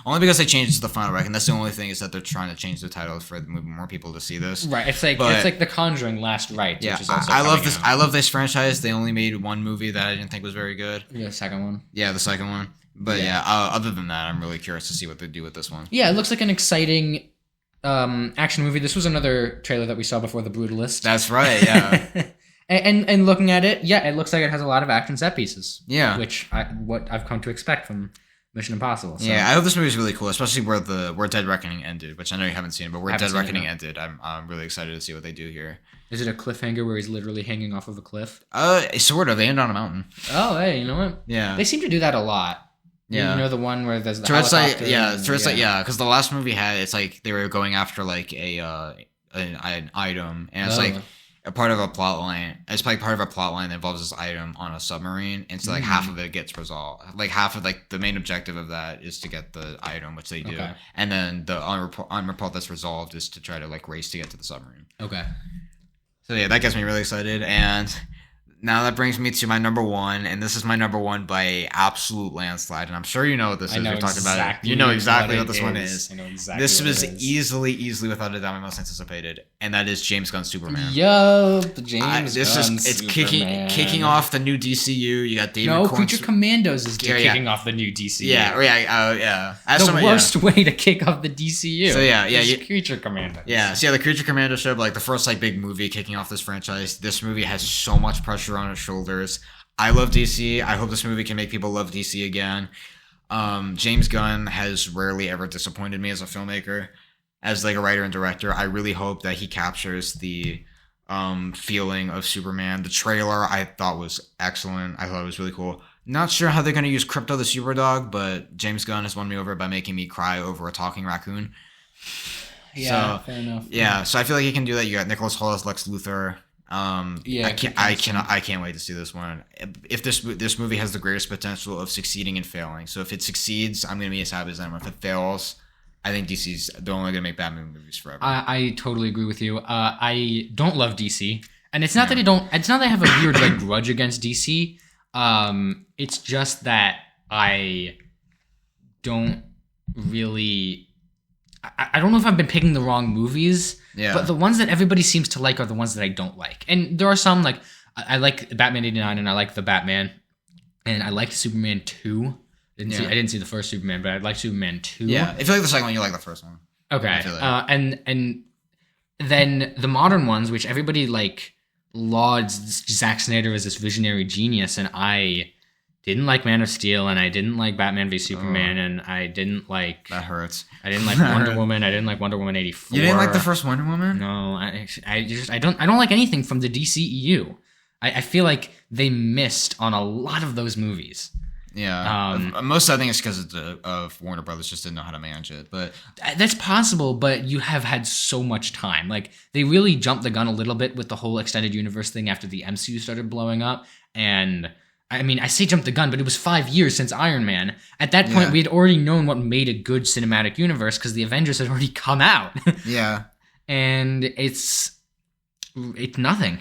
only because they changed it to the final record. That's the only thing, is that they're trying to change the title for more people to see this. Right. It's like The Conjuring Last Rites. Yeah, which is also I love this. I love this franchise. They only made one movie that I didn't think was very good. Yeah, the second one. Yeah, the second one. But other than that, I'm really curious to see what they do with this one. Yeah, it looks like an exciting action movie. This was another trailer that we saw before The Brutalist. That's right, yeah. and looking at it, it looks like it has a lot of action set pieces. Yeah. Which what I've come to expect from Mission Impossible. So. Yeah, I hope this movie is really cool, especially where Dead Reckoning ended, which I know you haven't seen, but where Dead Reckoning ended, I'm really excited to see what they do here. Is it a cliffhanger where he's literally hanging off of a cliff? Sort of. They end on a mountain. Oh, hey, you know what? Yeah. They seem to do that a lot. Yeah, you know the one where there's the Tourette's helicopter. Because the last movie had, it's like they were going after like an item, and it's like a part of a plot line. It's like part of a plot line that involves this item on a submarine, and so like half of it gets resolved. Like half of like the main objective of that is to get the item, which they do, and then the on part that's resolved is to try to like race to get to the submarine. Okay. So yeah, that gets me really excited, and now that brings me to my number one, and this is my number one by absolute landslide, and I'm sure you know what this is. We've talked about it. You know exactly what this one is. I know exactly. This was easily without a doubt my most anticipated, and that is James Gunn's Superman. Yup, James Gunn. It's kicking off the new DCU. You got David. No, Creature Commandos is kicking off the new DCU. Yeah. The worst way to kick off the DCU. So Creature Commandos. Yeah, so the Creature Commando show, like the first like big movie kicking off this franchise. This movie has so much pressure on its shoulders. I love DC. I hope this movie can make people love DC again. James Gunn has rarely ever disappointed me as a filmmaker, as like a writer and director. I really hope that he captures the feeling of Superman. The trailer I thought was excellent. I thought it was really cool. Not sure how they're going to use Crypto the Superdog, but James Gunn has won me over by making me cry over a talking raccoon. Yeah, fair enough. Yeah, so I feel like he can do that. You got Nicholas Hoult as Lex Luthor. I can't wait to see this one. If this movie has the greatest potential of succeeding and failing. So if it succeeds, I'm gonna be as happy as anyone. If it fails, I think they're only gonna make Batman movies forever. I totally agree with you. I don't love DC, and it's not that I don't. It's not that I have a weird like grudge against DC. It's just that I don't really. I don't know if I've been picking the wrong movies, but the ones that everybody seems to like are the ones that I don't like. And there are some, like, I like Batman 89 and I like The Batman. And I liked Superman 2. I didn't see the first Superman, but I liked Superman 2. Yeah, if you like the second one, you like the first one. Okay. And then the modern ones, which everybody, like, lauds Zack Snyder as this visionary genius, and I didn't like Man of Steel, and I didn't like Batman v Superman, and I didn't like... That hurts. I didn't like Wonder Woman. I didn't like Wonder Woman 84. You didn't like the first Wonder Woman? No, I don't like anything from the DCEU. I feel like they missed on a lot of those movies. Yeah. Most I think it's because of Warner Brothers just didn't know how to manage it. But that's possible, but you have had so much time. Like, they really jumped the gun a little bit with the whole extended universe thing after the MCU started blowing up, and... I mean, I say jump the gun, but it was 5 years since Iron Man. At that point, we had already known what made a good cinematic universe because the Avengers had already come out. Yeah. And it's nothing.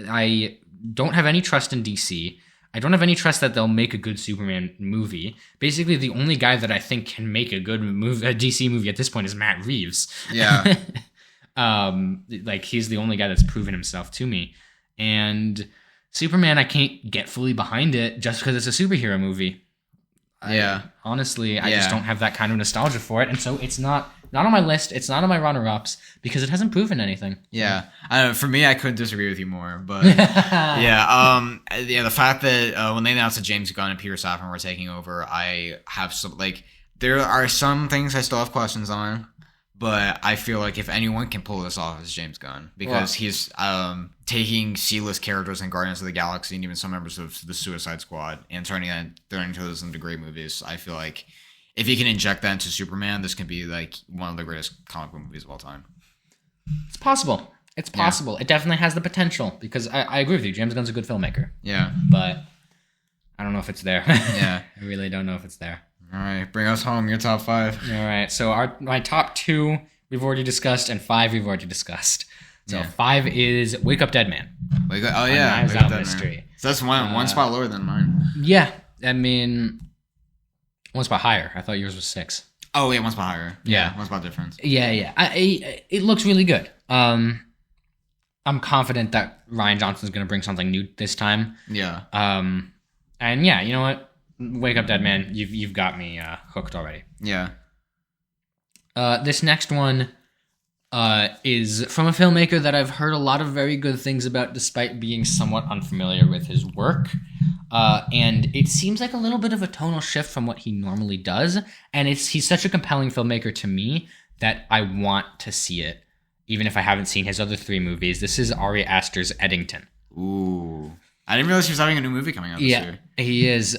I don't have any trust in DC. I don't have any trust that they'll make a good Superman movie. Basically, the only guy that I think can make a good DC movie at this point is Matt Reeves. Yeah. Like, he's the only guy that's proven himself to me. And... Superman, I can't get fully behind it just because it's a superhero movie. Honestly, I just don't have that kind of nostalgia for it, and so it's not on my list. It's not on my runner-ups because it hasn't proven anything. Yeah, I don't know, for me, I couldn't disagree with you more. But the fact that when they announced that James Gunn and Peter Safran were taking over, I have some there are some things I still have questions on. But I feel like if anyone can pull this off, it's James Gunn. Because he's taking C-list characters in Guardians of the Galaxy and even some members of the Suicide Squad and turning those into great movies. I feel like if he can inject that into Superman, this can be like one of the greatest comic book movies of all time. It's possible. It's possible. It definitely has the potential. Because I agree with you. James Gunn's a good filmmaker. Yeah. But I don't know if it's there. Yeah. I really don't know if it's there. All right, bring us home. Your top 5. All right, so my top 2 we've already discussed, and 5 we've already discussed. So 5 is Wake Up Dead Man. Oh yeah, Knives Out Mystery. So that's one spot lower than mine. Yeah, I mean, one spot higher. I thought yours was 6. Oh yeah, one spot higher. Yeah, one spot difference. Yeah. It looks really good. I'm confident that Rian Johnson's going to bring something new this time. Yeah. And yeah, you know what? Wake Up Dead Man, you've got me hooked already. Yeah. This next one is from a filmmaker that I've heard a lot of very good things about, despite being somewhat unfamiliar with his work. And it seems like a little bit of a tonal shift from what he normally does. And he's such a compelling filmmaker to me that I want to see it, even if I haven't seen his other 3 movies. This is Ari Aster's Eddington. Ooh. I didn't realize he was having a new movie coming out this year. He is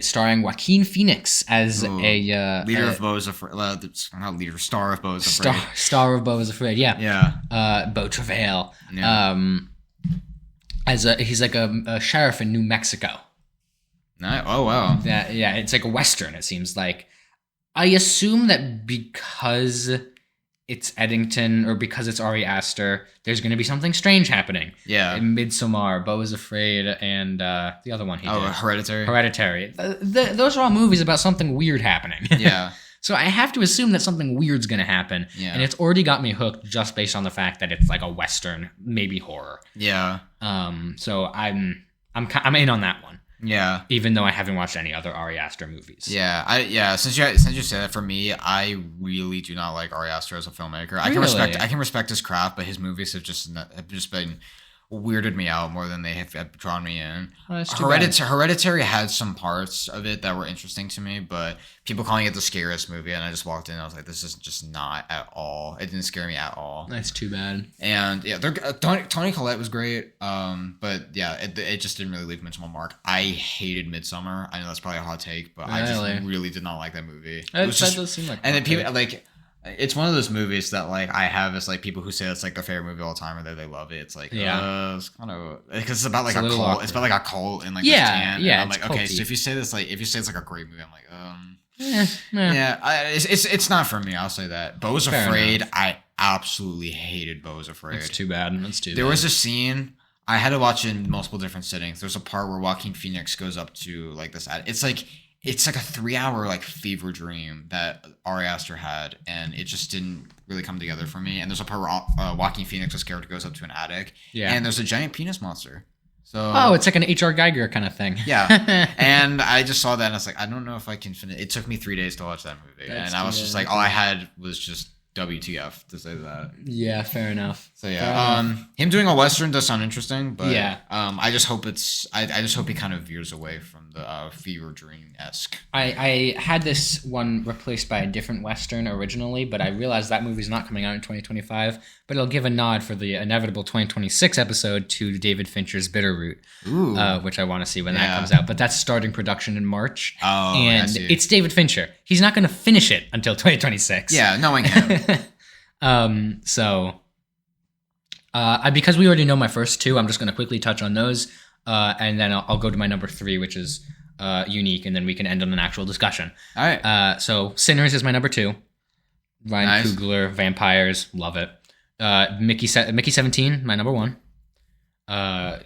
starring Joaquin Phoenix as a leader of Beau is Afraid. Not leader, star of Beau is Afraid. Star of Beau is Afraid. Yeah. Yeah. Beau Travail. Yeah. He's like a sheriff in New Mexico. Oh wow. Yeah. It's like a Western. It seems like. I assume that because it's Eddington, or because it's Ari Aster, there's going to be something strange happening. Yeah. In Midsommar, Beau is Afraid, and the other one he did. Hereditary. Hereditary. Those are all movies about something weird happening. Yeah. So I have to assume that something weird's going to happen. Yeah. And it's already got me hooked just based on the fact that it's like a Western, maybe horror. Yeah. So I'm in on that one. Yeah. Even though I haven't watched any other Ari Aster movies. Yeah. Since you said that, for me, I really do not like Ari Aster as a filmmaker. Really? I can respect his craft, but his movies have just been weirded me out more than they have drawn me in. Oh, Hereditary had some parts of it that were interesting to me, but people calling it the scariest movie, and I just walked in and I was like, this is just not at all. It didn't scare me at all. That's too bad. And yeah, Toni Collette was great, but yeah, it just didn't really leave much of a mark. I hated Midsommar. I know that's probably a hot take, but I just really did not like that movie. That does seem like. And then people like. It's one of those movies that like I have as like people who say it's like their favorite movie of all time, or that they love it. It's like it's kind of because it's about like a cult. Awkward. It's about like a cult and like this tan. Yeah. I'm like, culty. Okay, so if you say it's like a great movie, I'm like, it's not for me. I'll say that. Beau is Afraid. Enough. I absolutely hated Beau is Afraid. It's too bad. There was a scene. I had to watch it in multiple different sittings. There's a part where Joaquin Phoenix goes up to like this. It's like a 3-hour like fever dream that Ari Aster had, and it just didn't really come together for me. And there's a part where Joaquin Phoenix's character goes up to an attic, and there's a giant penis monster. So it's like an H.R. Geiger kind of thing. Yeah, and I just saw that, and I was like, I don't know if I can finish. It took me 3 days to watch that movie, and I was just like, all I had was just WTF to say that. Yeah, fair enough. So yeah, him doing a Western does sound interesting, but I just hope I just hope he kind of veers away from the fever dream-esque. I had this one replaced by a different Western originally, but I realized that movie's not coming out in 2025, but it'll give a nod for the inevitable 2026 episode to David Fincher's Bitterroot, which I want to see when that comes out, but that's starting production in March. Oh, and it's David Fincher. He's not going to finish it until 2026. Yeah, knowing him. Because we already know my first 2, I'm just going to quickly touch on those, and then I'll go to my number 3, which is unique, and then we can end on an actual discussion. All right. So Sinners is my number 2. Ryan Coogler, Vampires, love it. Mickey 17, my number 1. I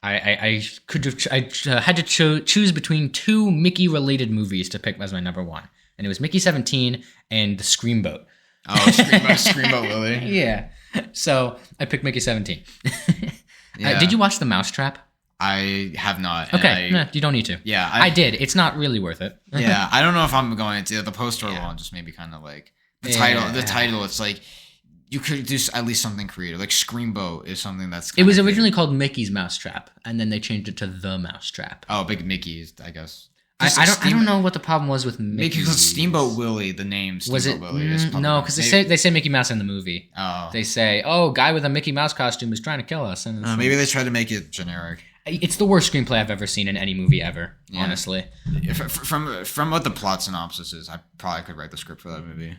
had to choose between 2 Mickey related movies to pick as my number 1, and it was Mickey 17 and The Screamboat. Oh, Screamboat Willie. Yeah. So I picked Mickey 17. Yeah. Did you watch The Mousetrap? I have not. Okay, you don't need to. Yeah, I did. It's not really worth it. Yeah, I don't know if I'm going to. The poster alone just made me kind of like the title. The title, it's like you could do at least something creative. Like Screamboat is something that's. It was originally called Mickey's Mousetrap, and then they changed it to The Mousetrap. Oh, Big Mickey's, I guess. I don't know what the problem was with Mickey. Because Steamboat Willie, the name Steamboat Willie is probably no, because they say Mickey Mouse in the movie. Oh, they say, guy with a Mickey Mouse costume is trying to kill us, and maybe they tried to make it generic. It's the worst screenplay I've ever seen in any movie ever. Yeah. Honestly, from what the plot synopsis is, I probably could write the script for that movie.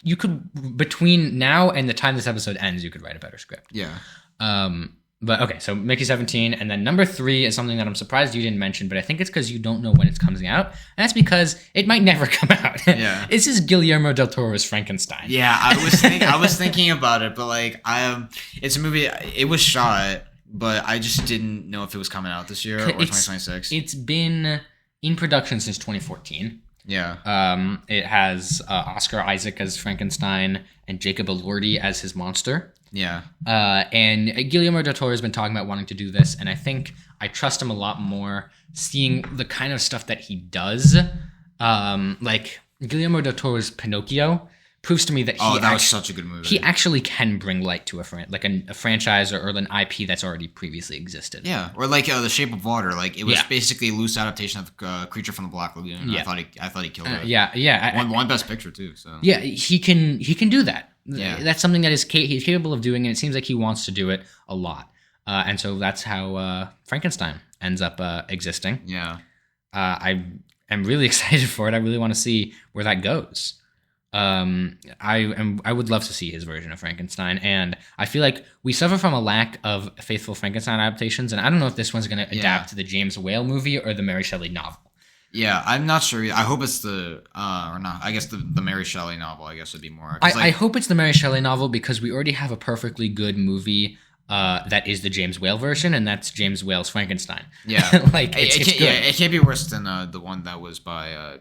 You could between now and the time this episode ends, you could write a better script. Yeah. But okay, so Mickey 17, and then number 3 is something that I'm surprised you didn't mention, but I think it's because you don't know when it's coming out, and that's because it might never come out. Yeah, this is Guillermo del Toro's Frankenstein. Yeah, I was thinking about it, but like it's a movie. It was shot, but I just didn't know if it was coming out this year or 2026. It's been in production since 2014. Yeah. It has Oscar Isaac as Frankenstein and Jacob Elordi as his monster. Yeah. And Guillermo del Toro has been talking about wanting to do this, and I think I trust him a lot more seeing the kind of stuff that he does. Like Guillermo del Toro's Pinocchio proves to me that that was such a good movie. He actually can bring light to a franchise or an IP that's already previously existed. Yeah, or like The Shape of Water. Like it was basically a loose adaptation of Creature from the Black Lagoon. Yeah. I thought he killed it. Yeah. Won Best Picture too. So yeah, he can do that. Yeah, that's something that he's capable of doing, and it seems like he wants to do it a lot. And so that's how Frankenstein ends up existing. Yeah, I am really excited for it. I really want to see where that goes. I would love to see his version of Frankenstein, and I feel like we suffer from a lack of faithful Frankenstein adaptations, and I don't know if this one's going to adapt to the James Whale movie or the Mary Shelley novel. Yeah, I'm not sure. I hope it's or not. I guess the Mary Shelley novel, I guess, would be more. I hope it's the Mary Shelley novel because we already have a perfectly good movie that is the James Whale version, and that's James Whale's Frankenstein. Yeah, like it's good. Yeah, it can't be worse than the one that was by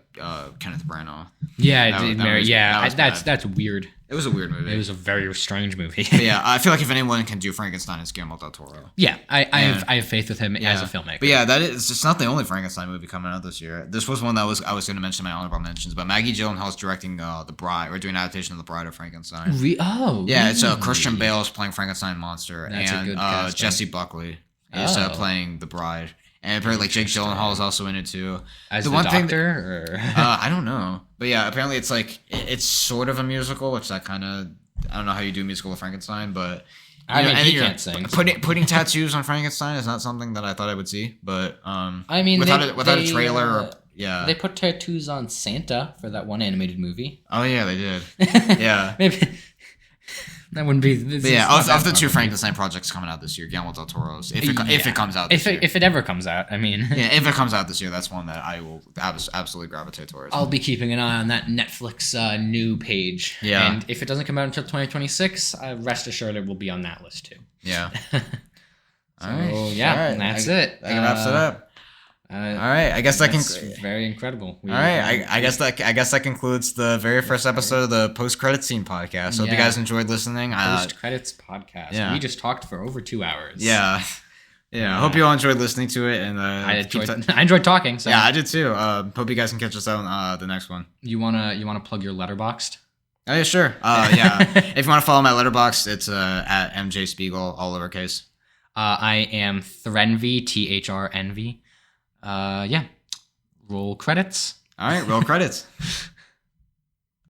Kenneth Branagh. Yeah, that's weird. It was a weird movie. It was a very strange movie. Yeah, I feel like if anyone can do Frankenstein, it's Guillermo del Toro. Yeah, I have faith with him as a filmmaker. But yeah, it's not the only Frankenstein movie coming out this year. This was one that I was going to mention in my honorable mentions, but Maggie Gyllenhaal's directing The Bride, or doing an adaptation of The Bride of Frankenstein. Yeah, it's Christian Bale is playing Frankenstein monster, that's a good casting. Jesse Buckley is playing The Bride. And apparently, like Jake Gyllenhaal is also in it too. As the doctor, or I don't know, but yeah, apparently it's like it's sort of a musical, which I don't know how you do a musical with Frankenstein, but he can't sing. Putting tattoos on Frankenstein is not something that I thought I would see, but I mean, without a trailer, they put tattoos on Santa for that one animated movie. Oh yeah, they did. Yeah, maybe. That wouldn't be. Of the 2 Frankenstein projects coming out this year, Guillermo del Toro's, if it comes out this year. If it ever comes out, I mean. Yeah, if it comes out this year, that's one that I will absolutely gravitate towards. I'll be keeping an eye on that Netflix new page. Yeah. And if it doesn't come out until 2026, rest assured it will be on that list too. Yeah. All right. That's it. That wraps it up. All right, I guess that's very incredible. All right, I guess that concludes the very first episode of the post credit scene podcast. Hope you guys enjoyed listening. Post credits podcast. Yeah. We just talked for over 2 hours. Yeah. I hope you all enjoyed listening to it, and I enjoyed talking. So. Yeah, I did too. Hope you guys can catch us out on the next one. You wanna plug your Letterboxd? Oh yeah, sure. Yeah, if you want to follow my Letterboxd, it's at MJ Spiegel, all lowercase. I am Threnvy, THRNV. Yeah. Roll credits. All right, roll credits.